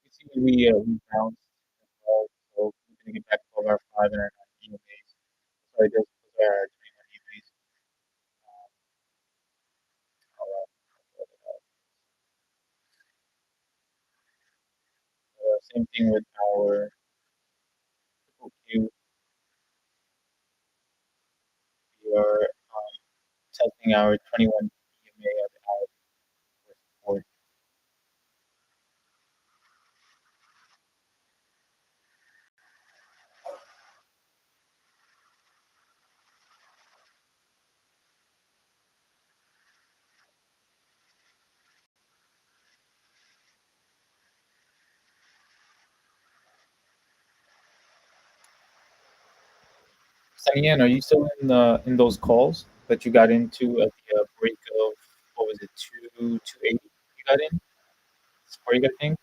you see we bounced as well, so we're going to get back to our 5 and our 9 EMAs. Sorry, those are our 21 EMAs. Same thing with our triple Q. We are testing our 21 EMA of the hour for support. Sangyan, are you still in those calls that you got into at the break of what was it 280? You got in spring, I think.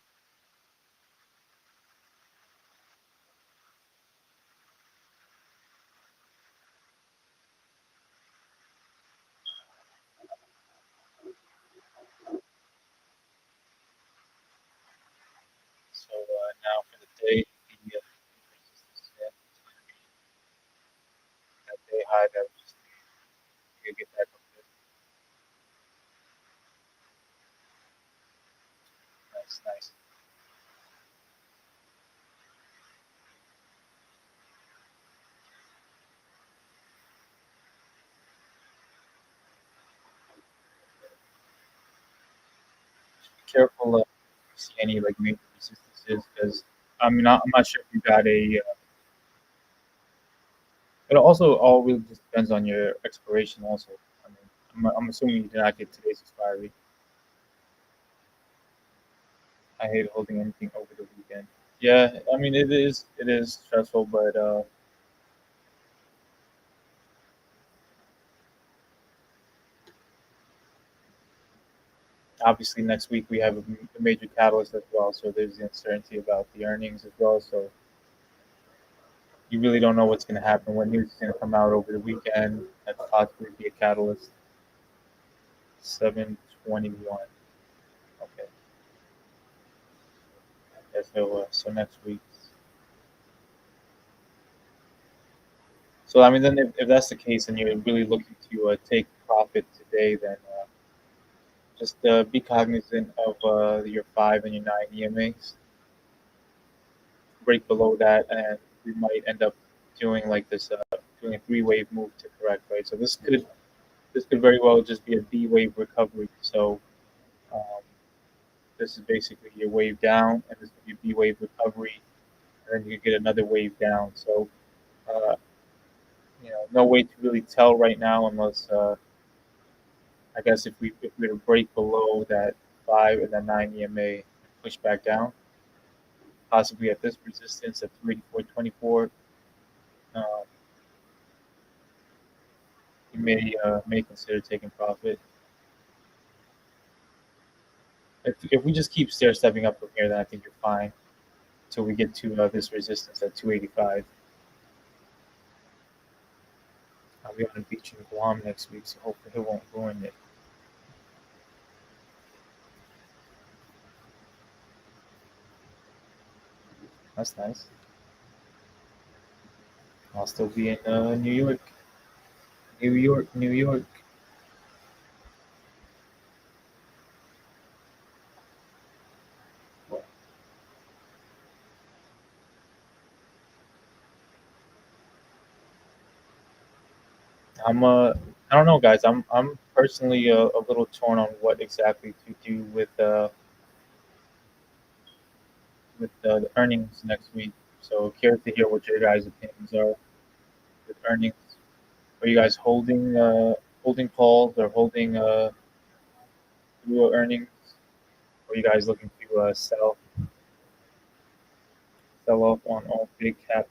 So now for the day, the resistance that day high that we just need to get back up there. Nice, nice. Be careful if you see any like major resistances because I'm not sure if you got a. It also all really just depends on your expiration. Also, I mean, I'm assuming you did not get today's expiry. I hate holding anything over the weekend. Yeah, I mean it is stressful, but obviously next week we have a major catalyst as well. So there's the uncertainty about the earnings as well. So you really don't know what's going to happen when news is going to come out over the weekend. That could possibly be a catalyst. 721. Okay. Yeah, so next week. So I mean, then if that's the case, and you're really looking to take profit today, then just be cognizant of your 5 and your 9 EMAs. Break below that, and we might end up doing like this, doing a three-wave move to correct, right? So this could very well just be a B-wave recovery. So um, this is basically your wave down, and this could be a B-wave recovery, and then you get another wave down. So uh, no way to really tell right now unless I guess if we were to break below that 5 and that 9 EMA and push back down, possibly at this resistance at 384.24, um, you may consider taking profit. If we just keep stair stepping up from here, then I think you're fine until we get to this resistance at 285. I'll be on the beach in Guam next week, so hopefully it won't ruin it. That's nice. I'll still be in New York, New York, New York. I'm I don't know, guys. I'm personally a little torn on what exactly to do with the earnings next week. So curious to hear what your guys' opinions are with earnings. Are you guys holding calls or holding through earnings? Or are you guys looking to sell off on all big cap?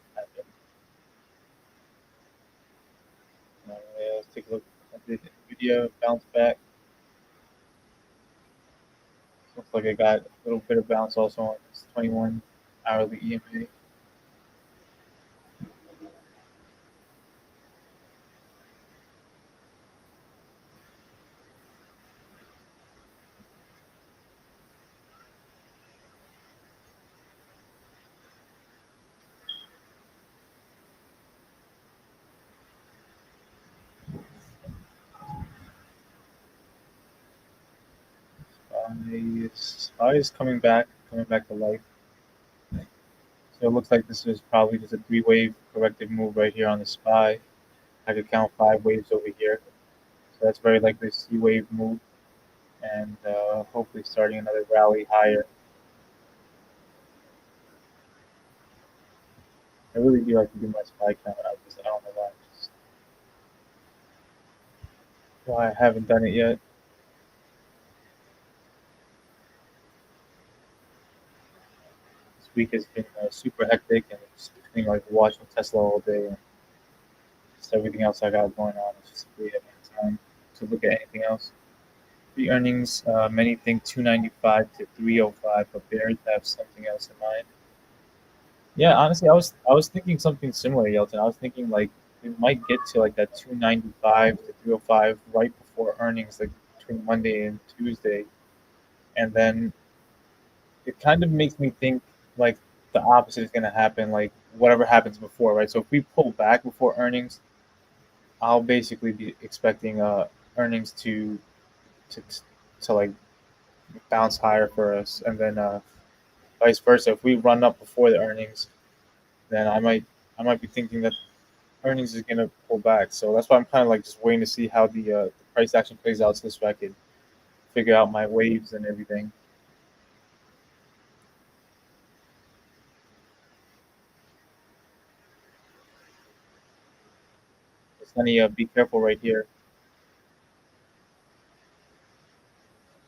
Yeah, let's take a look at the Nvidia bounce back. Looks like I got a little bit of bounce also on this 21 hourly EMA. SPY is coming back to life. So it looks like this is probably just a three-wave corrective move right here on the SPY. I could count five waves over here. So that's very likely a C wave move, and hopefully starting another rally higher. I really do like to do my SPY count. I don't know why. Just why I haven't done it yet. This week has been super hectic, and it's between like watching Tesla all day and just everything else I got going on. It's just really having time to look at anything else. The earnings, many think 295 to 305, but bears have something else in mind. Yeah, honestly, I was thinking something similar, Yelton. I was thinking like we might get to like that 295 to 305 right before earnings, like between Monday and Tuesday, and then it kind of makes me think like the opposite is going to happen, like whatever happens before, right? So if we pull back before earnings, I'll basically be expecting earnings to to like bounce higher for us, and then vice versa. If we run up before the earnings, then I might be thinking that earnings is gonna pull back. So that's why I'm kind of like just waiting to see how the price action plays out, so this way I could figure out my waves and everything. Sunny, be careful right here.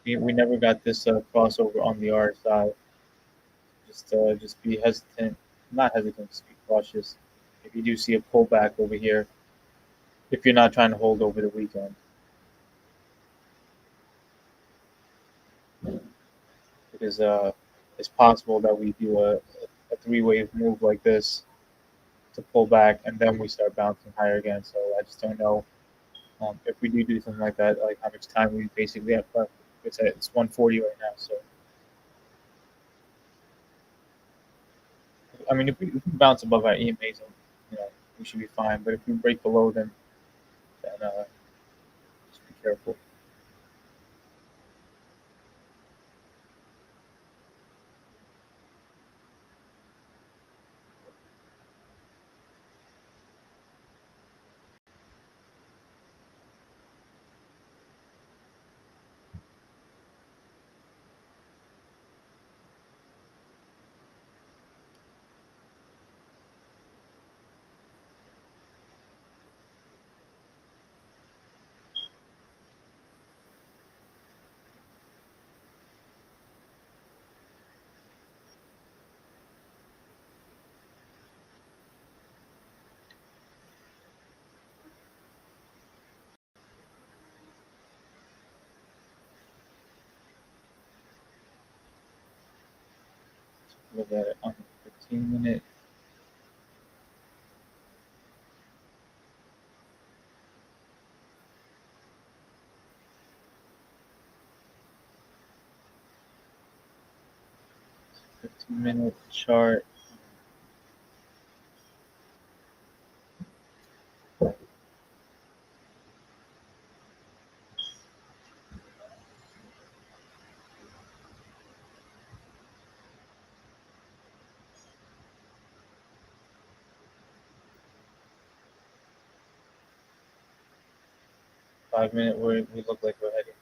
We never got this crossover on the R side. Just be hesitant, not hesitant, just be cautious. If you do see a pullback over here, if you're not trying to hold over the weekend, because it's possible that we do a three-wave move like this to pull back, and then we start bouncing higher again. So I just don't know if we do something like that, like how much time we basically have left. It's 140 right now, so I mean if we bounce above our EMAs, you know, we should be fine. But if we break below, then just be careful. Look at it on the 15 minute. 15 minute chart. 5 minute, we look like we're heading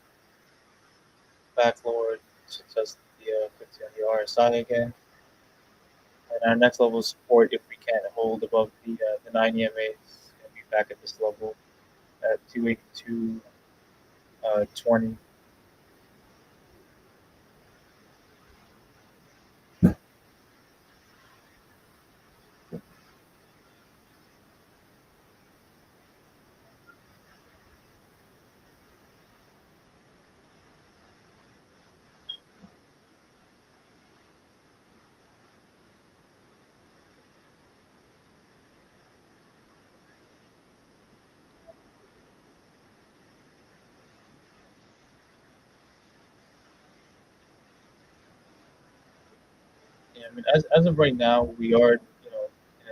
back lower to test the 50 on the RSI again. And our next level of support, if we can't hold above the 9 EMAs, and be back at this level at 282 20. Yeah, I mean, as of right now, we are in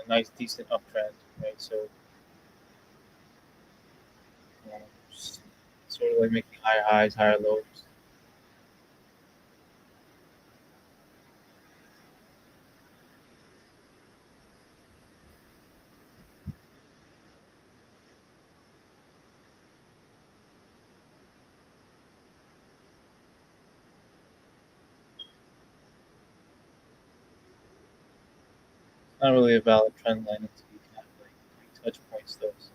a nice decent uptrend, right? So just sort of like making higher highs, higher lows. It's not really a valid trend line until you can have like three touch points though. So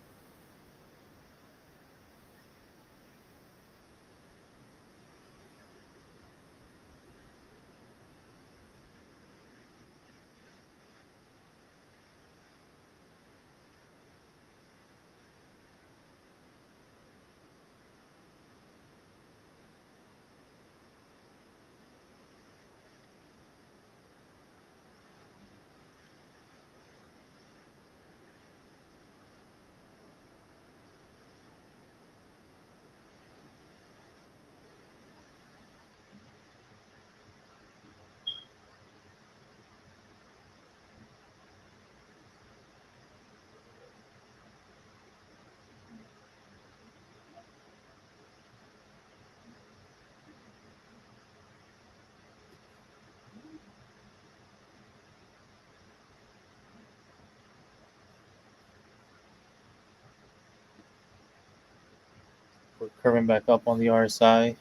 we're curving back up on the RSI.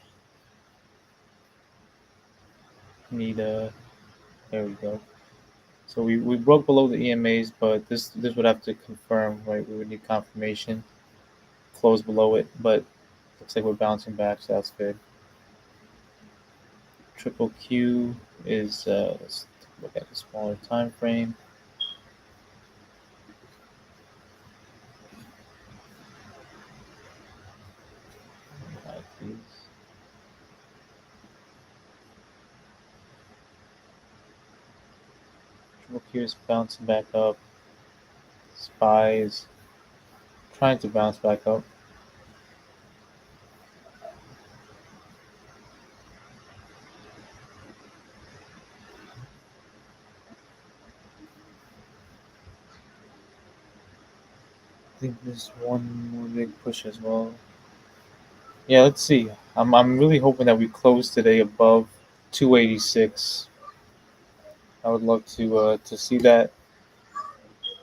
Need a There we go. So we broke below the EMAs, but this would have to confirm, right? We would need confirmation. Close below it, but looks like we're bouncing back, so that's good. Triple Q is let's look at the smaller time frame. Triple Q is bouncing back up. SPY is trying to bounce back up. I think there's one more big push as well. Yeah, let's see. I'm really hoping that we close today above 286. I would love to see that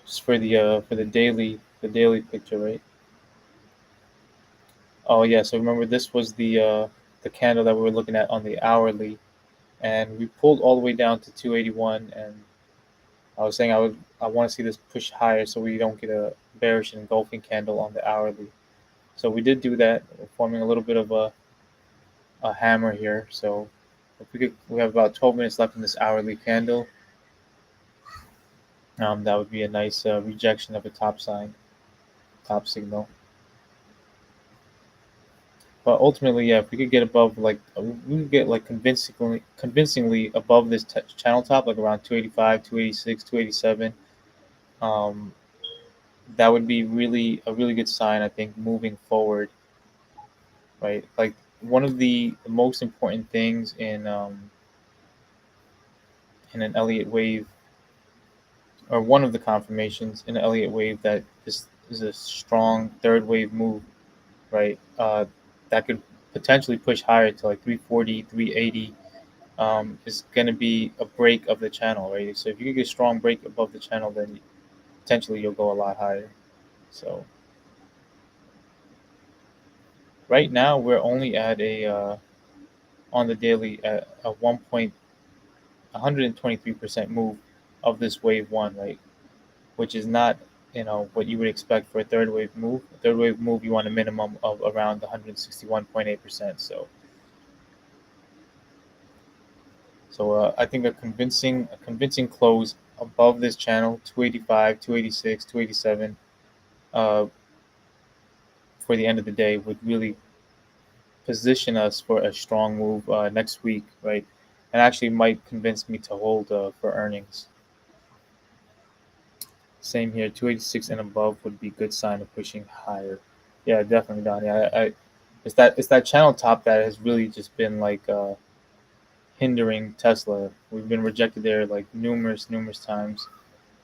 just for the daily picture, right? Oh yeah, so remember this was the candle that we were looking at on the hourly, and we pulled all the way down to 281, and I was saying I want to see this push higher so we don't get a bearish engulfing candle on the hourly. So we did do that. We're forming a little bit of a hammer here. So if we have about 12 minutes left in this hourly candle. That would be a nice rejection of a top sign, top signal. But ultimately, yeah, if we could get above like we could get like convincingly above this channel top, like around 285, 286, 287. Um, that would be really a really good sign, I think, moving forward, right? Like one of the most important things in an Elliott wave, or one of the confirmations in an Elliott wave that this is a strong third wave move, right? That could potentially push higher to like 340, 380. Is going to be a break of the channel, right? So if you get a strong break above the channel, then potentially you'll go a lot higher. So Right now, we're only at a on the daily at a 123% move of this wave one, right? Which is not what you would expect for a third wave move. A third wave move, you want a minimum of around 161.8%. So I think a convincing close above this channel, 285, 286, 287, uh, for the end of the day would really position us for a strong move next week, right? And actually might convince me to hold for earnings. Same here, 286 and above would be good sign of pushing higher. Yeah, definitely, Donnie. It's that channel top that has really just been like hindering Tesla. We've been rejected there like numerous times.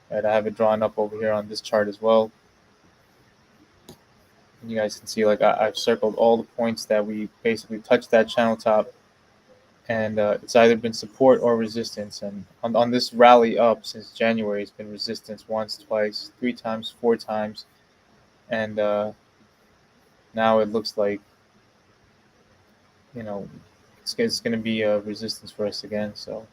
Right, I have it drawn up over here on this chart as well. And you guys can see like I've circled all the points that we basically touched that channel top, and it's either been support or resistance. And on this rally up since January, it's been resistance once, twice, three times, four times, and now it looks like you know it's going to be a resistance for us again. So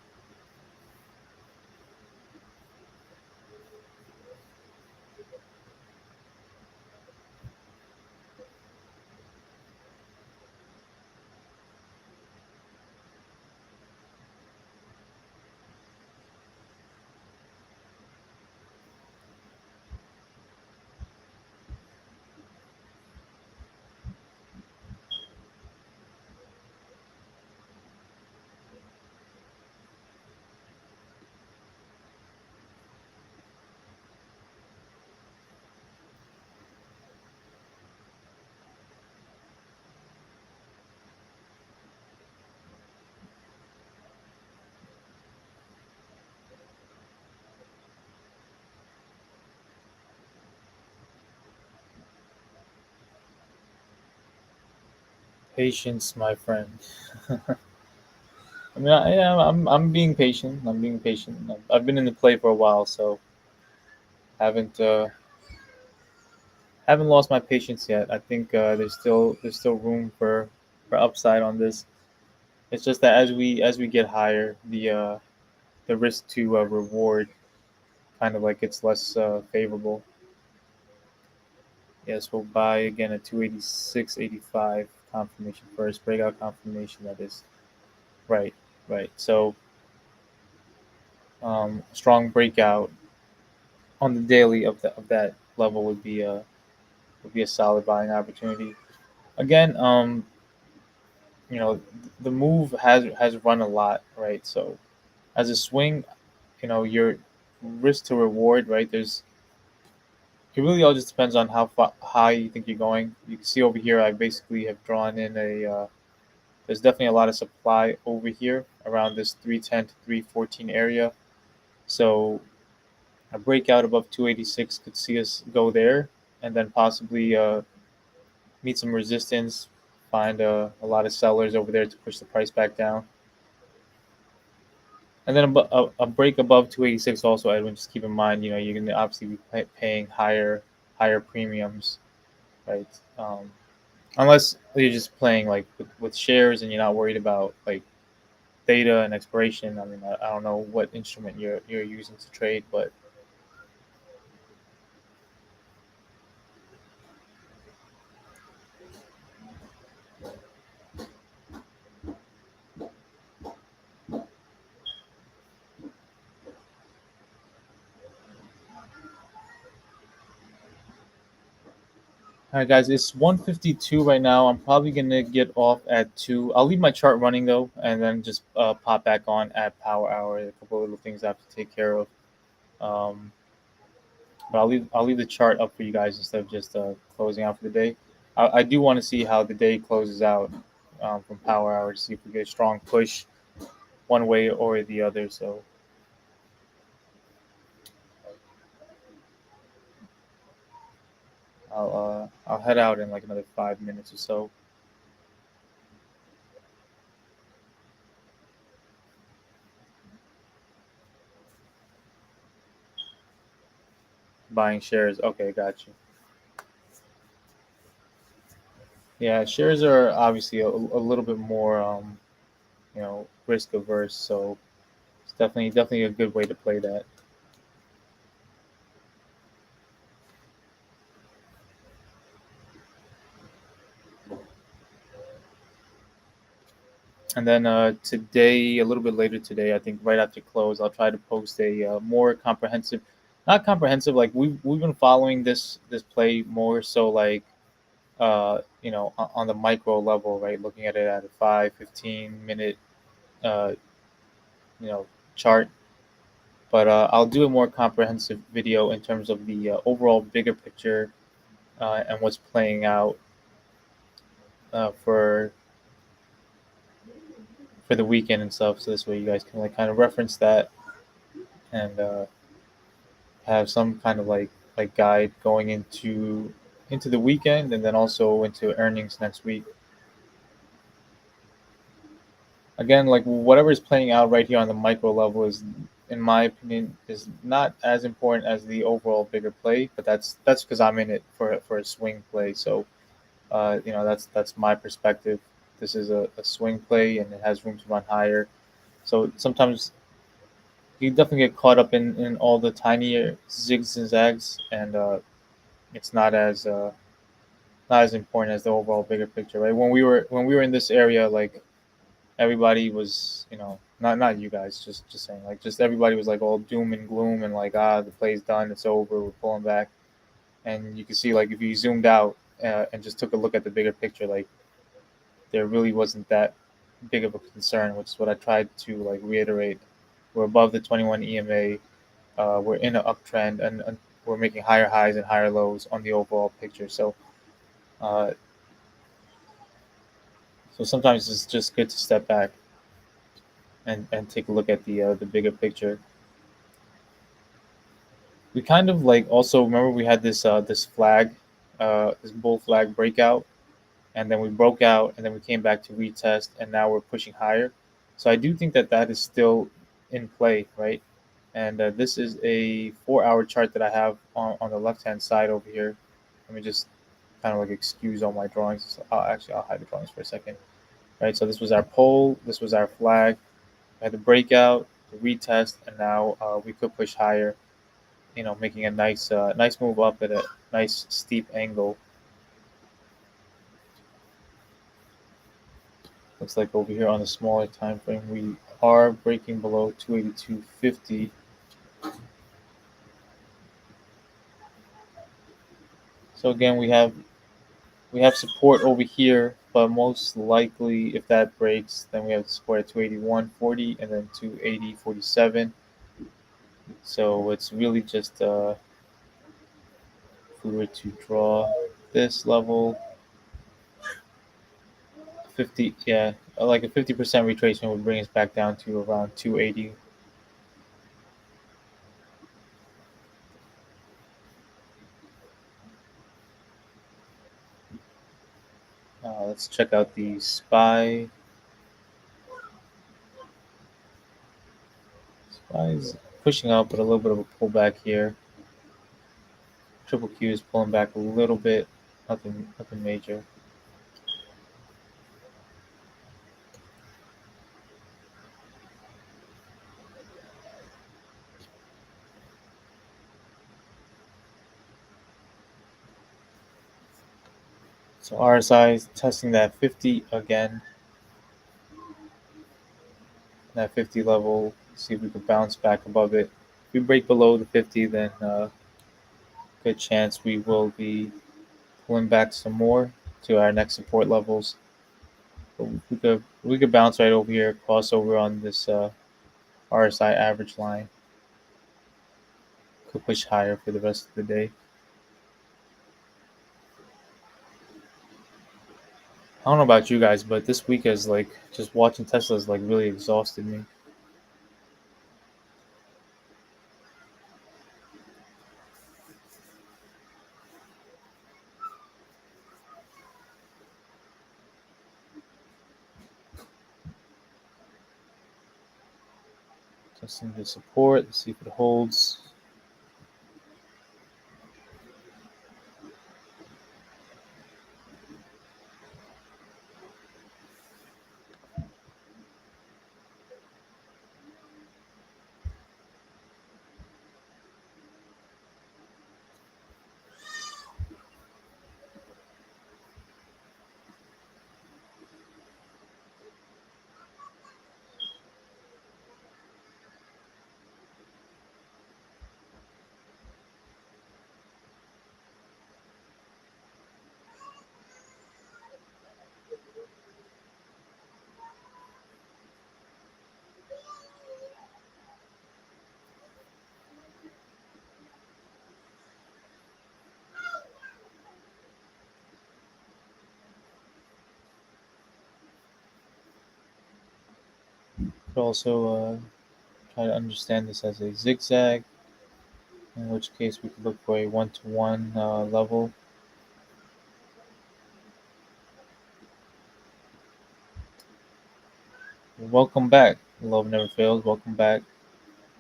patience, my friend. I mean, yeah, I'm being patient. I'm being patient. I've been in the play for a while, so haven't haven't lost my patience yet. I think there's still room for upside on this. It's just that as we get higher, the risk to reward kind of like gets less favorable. Yes, we'll buy again at 286.85 confirmation first breakout confirmation. That is right, right. So strong breakout on the daily of that level would be a solid buying opportunity. Again, you know, the move has run a lot, right? So as a swing, your risk to reward, right? It really all just depends on how high you think you're going. You can see over here, I basically have drawn in there's definitely a lot of supply over here around this 310 to 314 area. So a breakout above 286 could see us go there, and then possibly meet some resistance, find a lot of sellers over there to push the price back down. And then a break above 286 also, Edwin, just keep in mind, you're going to obviously be paying higher premiums, right? Unless you're just playing like with shares and you're not worried about like data and expiration. I mean, I don't know what instrument you're using to trade, but all right, guys, it's 1:52 right now. I'm probably gonna get off at 2. I'll leave my chart running though, and then just pop back on at power hour. A couple of little things I have to take care of. Um, but I'll leave the chart up for you guys instead of just closing out for the day. I do want to see how the day closes out from power hour to see if we get a strong push one way or the other. So I'll head out in like another 5 minutes or so. Buying shares. Okay, got you. Yeah, shares are obviously a little bit more, risk averse. So it's definitely a good way to play that. And then today, a little bit later today, I think right after close, I'll try to post a more comprehensive, not comprehensive. Like we've been following this play more so like on the micro level, right? Looking at it at a 5, 15 minute uh, you know chart. But I'll do a more comprehensive video in terms of the overall bigger picture and what's playing out uh, for for the weekend and stuff. So this way you guys can like kind of reference that and have some kind of like guide going into the weekend and then also into earnings next week. Again, like whatever is playing out right here on the micro level is, in my opinion, is not as important as the overall bigger play. But that's because I'm in it for a swing play. So that's my perspective. This is a swing play and it has room to run higher. So sometimes you definitely get caught up in all the tinier zigs and zags, and it's not as important as the overall bigger picture, right? When we were in this area, like everybody was, not you guys, just saying, like just everybody was like all doom and gloom and like the play's done, it's over, we're pulling back, and you can see like if you zoomed out and just took a look at the bigger picture, like there really wasn't that big of a concern, which is what I tried to like reiterate. We're above the 21 EMA. We're in an uptrend, and we're making higher highs and higher lows on the overall picture. Uh, so sometimes it's just good to step back and take a look at the bigger picture. We kind of like also remember we had this flag, this bull flag breakout, and then we broke out, and then we came back to retest, and now we're pushing higher. So I do think that that is still in play, right? And this is a 4 hour chart that I have on the left hand side over here. Let me just kind of like excuse all my drawings. So I'll hide the drawings for a second. Right. So this was our pole. This was our flag. We had the breakout, the retest, and now we could push higher. Making a nice move up at a nice steep angle. Looks like over here on the smaller time frame, we are breaking below 282.50. So again, we have support over here, but most likely if that breaks, then we have support at 281.40 and then 280.47. So it's really just if we were to draw this level, 50, yeah, like a 50% retracement would bring us back down to around 280. Let's check out the SPY. SPY is pushing up, but a little bit of a pullback here. Triple Q is pulling back a little bit, nothing major. So RSI is testing that 50 again, that 50 level. See if we can bounce back above it. If we break below the 50, then good chance we will be pulling back some more to our next support levels. But we could bounce right over here, cross over on this RSI average line. Could push higher for the rest of the day. I don't know about you guys, but this week is like just watching Tesla's like really exhausted me. Testing the support, let's see if it holds. Could also try to understand this as a zigzag, in which case we could look for a one-to-one level. Welcome back. Love never fails. Welcome back.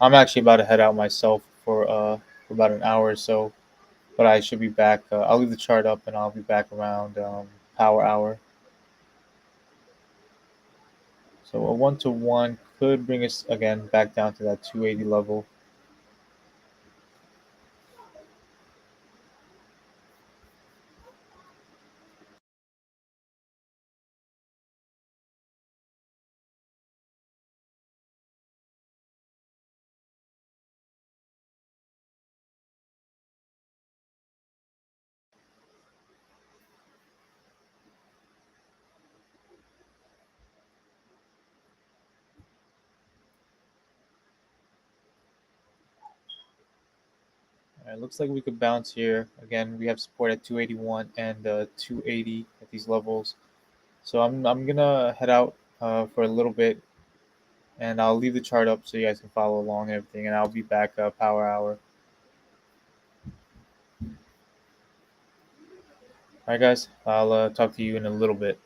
I'm actually about to head out myself for about an hour or so, but I should be back. I'll leave the chart up and I'll be back around power hour. So a one-to-one could bring us again back down to that 280 level. All right, looks like we could bounce here. Again, we have support at 281 and 280 at these levels. So I'm gonna head out for a little bit, and I'll leave the chart up so you guys can follow along and everything. And I'll be back power hour. All right, guys. I'll talk to you in a little bit.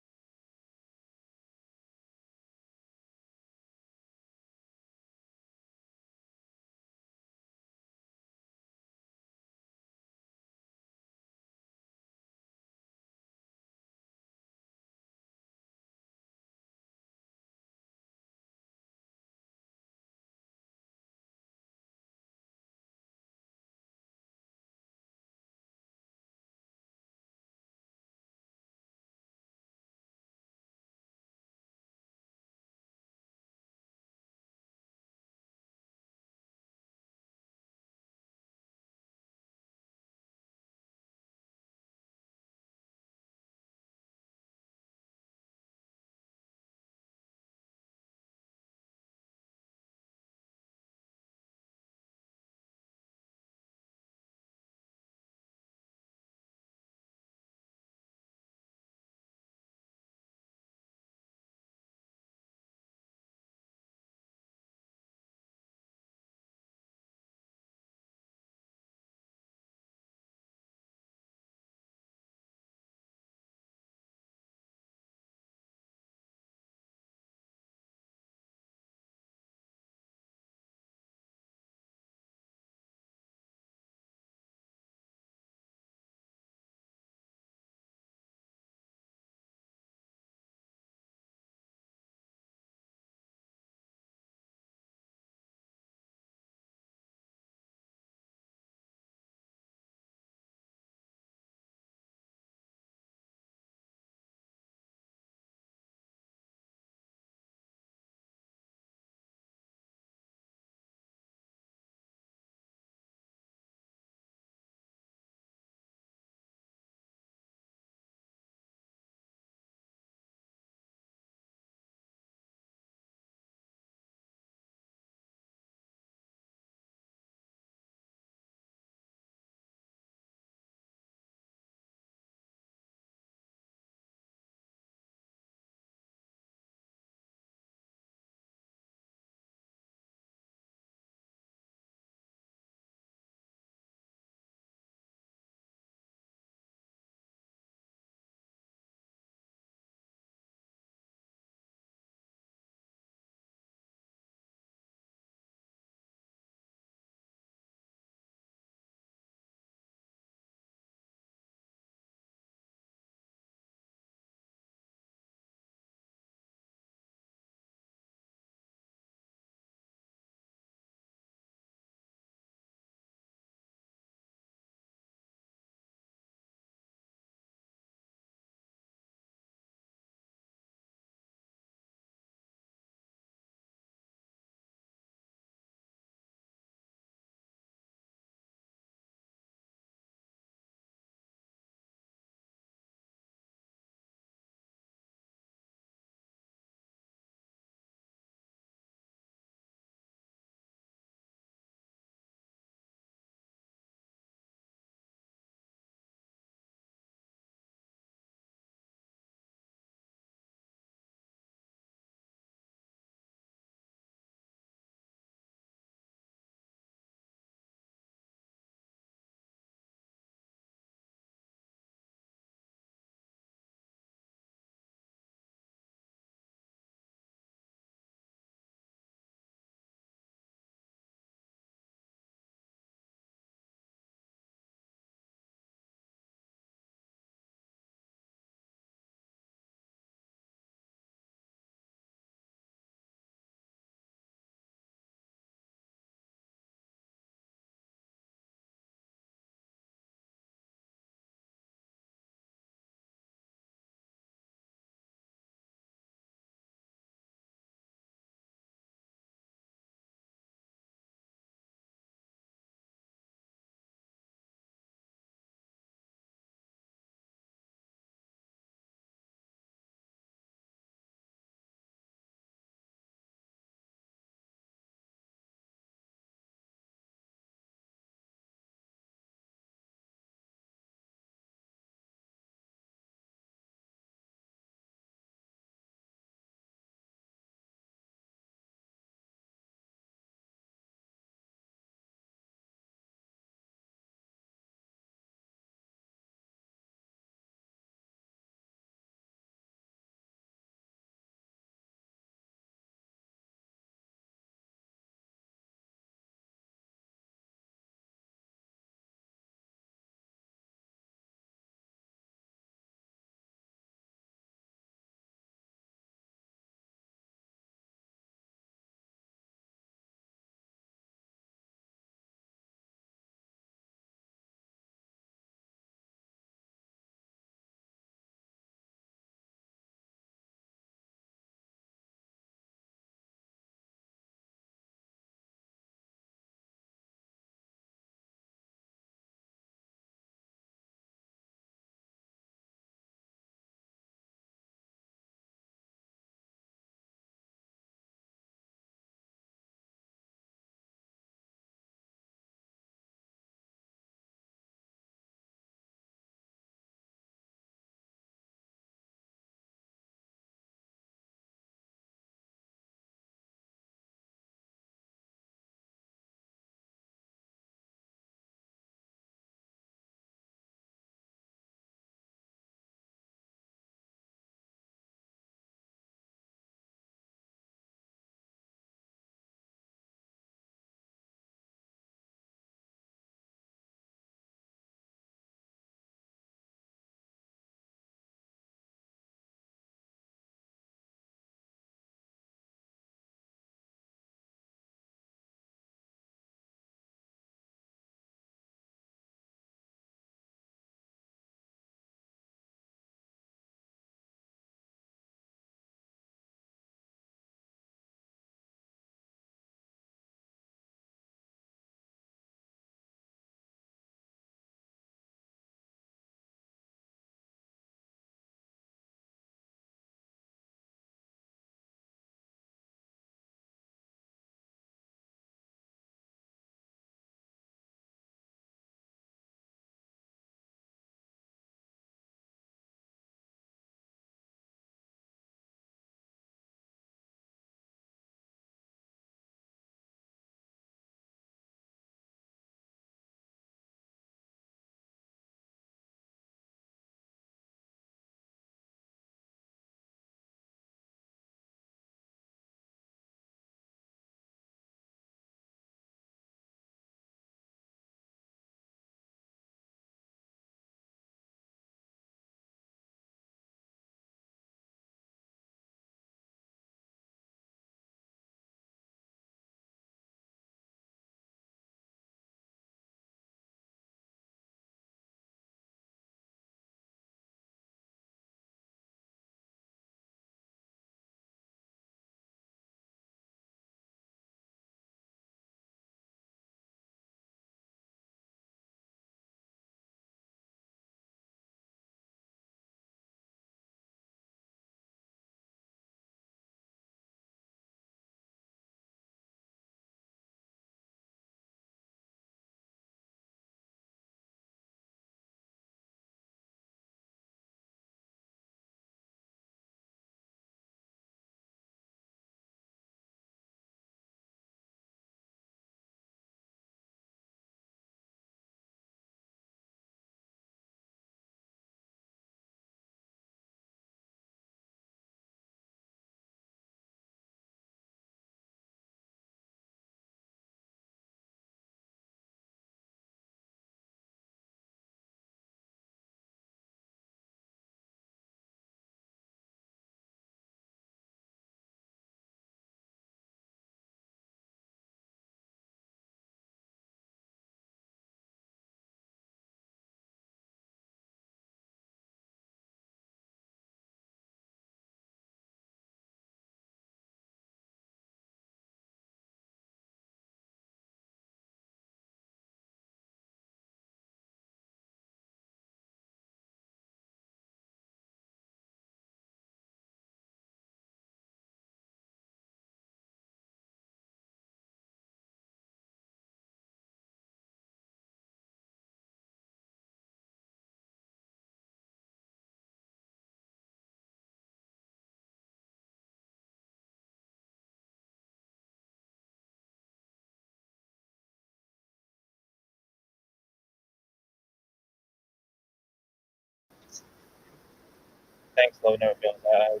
Thanks, love never fails.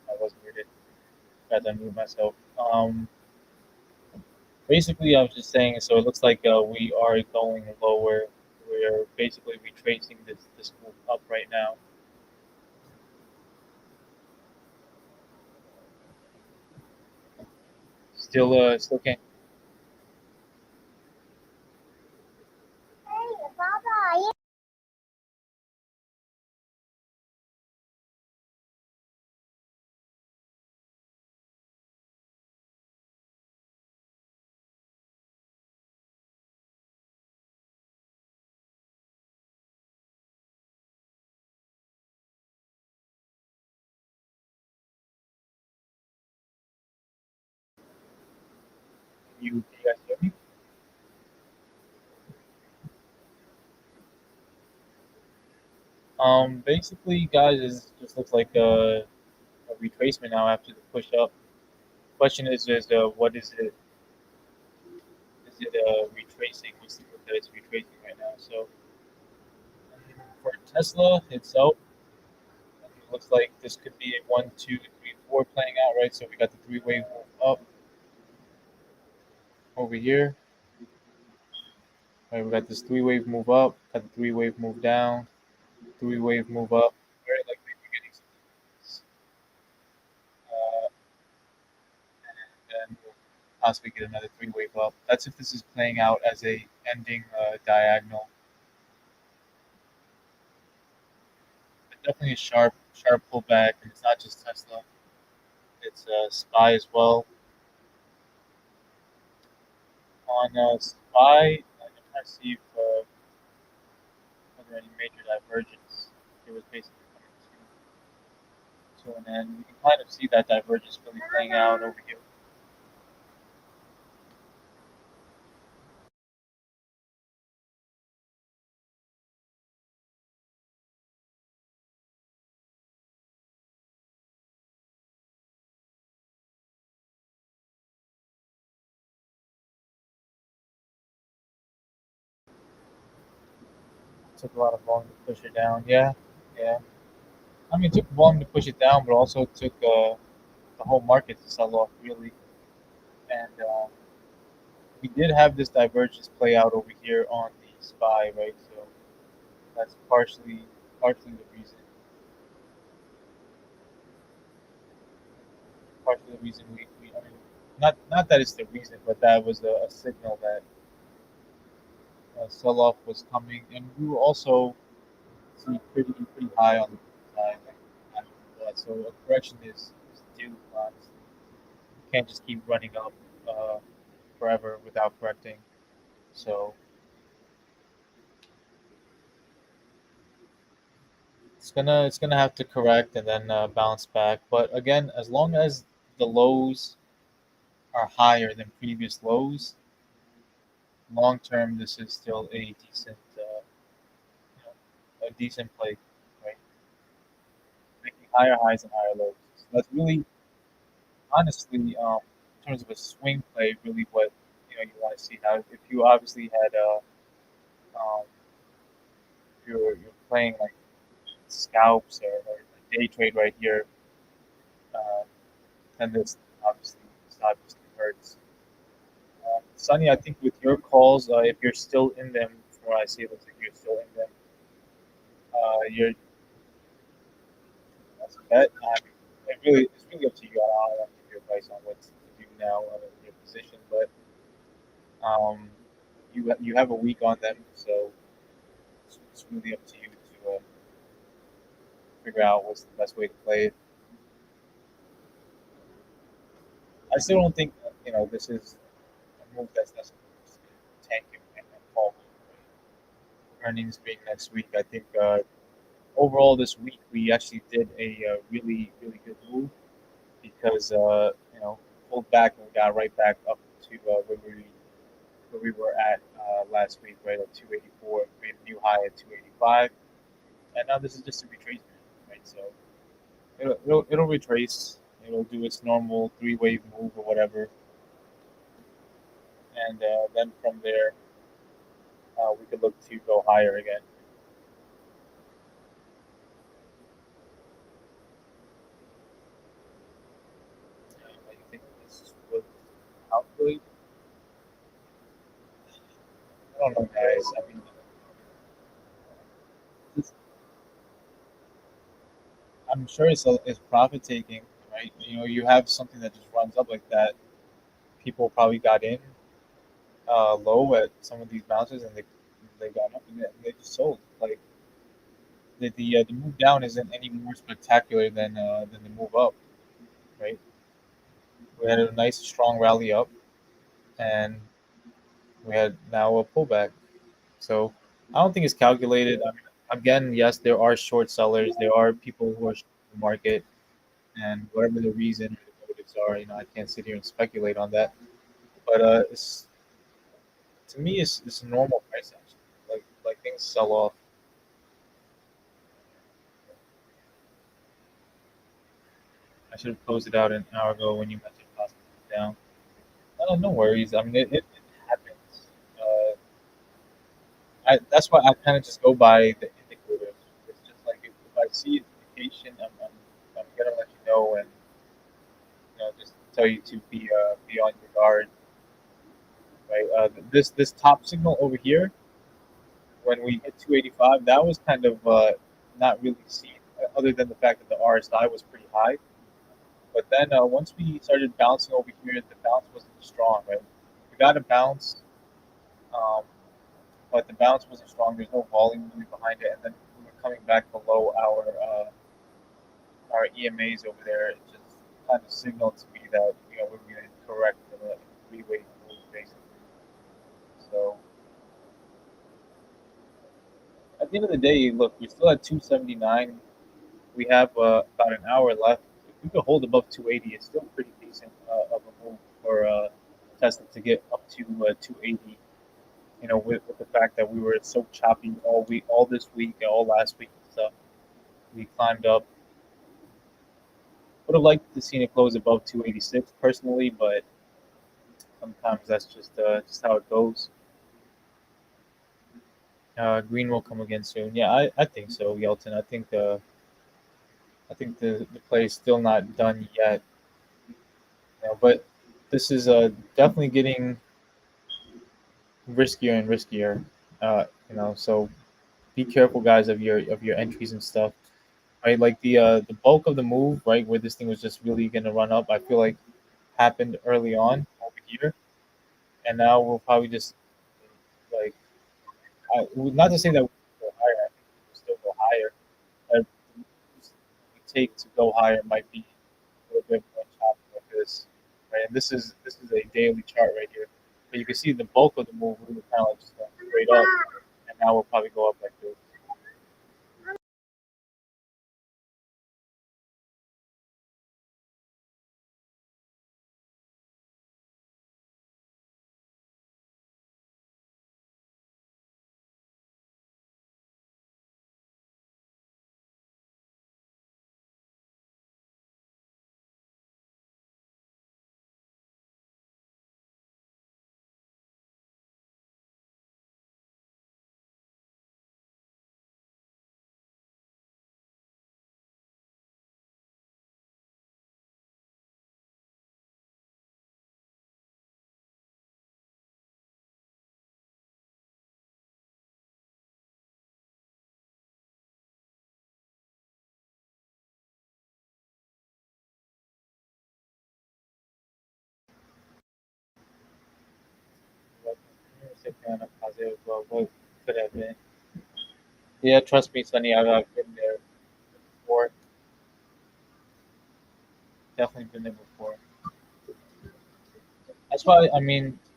I was muted. Got to unmute myself. Basically, I was just saying. So it looks like we are going lower. We're basically retracing this move up right now. Still can't. You guys hear me? Basically, guys, it just looks like a retracement now after the push up. Question is what is it? Is it retracing? What's the group that it's retracing right now? So for Tesla itself, it looks like this could be a one, two, three, four playing out, right? So we got the three wave move up over here. Right, we got this three wave move up, got the three wave move down, three wave move up. Very likely we're getting some, and we'll possibly get another three wave up. That's if this is playing out as a ending diagonal. But definitely a sharp pullback, and it's not just Tesla. It's SPY as well. On SPY, I'm trying to see if was there any major divergence. It was basically coming to an end. We can kind of see that divergence really playing out over here. It took a lot of volume to push it down. Yeah, yeah. I mean, it took volume to push it down, but also took the whole market to sell off really. And we did have this divergence play out over here on the SPY, right? So that's partially the reason. Partially the reason I mean, not that it's the reason, but that was a signal that sell off was coming, and we were also see pretty high on the side, like after that. So a correction is due. Honestly, you can't just keep running up uh, forever without correcting. So it's gonna have to correct and then bounce back. But again, as long as the lows are higher than previous lows, long term this is still a decent a decent play, right? Making higher highs and higher lows. So that's really honestly in terms of a swing play, really what you want to see. Now, if you obviously had if you're playing like scalps or day trade right here, uh, then this obviously hurts. Sonny, I think with your calls, if you're still in them, from what I see, it looks like you're still in them. You're that's a bet. It's really up to you. I don't want to give you advice on what to do now in your position, but you have a week on them, so it's really up to you to figure out what's the best way to play it. I still don't think this is a move that's necessarily tanking and fall earnings being next week. I think overall this week we actually did a really good move because pulled back and we got right back up to where we were at last week, right at 284. We had a new high at 285, and now this is just a retracement, right? So it'll retrace. It'll do its normal three wave move or whatever, and then from there we could look to go higher again. I don't know, guys. I mean, it's, I'm sure it's profit taking, right? You know, you have something that just runs up like that. People probably got in low at some of these bounces, and they got up and they just sold. Like the move down isn't any more spectacular than the move up, right? We had a nice strong rally up, and we had now a pullback. So I don't think it's calculated. I mean, again, yes, there are short sellers. There are people who are short the market, and whatever the reason or the motives are, you know, I can't sit here and speculate on that. But it's to me, it's a normal price action. Like things sell off. I should have closed it out an hour ago when you mentioned possibly down. No worries. I mean, it happens. Uh, that's why I kind of just go by the indicators. It's just like if I see an indication, I'm gonna let you know and just tell you to be on your guard. Right. This top signal over here, when we hit 285, that was kind of not really seen, other than the fact that the RSI was pretty high. But then once we started bouncing over here, the bounce wasn't strong. Right. We got a bounce. Um, but the bounce wasn't strong. There's no volume really behind it, and then we were coming back below our EMAs over there. It just kind of signaled to me that we're going to correct in a three-way move basically. So at the end of the day, look, we're still at 279. We have about an hour left. If we could hold above 280, it's still pretty decent of a move for Tesla to get up to 280. You know, with the fact that we were so choppy all week, all this week, and all last week and stuff. We climbed up. Would have liked to seen it close above 286 personally, but sometimes that's just how it goes. Green will come again soon. Yeah, I think so, Yelton. I think the play is still not done yet. But this is definitely getting riskier and riskier. So be careful, guys, of your entries and stuff. Right, like the bulk of the move, right, where this thing was just really gonna run up. I feel like happened early on over here, and now we'll probably just like not to say that we will go higher. I think we'll still go higher. But the moves we take to go higher might be a little bit more choppy like this, right? And this is a daily chart right here, but you can see the bulk of the move we were kind of like just going straight up, and now we'll probably go up like this. But what could have been. Yeah, trust me, Sonny. I've been there before. Definitely been there before. That's why I mean, it's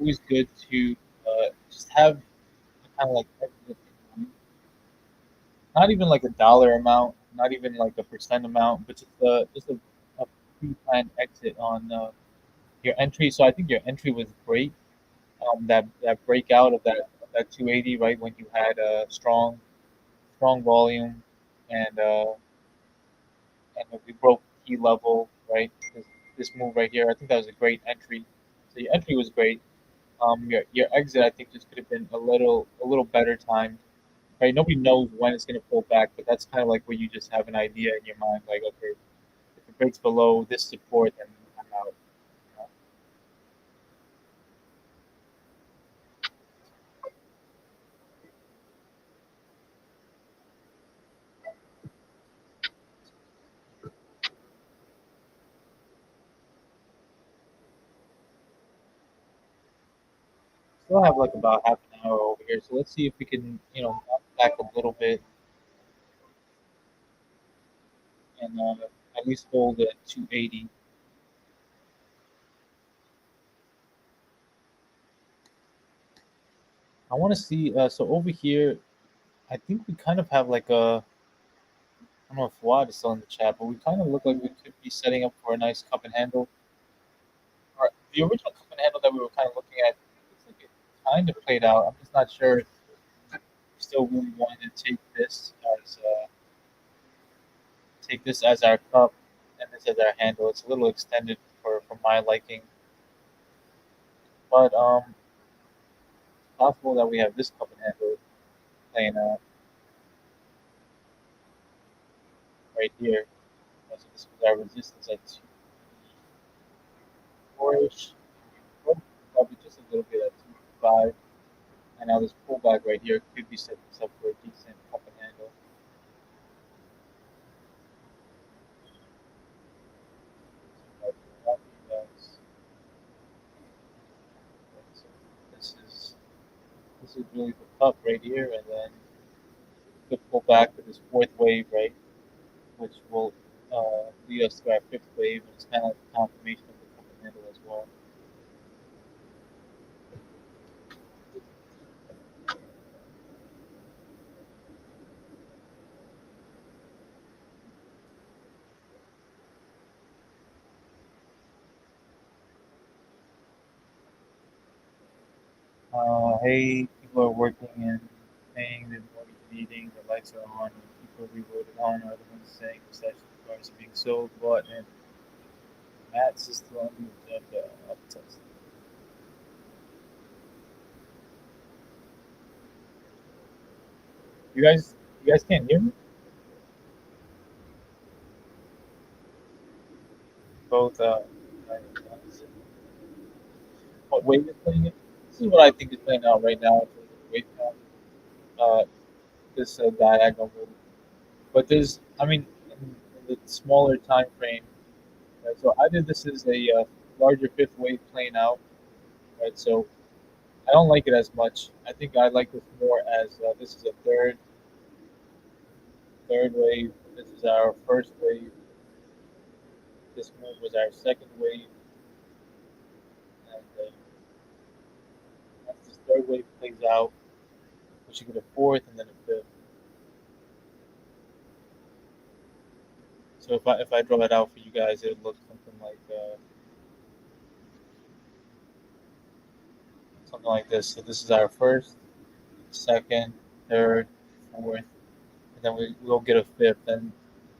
always good to just have kind of like not even like a dollar amount, not even like a percent amount, but just a pre-planned exit on your entry. So I think your entry was great. That breakout of that 280, right, when you had a strong volume, and we broke key level, right. This move right here, I think that was a great entry. So your entry was great. Your exit, I think, just could have been a little better timed. Right, nobody knows when it's going to pull back, but that's kind of like where you just have an idea in your mind, like, okay, if it breaks below this support, then I'm out. You know? We'll have like about half an hour over here, so let's see if we can, knock back a little bit and at least hold at 280. I want to see. So over here, I think we kind of have like a. I don't know if Wad is still in the chat, but we kind of look like we could be setting up for a nice cup and handle. Or the original cup and handle that we were kind of looking at, looks like it kind of played out. I'm just not sure if we still really wanted to take this as our cup and this as our handle. It's a little extended for my liking, but it's possible that we have this cup and handle playing out right here. So this was our resistance at 2-4-ish, probably just a little bit at 2-5. And now this pullback right here could be setting us up for a decent cup and handle. So this is really the cup right here, and then could pull back to this fourth wave, right, which will lead us to our fifth wave, and it's kind of like a confirmation of the cup and handle as well. Hey, people are working and paying their mortgage meeting, the lights are on, and people we voted on are the ones saying the session cars are being sold, bought, and Matt's is still on the agenda of Tesla. You guys can't hear me? Both, what wave is playing it? This is what I think is playing out right now in terms of wave count. Uh, this diagonal move. But there's, I mean, in the smaller time frame, right? So either this is a larger fifth wave playing out, right? So I don't like it as much. I think I like this more as this is a third wave. This is our first wave. This move was our second wave, and once this third wave plays out, we should get a fourth and then a fifth. So if I draw it out for you guys, it would look something like this. So this is our first, second, third, fourth, and then we'll get a fifth. And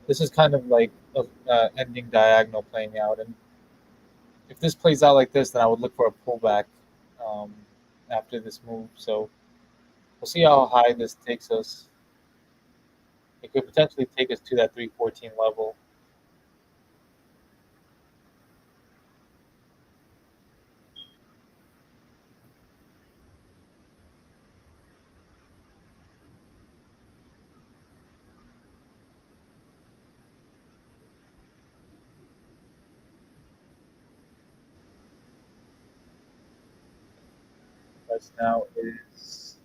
this is kind of like a ending diagonal playing out. And if this plays out like this, then I would look for a pullback um, after this move. So we'll see how high this takes us. It could potentially take us to that 314 level. Price now is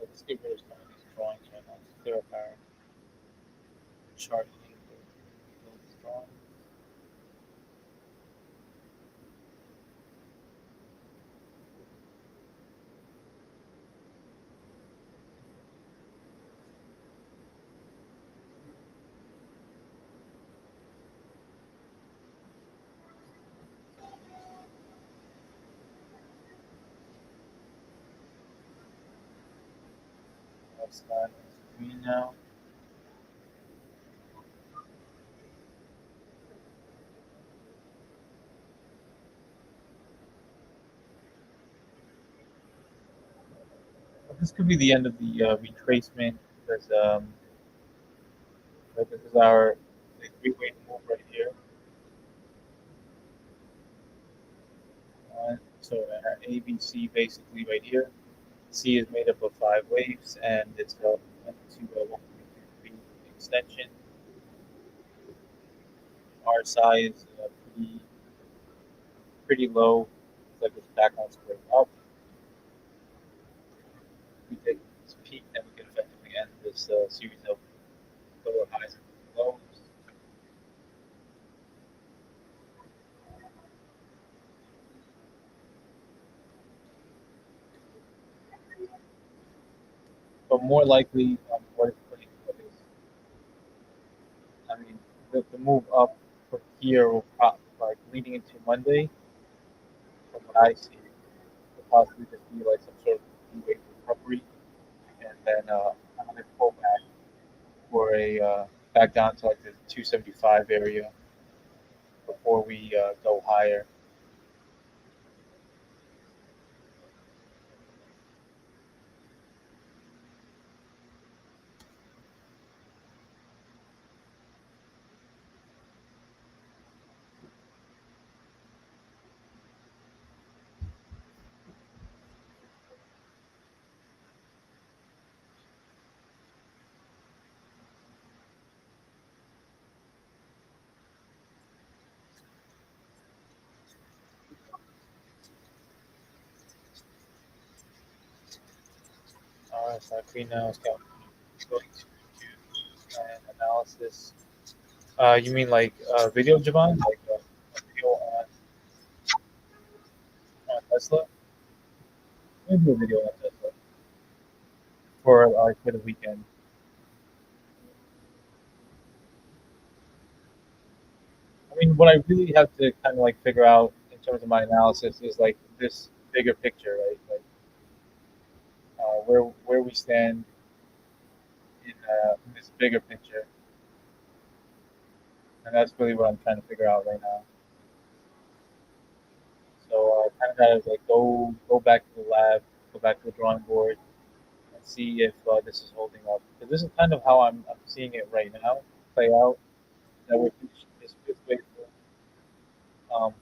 let's get rid of some of these drawings right now. Let's clear up our chart a little bit. Those drawings. That's not green now. This could be the end of the retracement because this is our three-way move right here. So our ABC basically right here. C is made up of five waves, and it's to a 1.3 extension. RSI is pretty low. It's like this background going up. We take this peak, then we can effectively end this series of lower highs and lows. But more likely, what is putting what is, I mean, the move up from here will probably like leading into Monday, from what I see, will possibly just be like some sort of wave recovery, and then another pullback for a back down to like the 275 area before we go higher. All right, so green now is going to do an analysis. You mean like video, Javon? Like a video on Tesla? Maybe do a video on Tesla for the weekend. I mean, what I really have to kind of like figure out in terms of my analysis is like this bigger picture, right? Like where we stand in this bigger picture, and that's really what I'm trying to figure out right now. So I kind of gotta like go back to the lab, go back to the drawing board, and see if this is holding up. Because this is kind of how I'm seeing it right now play out. That we this fifth wave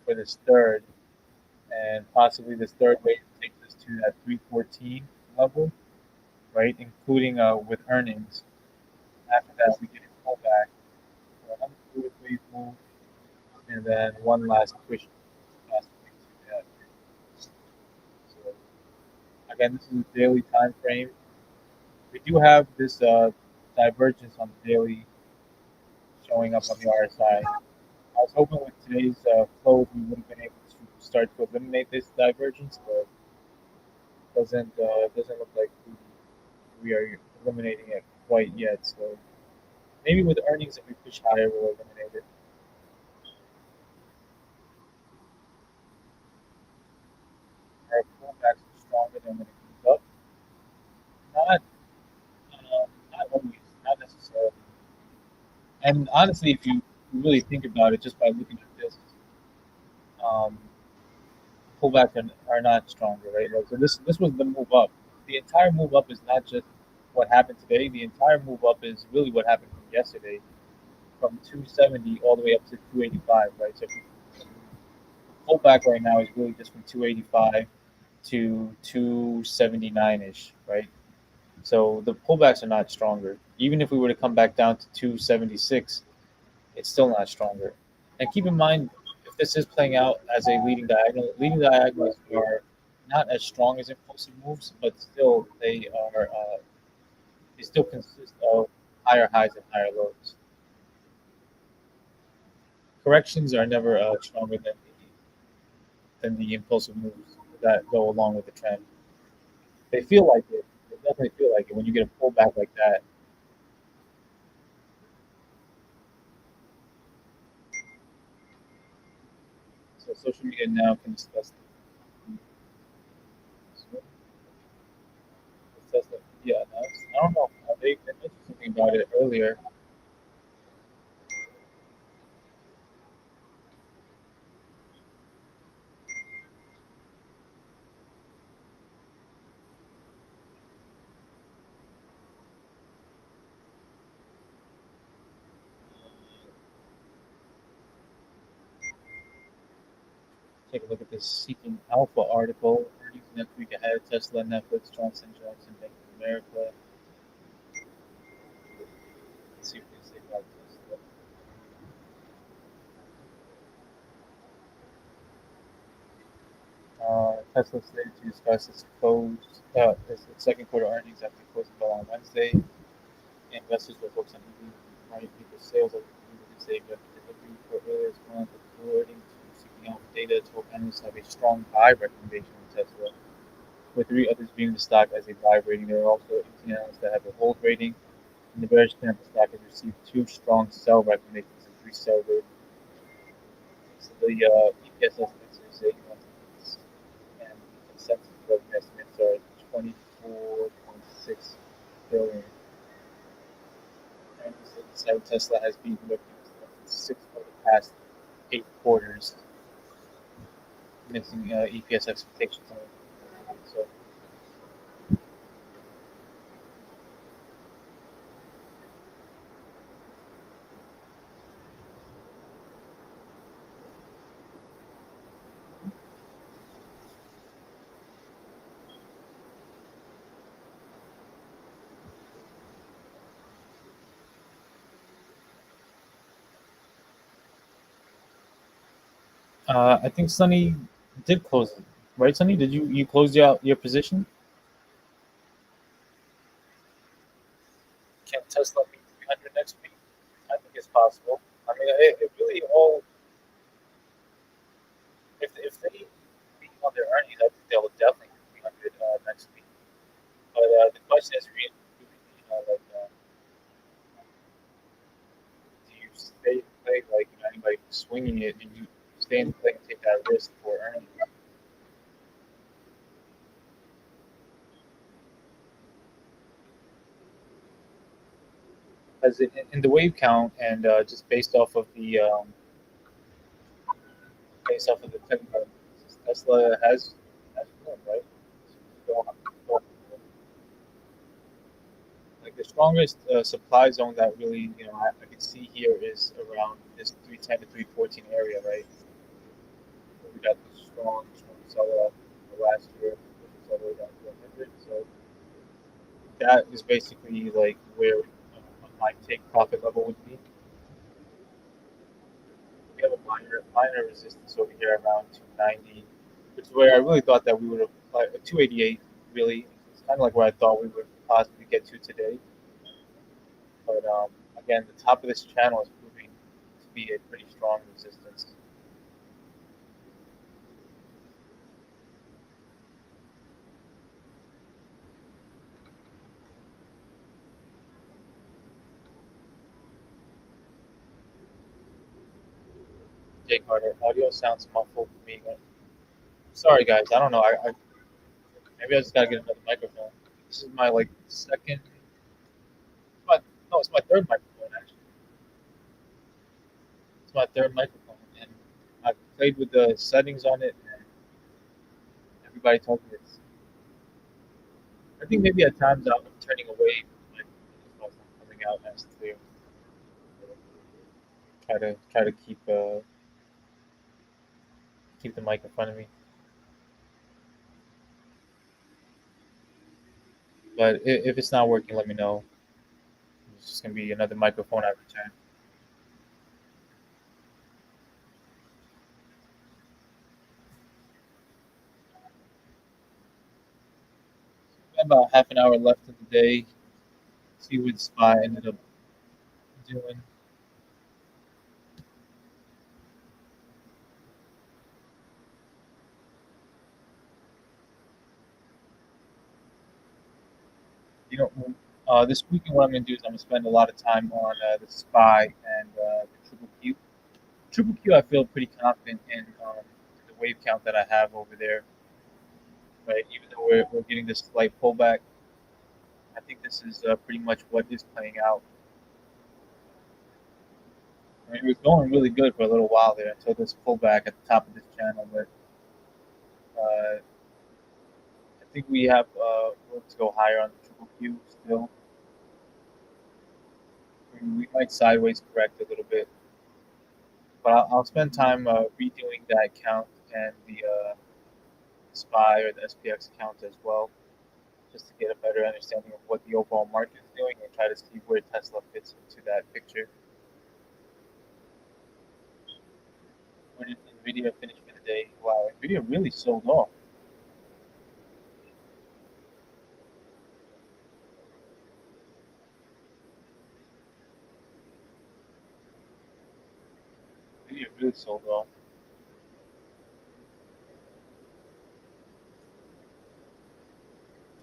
for this third, and possibly this third wave takes us to that 314 level, right? Including with earnings. After that, we get a pullback for another fourth wave move, and then one last push possibly to that. So again, this is a daily time frame. We do have this divergence on the daily showing up on the RSI. I was hoping with today's close we would have been able to start to eliminate this divergence, but doesn't look like we are eliminating it quite yet. So maybe with earnings, if we push higher, we'll eliminate it. Our pullbacks are stronger than when it comes up. Not not always, not necessarily. And honestly, if you really think about it, just by looking at this, um, pullbacks are not stronger, right? Like, so this was the move up. The entire move up is not just what happened today. The entire move up is really what happened from yesterday, from 270 all the way up to 285, right? So pullback right now is really just from 285 to 279 ish, right? So the pullbacks are not stronger. Even if we were to come back down to 276, it's still not stronger. And keep in mind, if this is playing out as a leading diagonals are not as strong as impulsive moves, but still they still consist of higher highs and higher lows. Corrections are never stronger than the impulsive moves that go along with the trend. They feel like it. They definitely feel like it when you get a pullback like that. So social media now can discuss discuss the media announced. I don't know. They mentioned something about it earlier. Take a look at this Seeking Alpha article. next week ahead. Tesla, Netflix, Johnson Johnson, Bank of America. Let's see what they say about Tesla. Tesla slated to discuss its second quarter earnings after closing bell on Wednesday. Investors were focused on vehicle sales of the same delivery for earlier this month, according to seeking out data. 12 analysts have a strong buy recommendation on Tesla, with three others viewing the stock as a buy rating. There are also 18 analysts that have a hold rating. In the bearish camp, the stock has received two strong sell recommendations and three sell ratings. So the EPS estimates is 81 and the consensus revenue estimates are 24.6 billion. And so Tesla has been looking at six of the past 8 quarters, missing EPS expectations. So I think Sunny did close it, right? Sunny, did you close your position? Can Tesla beat 300 next week? I think it's possible. I mean, it really all if they beat on their earnings, I think they'll definitely beat 300 next week. But the question is really, like, do you stay in play like anybody swinging it? Do you stay in play and take that risk for earnings? Because in the wave count and just based off of the technical, Tesla has room, right? So, like the strongest supply zone that really I can see here is around this 310 to 314 area, right? We got the strong sell off last year, which is all the way down to 100. So that is basically like where my take profit level would be. We have a minor resistance over here around 290, which is where I really thought that we would have 288. Really, it's kind of like where I thought we would possibly get to today. But again, the top of this channel is proving to be a pretty strong resistance. Jay Carter, audio sounds muffled to me. Sorry, guys. I don't know. Maybe I just gotta get another microphone. This is my like second. My, no, it's my third microphone actually. It's my third microphone, and I played with the settings on it, and everybody told me it's. I think maybe at times I'm turning away from my microphone, it's not coming out as clear. Try to keep the mic in front of me. But if it's not working, let me know. It's just gonna be another microphone I return. About half an hour left of the day. See what Spy ended up doing. You know, this weekend what I'm gonna do is I'm gonna spend a lot of time on the Spy and the Triple Q. Triple Q, I feel pretty confident in the wave count that I have over there. Right, even though we're getting this slight pullback, I think this is pretty much what is playing out. I mean, it was going really good for a little while there until this pullback at the top of this channel, but I think we have room to go higher on the Triple Q still. I mean, we might sideways correct a little bit, but I'll spend time redoing that count and the SPY or the SPX account as well, just to get a better understanding of what the overall market is doing and try to see where Tesla fits into that picture. Where did Nvidia finish for the day? Wow, Nvidia really sold off. Nvidia really sold off.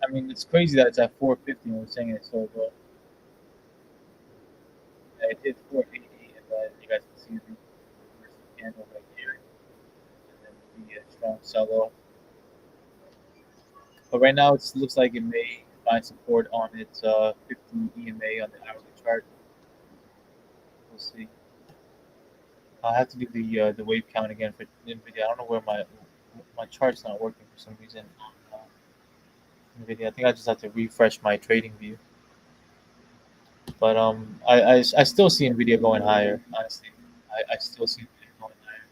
I mean, it's crazy that it's at 450 and we're saying it sold off. It hit 480, and then you guys can see the reverse candle right here, and then the strong sell off. But right now, it looks like it may find support on its 50 EMA on the hourly chart. We'll see. I'll have to do the wave count again for Nvidia. I don't know where my chart's not working for some reason on Nvidia. I think I just have to refresh my trading view. But I still see Nvidia going higher. Honestly, I still see Nvidia going higher.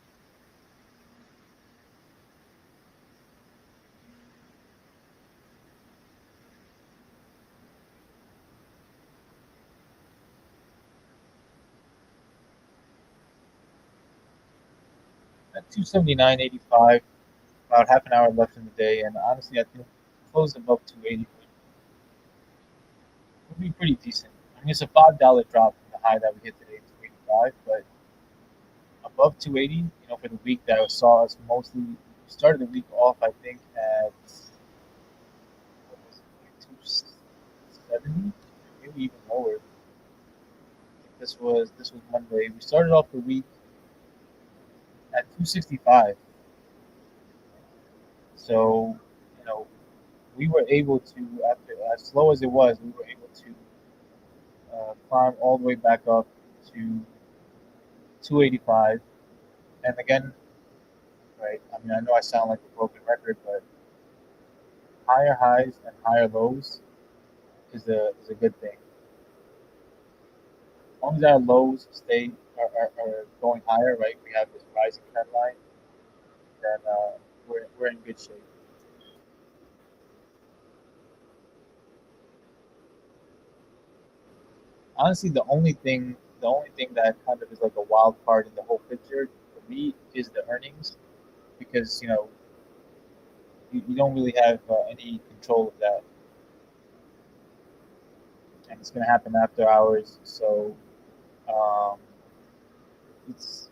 At 279.85, about half an hour left in the day, and honestly, I think close above 280 would be pretty decent. I mean, it's a $5 drop from the high that we hit today, 285, but above 280, for the week that saw us mostly started the week off, I think at what was it, 270, maybe even lower. I think this was Monday. We started off the week at 265. So, you know, we were able to, after as slow as it was, we were able to climb all the way back up to 285. And again, right? I mean, I know I sound like a broken record, but higher highs and higher lows is a good thing. As long as our lows are going higher, right? We have this rising trend line, then we're in good shape. Honestly, the only thing that kind of is like a wild card in the whole picture for me is the earnings, because you don't really have any control of that, and it's going to happen after hours. So um, it's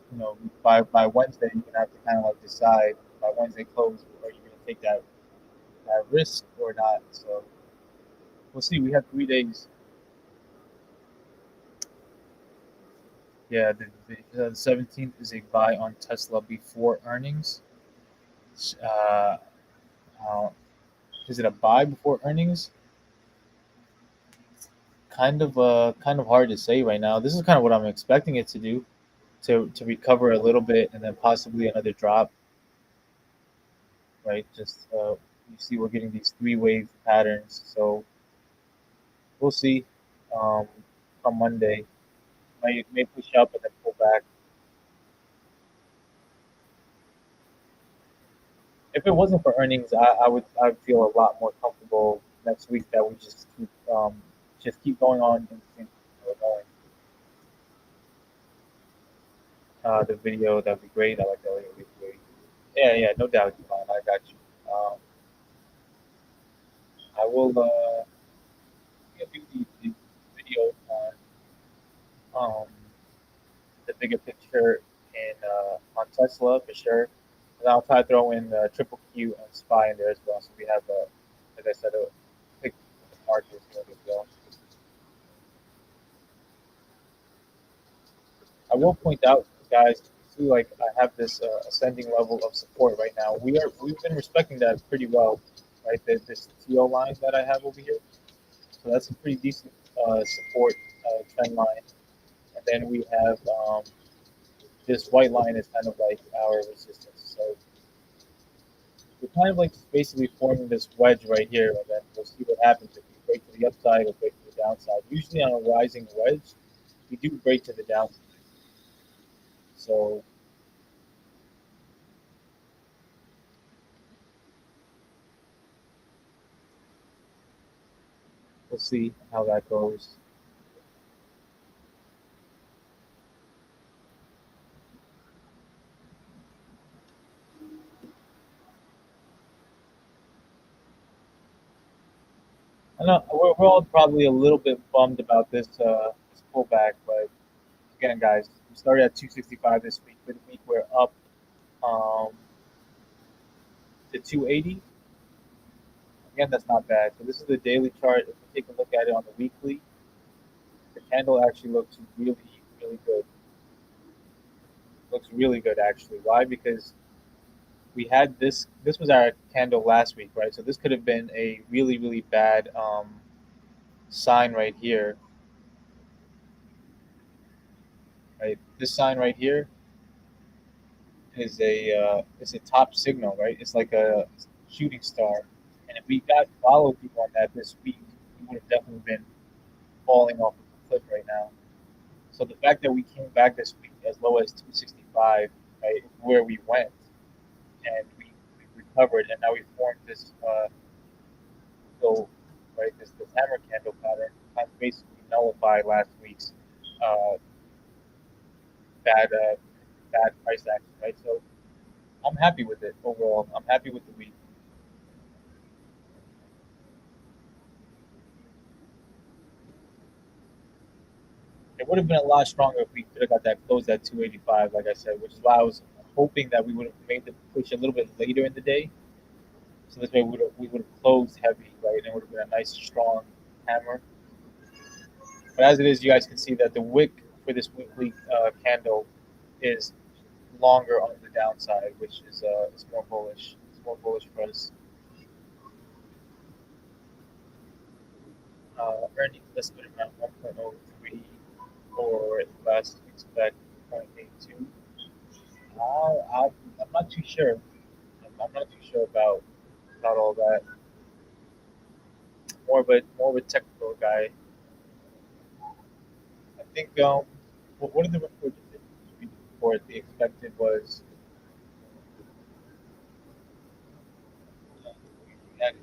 by Wednesday you're gonna have to kind of like decide by Wednesday close, are you gonna take that risk or not. So we'll see. We have 3 days. Yeah, the 17th is a buy on Tesla before earnings. Uh, uh, is it a buy before earnings? Kind of hard to say right now. This is kind of what I'm expecting it to do, to recover a little bit and then possibly another drop. Right, just you see we're getting these three wave patterns, so we'll see. Um, on Monday, may push up and then pull back. If it wasn't for earnings, I would feel a lot more comfortable next week that we just keep going on and keep going. The video, that'd be great. I like that video. It'd be great. Yeah, yeah, no doubt, Devon. I got you. I will do the video on the bigger picture in on Tesla for sure. And I'll try to throw in triple Q and SPY in there as well. So we have, as I said, a big market here as well. I will point out, guys, see, like I have this ascending level of support right now. We've been respecting that pretty well, right? This TO line that I have over here, so that's a pretty decent support trend line. And then we have this white line is kind of like our resistance. So we're kind of like basically forming this wedge right here, and then we'll see what happens if we break to the upside or break to the downside. Usually on a rising wedge, we do break to the downside. So We'll see how that goes. I know we're all probably a little bit bummed about this pullback, but again, guys, we started at 265 this week. For the week, we're up um, to 280. Again, that's not bad. So this is the daily chart. If we take a look at it on the weekly, the candle actually looks really, really good. Looks really good actually. Why? Because we had this. This was our candle last week, right? So this could have been a really, really bad sign right here, right? This sign right here is a top signal, right? It's like a shooting star, and if we got followed people on that this week, we would have definitely been falling off of the cliff right now. So the fact that we came back this week as low as 265, right, where we went, and we recovered, and now we formed this little, right, this hammer candle pattern, kind of basically nullify last week's uh, bad bad price action, right? So I'm happy with it overall. I'm happy with the week. It would have been a lot stronger if we could have got that close at 285, like I said, which is why I was hoping that we would have made the push a little bit later in the day. So this way we would have closed heavy, right? And it would have been a nice strong hammer. But as it is, you guys can see that the wick for this weekly candle is longer on the downside, which is more bullish. It's more bullish for us. Earning listed around 1.03 for last week's back 0.82. I'm not too sure. I'm not too sure about all that. More of a technical guy. I think what did the report the expected was we had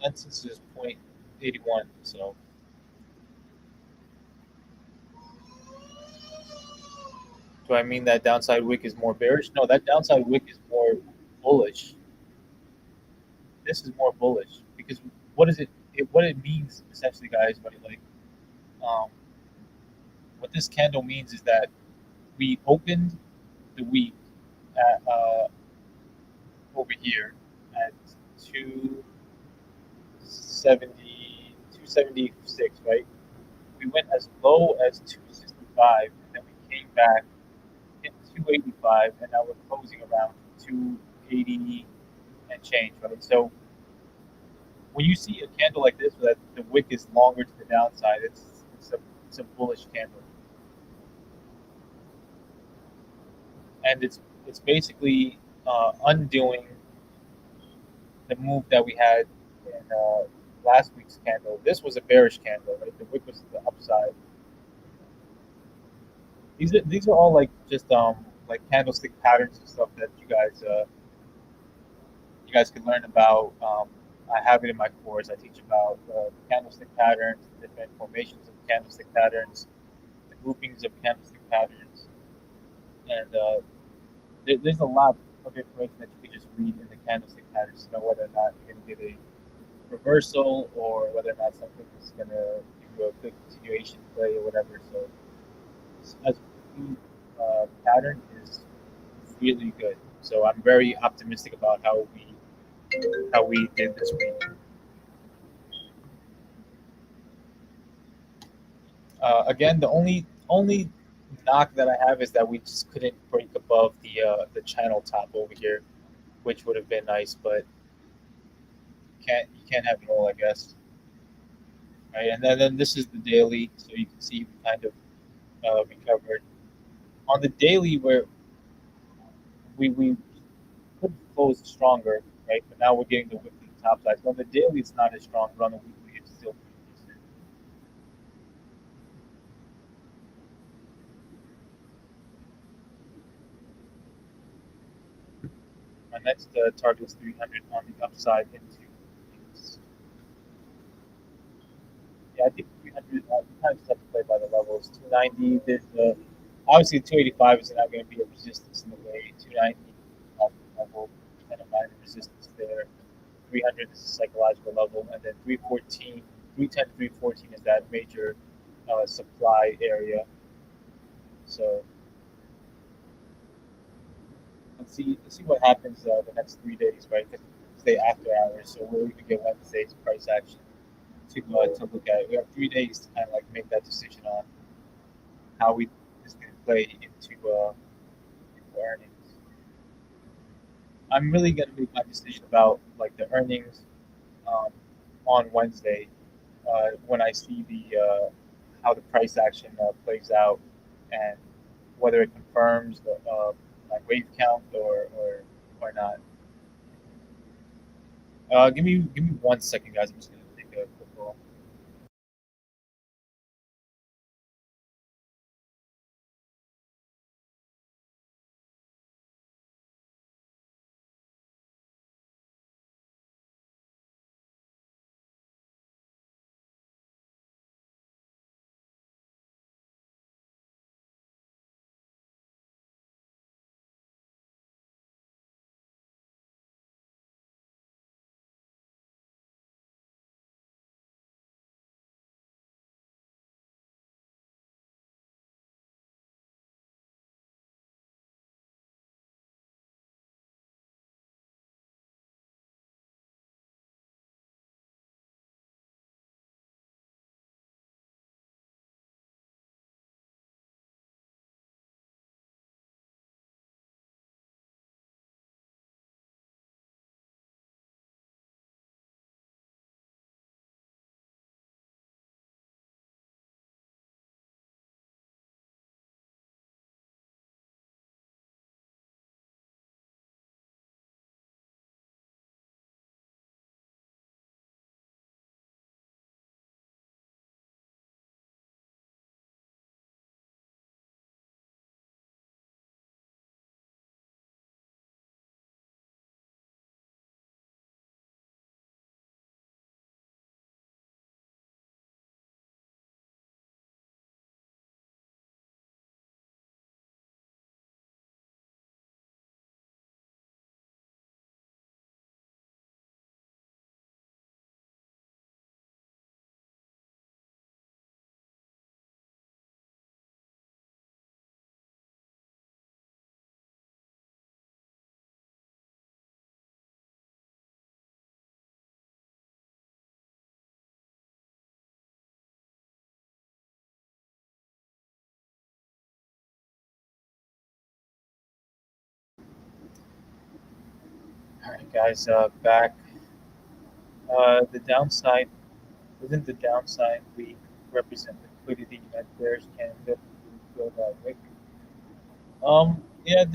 consensus is 0.81. So do I mean that downside wick is more bearish? No, that downside wick is more bullish. This is more bullish because what is what it means essentially, guys, right? Like um, what this candle means is that we opened the week at over here at 270, 276, right? We went as low as 265, and then we came back, hit 285, and now we're closing around 280 and change, right? So when you see a candle like this, that the wick is longer to the downside, it's a bullish candle, and it's basically undoing the move that we had in last week's candle. This was a bearish candle, right? The wick was to the upside. These are all like candlestick patterns and stuff that you guys can learn about. I have it in my course. I teach about candlestick patterns, different formations of candlestick patterns, the groupings of candlestick patterns, and there's a lot of information that you can just read in the candlestick patterns to know whether or not you're going to get a reversal or whether or not something is going to give you a good continuation play or whatever. So as pattern is really good. So I'm very optimistic about how we did this week. Again, the only knock that I have is that we just couldn't break above the channel top over here, which would have been nice, but you can't have it all, I guess. Right, and then this is the daily, so you can see we kind of recovered on the daily where we could close stronger, right? But now we're getting the weekly top side. So on the daily, it's not as strong, but on the weekly, it's still pretty decent. My next target is 300 on the upside into. Yeah, I think 300. You kind of just have to play by the levels. 290. There's obviously 285 is not going to be a resistance in the way. 290 level and a minor resistance there. 300 is a psychological level, and then 314, 310, 314 is that major supply area. So let's see what happens the next 3 days, right? Because it's day after hours, so we'll even get Wednesday's price action to look at. We have 3 days to kind of like make that decision on how we is going to play into earnings. I'm really going to make my decision about like the earnings um, on Wednesday when I see the how the price action plays out and whether it confirms the my wave count or not. Give me 1 second, guys. I'm just gonna take a quick call. All right, guys, back. The downside Within the downside, we represent liquidity at bears can definitely feel that wick. Yeah,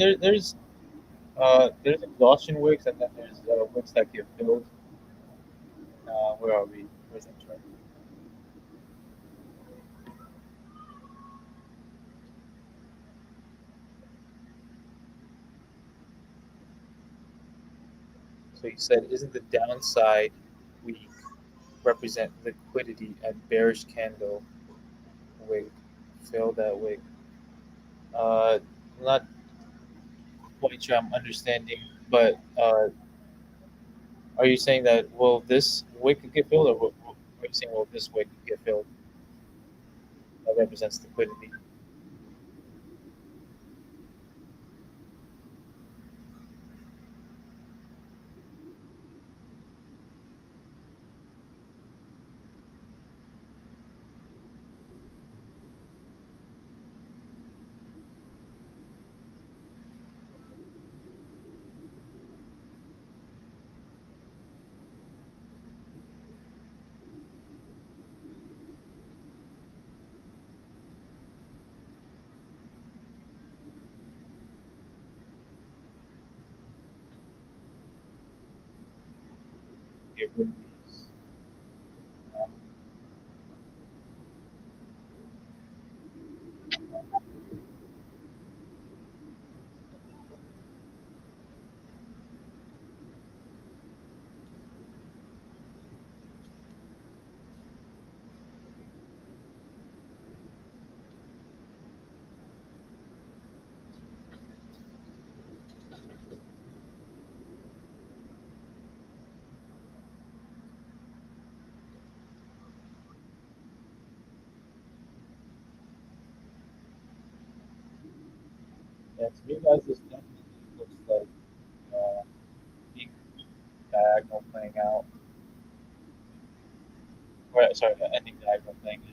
there's exhaustion wicks and then there's wicks that get filled. Where are we? Where's that chart? So you said, isn't the downside weak represent liquidity at bearish candle wick? Fill that wick. I'm not quite sure I'm understanding, but are you saying that will this wick get filled, or are you saying will this wick get filled? That represents liquidity. Get rid of these. Um, Yeah, to me, guys, this definitely looks like being diagonal playing out. Or, sorry, ending diagonal playing out.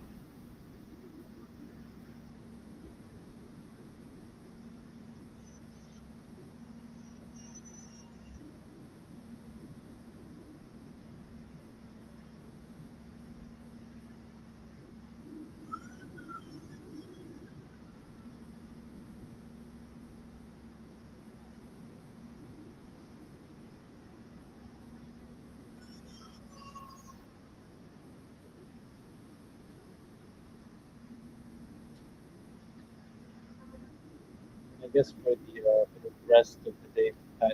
I guess for the rest of the day, kind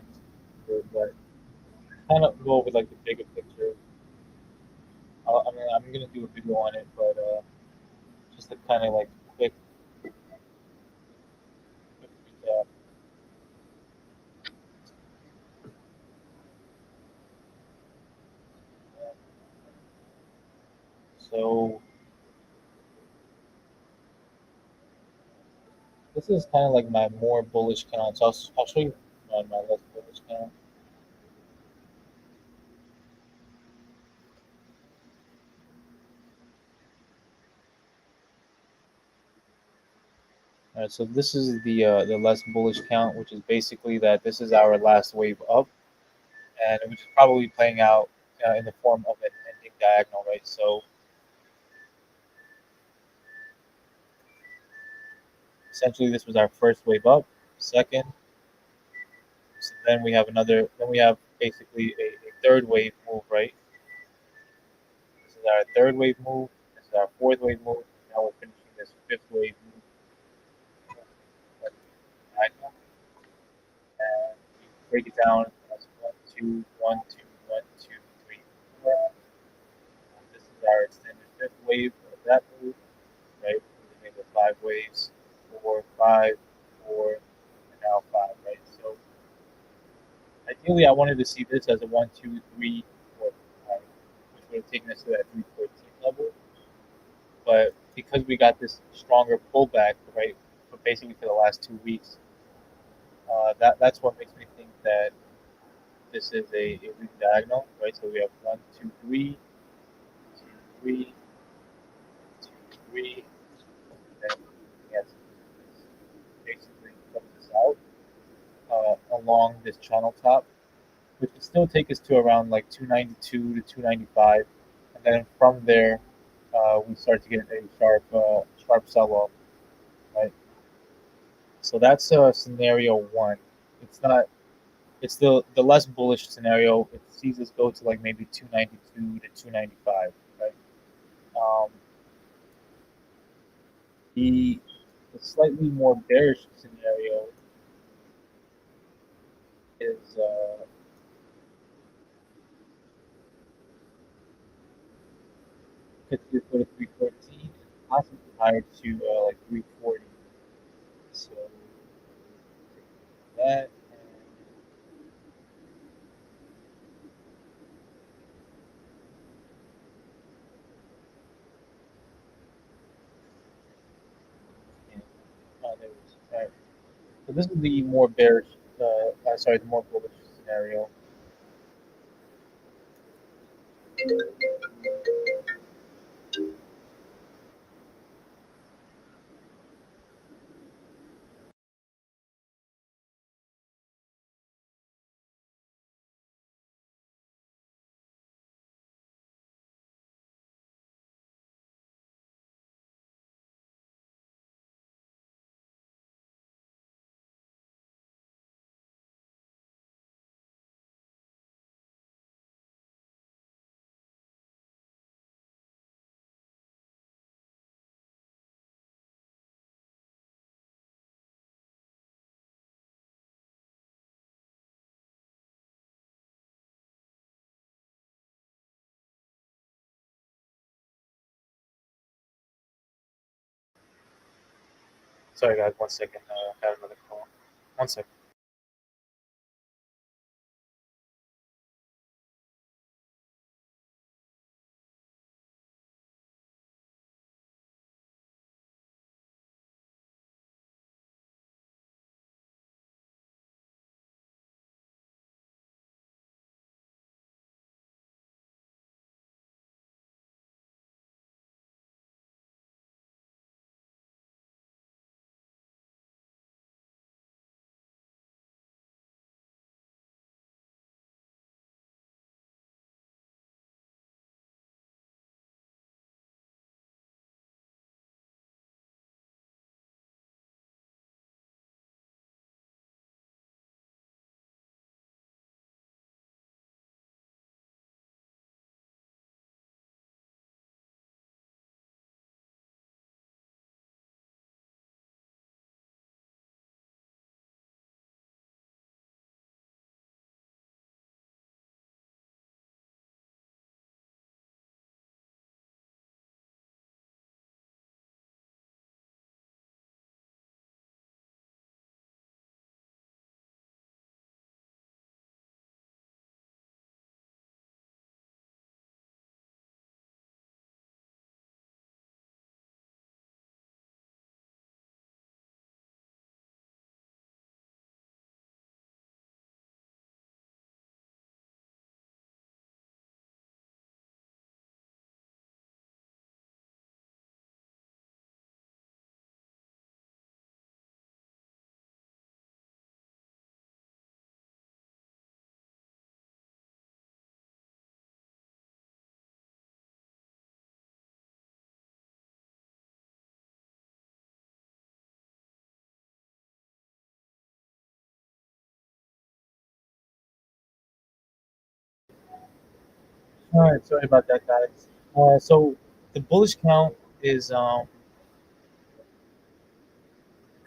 but kind of go over like the bigger picture. I'm gonna do a video on it, but just a kind of like quick recap. So this is kind of like my more bullish count. So I'll show you my less bullish count. All right, so this is the less bullish count, which is basically that this is our last wave up, and which is probably playing out in the form of an ending diagonal, right? So essentially, this was our first wave up. Second, so then we have another. Then we have basically a third wave move, right? This is our third wave move. This is our fourth wave move. Now we're finishing this fifth wave move. Diagonal, and we break it down as 1, 2, 1, 2, 1, 2, 3, 4. This is our extended fifth wave of that move, right? We made the five waves, four, five, four, and now five, right? So ideally, I wanted to see this as a 1, 2, 3, 4, 5, which would have taken us to that 314 level. But because we got this stronger pullback, right, for basically for the last 2 weeks, that's what makes me think that this is a weak diagonal, right? So we have 1, 2, 3, 2, 3, 2, 3, and then yes, basically comes this out along this channel top, which would still take us to around like 292 to 295, and then from there we start to get a sharp sell off, right? So that's scenario one. It's not. It's the less bullish scenario. It sees us go to like maybe 292 to 295, right? Um, the the slightly more bearish scenario is could go to 314, possibly higher to like 340. So that and there was right. So this is the more bearish, sorry, the more bullish scenario. Sorry, guys, 1 second. I have another call. 1 second. All right, sorry about that, guys. So the bullish count is you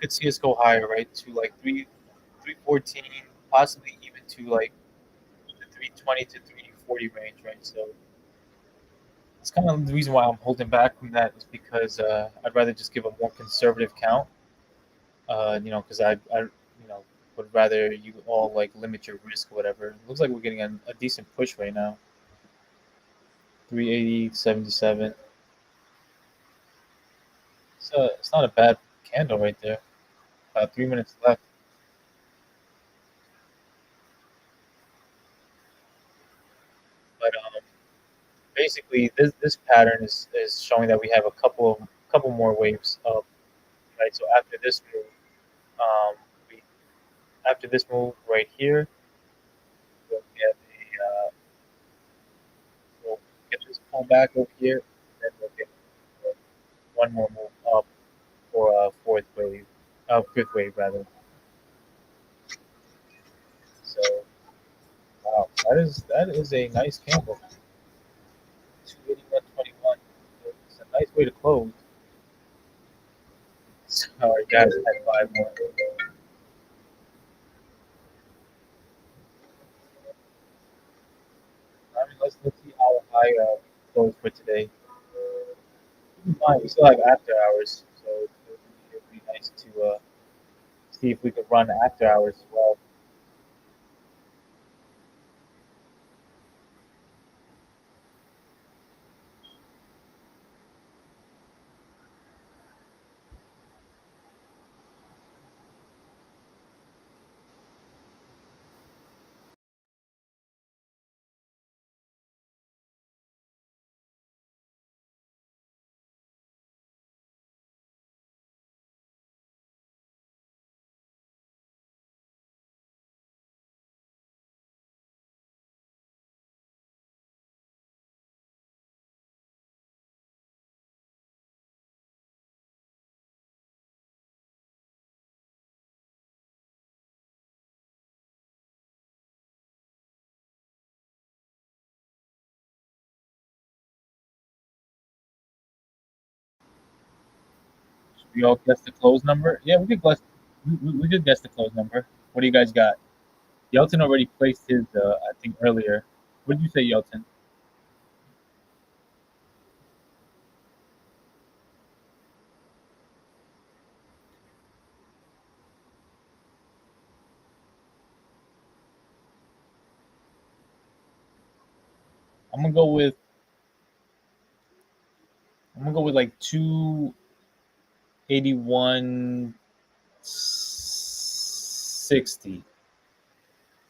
could see us go higher, right? To like 314, possibly even to like the 320 to 340 range, right? So it's kind of the reason why I'm holding back from that is because I'd rather just give a more conservative count. Because I would rather you all like limit your risk or whatever. It looks like we're getting a decent push right now. 380.77. It's not a bad candle right there. About 3 minutes left. But basically, this pattern is showing that we have a couple more waves up. Right. So um, we after this move right here, we'll get we'll get this pullback over here, and then we'll get one more move up for a fifth wave rather. So wow, that is a nice candle. 281.21. It's a nice way to close. Sorry, guys, I had five more. I mean, let's see how high close for today. Keep in mind, we still have after hours, so it'd be nice to see if we could run after hours as well. Should we all guess the close number? Yeah, we could guess. We could guess the close number. What do you guys got? Yelton already placed his, I think, earlier. What did you say, Yelton? I'm gonna go with I'm gonna go with like 281.60.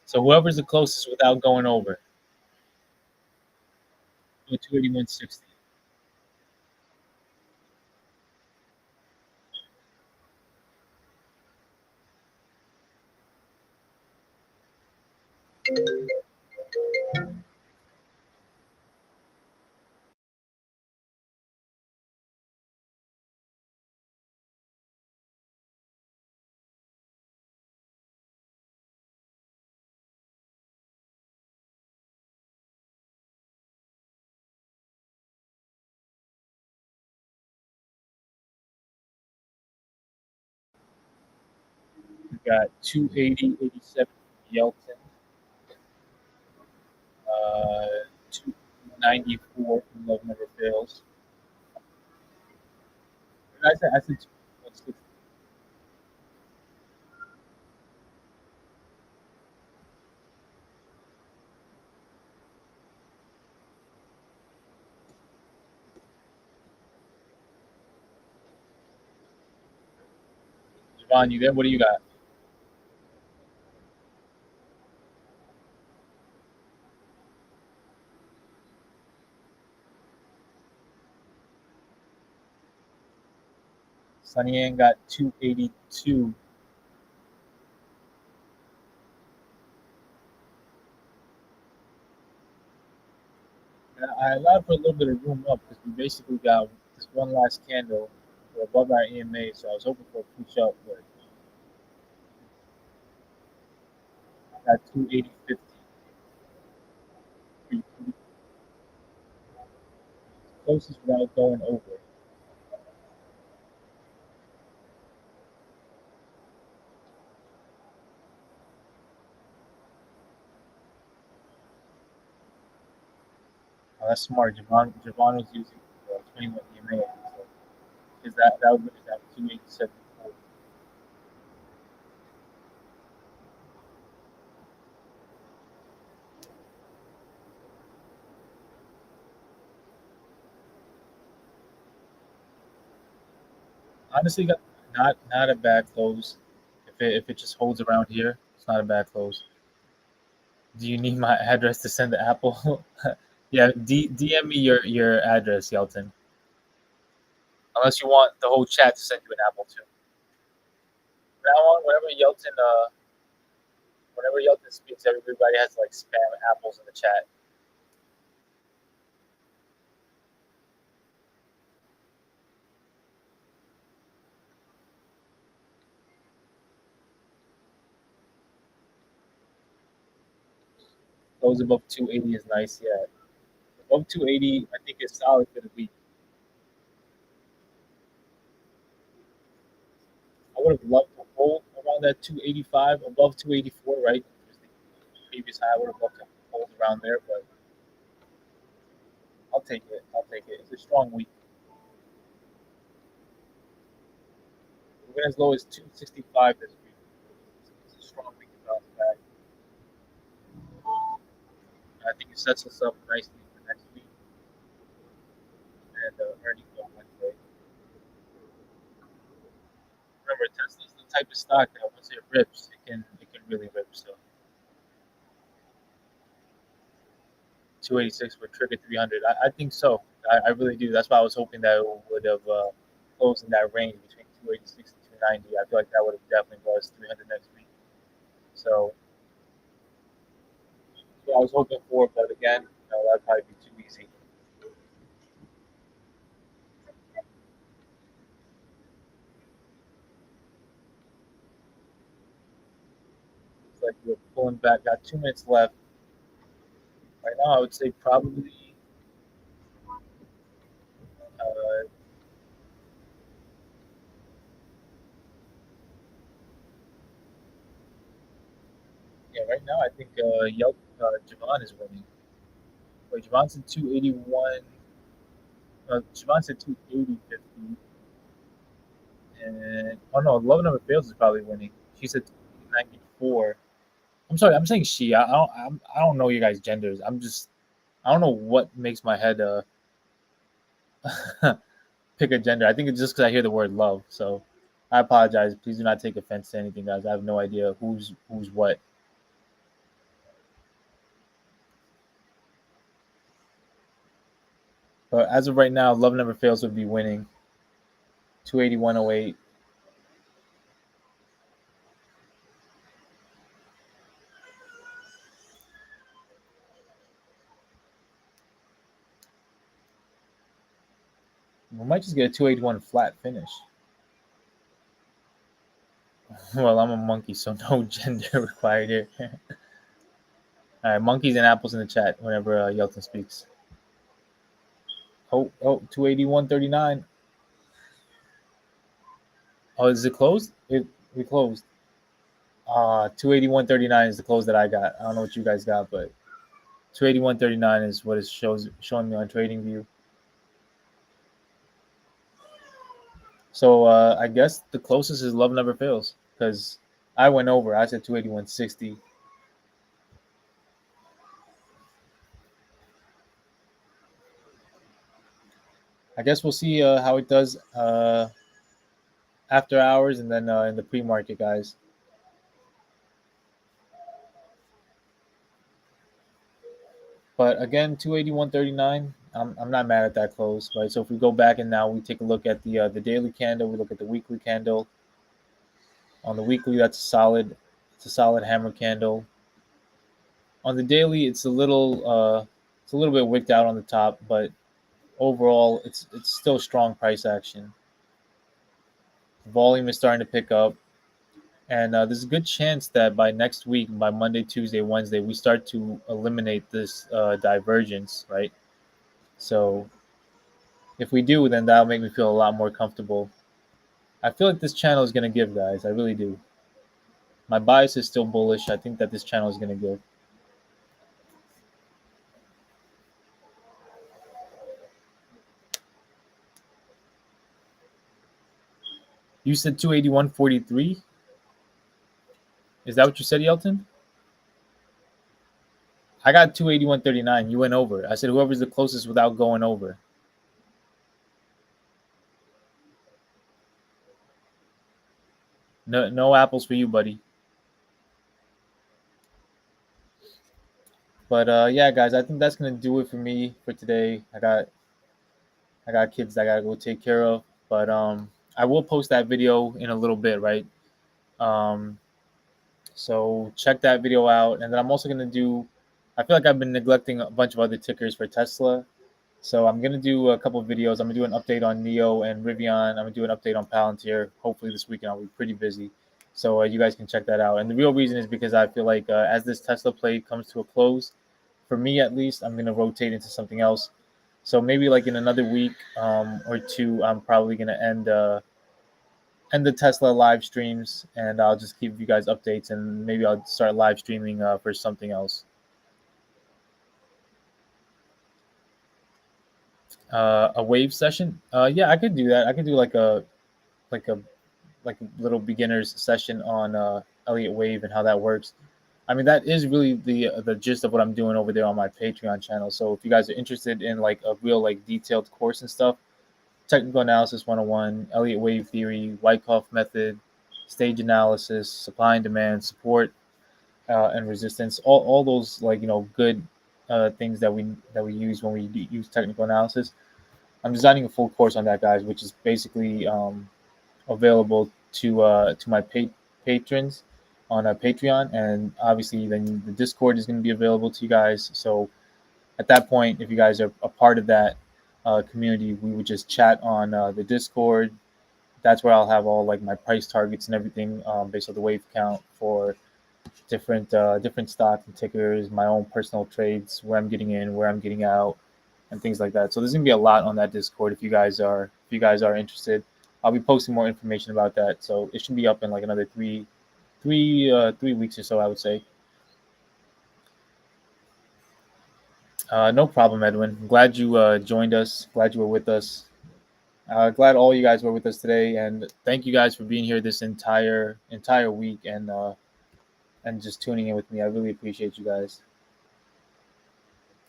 So whoever's the closest without going over, 281.60. We got 280.87 for Yelton, 294 from Love Never Fails. I said 2.60. Javon, you there? What do you got? Sunny Ann got 282. And I allowed for a little bit of room up because we basically got this one last candle. We're above our EMA, so I was hoping for a push up, but I got 280.50. closest without going over. That's smart. Javon was using 21 EMA. So is that would is that 287? Honestly, not a bad close. If it just holds around here, it's not a bad close. Do you need my address to send the apple? Yeah, DM me your address, Yelton. Unless you want the whole chat to send you an apple too. Now on, whenever Yelton speaks, everybody has to like spam apples in the chat. Those above 280 is nice. Yeah, above 280, I think is solid for the week. I would have loved to hold around that 285, above 284, right? The previous high. I would have loved to hold around there, but I'll take it. I'll take it. It's a strong week. We went as low as 265 this week. It's a strong week to bounce back. I think it sets us up nicely for next week and earnings on Wednesday. Remember, Tesla's the type of stock that once it rips, it can really rip. So 286 would trigger 300. I think so. I really do. That's why I was hoping that it would have closed in that range between 286 and 290. I feel like that would have definitely brought us 300 next week. So yeah, I was hoping for, but again, that'd probably be too easy. It's like we're pulling back. Got 2 minutes left. Right now, I would say probably. Uh, yeah, right now I think Javon is winning. Wait, Javon's at 281. Javon's at 280.50. And oh no, Love Never Fails is probably winning. She's at 94. I'm sorry, I'm saying she. I don't know you guys' genders. I don't know what makes my head pick a gender. I think it's just because I hear the word love. So I apologize. Please do not take offense to anything, guys. I have no idea who's what. But as of right now, Love Never Fails would be winning 281.08. We might just get a 281 flat finish. Well, I'm a monkey, so no gender required here. All right, monkeys and apples in the chat whenever Yelton speaks. Oh, 281.39. Oh, is it closed? We closed. 281.39 is the close that I got. I don't know what you guys got, but 281.39 is what it showing me on TradingView. So I guess the closest is Love Never Fails because I went over. I said 281.60. I guess we'll see how it does after hours and then in the pre-market, guys. But again, 281.39. I'm not mad at that close, right? So if we go back and now we take a look at the daily candle, we look at the weekly candle. On the weekly, it's a solid hammer candle. On the daily, it's a little bit wicked out on the top, but overall, it's still strong price action. Volume is starting to pick up, and there's a good chance that by next week, by Monday, Tuesday, Wednesday, we start to eliminate this divergence, right? So If we do, then that'll make me feel a lot more comfortable. I feel like this channel is gonna give, guys. I really do. My bias is still bullish. I think that this channel is gonna give. You said 281.43. Is that what you said, Yelton? I got 281.39. You went over. I said whoever's the closest without going over. No, no apples for you, buddy. But yeah, guys, I think that's gonna do it for me for today. I got kids that I gotta go take care of. But I will post that video in a little bit, right? Um, so check that video out, and then I'm also gonna do. I feel like I've been neglecting a bunch of other tickers for Tesla. So I'm gonna do a couple of videos. I'm gonna do an update on Neo and Rivian. I'm gonna do an update on Palantir. Hopefully this weekend I'll be pretty busy, so you guys can check that out. And the real reason is because I feel like as this Tesla play comes to a close, for me at least, I'm gonna rotate into something else. So maybe like in another week or two, I'm probably gonna end the Tesla live streams, and I'll just give you guys updates, and maybe I'll start live streaming for something else. A wave session? Yeah, I could do that. I could do like a like a little beginners session on Elliott Wave and how that works. I mean, that is really the gist of what I'm doing over there on my Patreon channel. So if you guys are interested in like a real like detailed course and stuff, technical analysis 101, Elliott Wave theory, Wyckoff method, stage analysis, supply and demand, support and resistance, all those like good things that we use when we use technical analysis. I'm designing a full course on that, guys, which is basically available to my patrons on Patreon, and obviously then the Discord is going to be available to you guys. So at that point, if you guys are a part of that community, we would just chat on the Discord. That's where I'll have all like my price targets and everything based on the wave count for different stocks and tickers, my own personal trades, where I'm getting in, where I'm getting out, and things like that. So there's gonna be a lot on that Discord if you guys are interested. I'll be posting more information about that. So it should be up in like another 3 weeks or so, I would say. No problem, Edwin. I'm glad you joined us. Glad you were with us. Glad all you guys were with us today, and thank you guys for being here this entire week and just tuning in with me. I really appreciate you guys.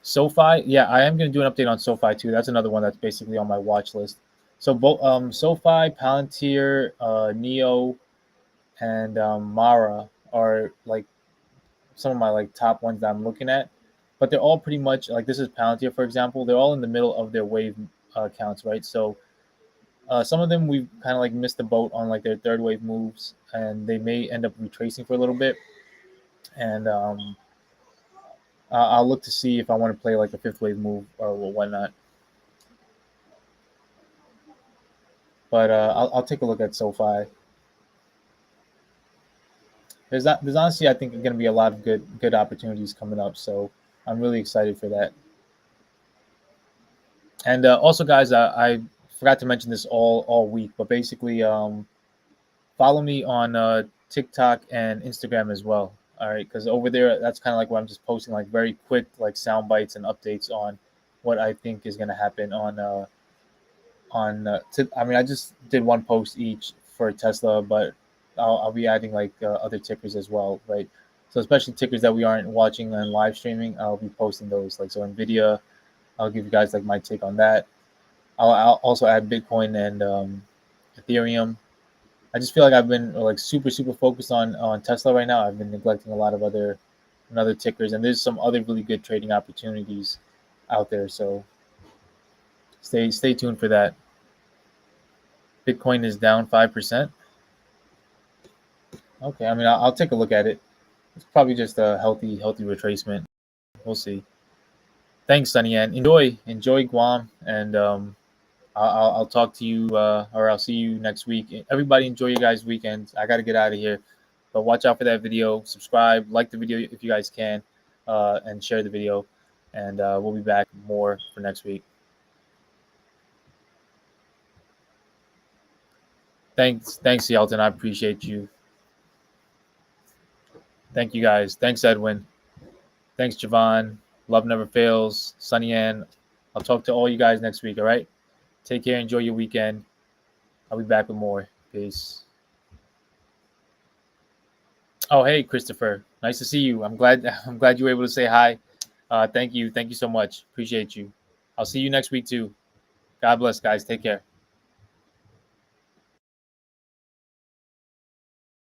SoFi, yeah, I am going to do an update on SoFi too. That's another one that's basically on my watch list. So both SoFi, Palantir, Neo, and Mara are like some of my like top ones that I'm looking at. But they're all pretty much like this is Palantir, for example. They're all in the middle of their wave counts, right? So some of them we've kind of like missed the boat on like their third wave moves, and they may end up retracing for a little bit. And I'll look to see if I want to play like a fifth wave move or whatnot. But I'll take a look at SoFi. There's honestly I think going to be a lot of good opportunities coming up. So I'm really excited for that. And also, guys, I forgot to mention this all week, but basically, follow me on TikTok and Instagram as well. All right, because over there, that's kind of like where I'm just posting like very quick like sound bites and updates on what I think is going to happen I mean, I just did one post each for Tesla, but I'll be adding like other tickers as well, right? So especially tickers that we aren't watching and live streaming, I'll be posting those. Like so, Nvidia, I'll give you guys like my take on that. I'll also add Bitcoin and Ethereum. I just feel like I've been like super focused on Tesla right now. I've been neglecting a lot of other tickers, and there's some other really good trading opportunities out there. So stay tuned for that. Bitcoin is down 5%. Okay, I mean I'll take a look at it. It's probably just a healthy retracement. We'll see. Thanks, Sunny, and enjoy Guam, and I'll talk to you or I'll see you next week. Everybody enjoy your guys' weekend. I got to get out of here, but watch out for that video. Subscribe, like the video if you guys can, and share the video. And we'll be back more for next week. Thanks, Yelton. I appreciate you. Thank you guys. Thanks, Edwin. Thanks, Javon. Love never fails. Sunny Ann. I'll talk to all you guys next week. All right. Take care. Enjoy your weekend. I'll be back with more. Peace. Oh, hey, Christopher. Nice to see you. I'm glad. I'm glad you were able to say hi. Thank you. Thank you so much. Appreciate you. I'll see you next week too. God bless, guys. Take care.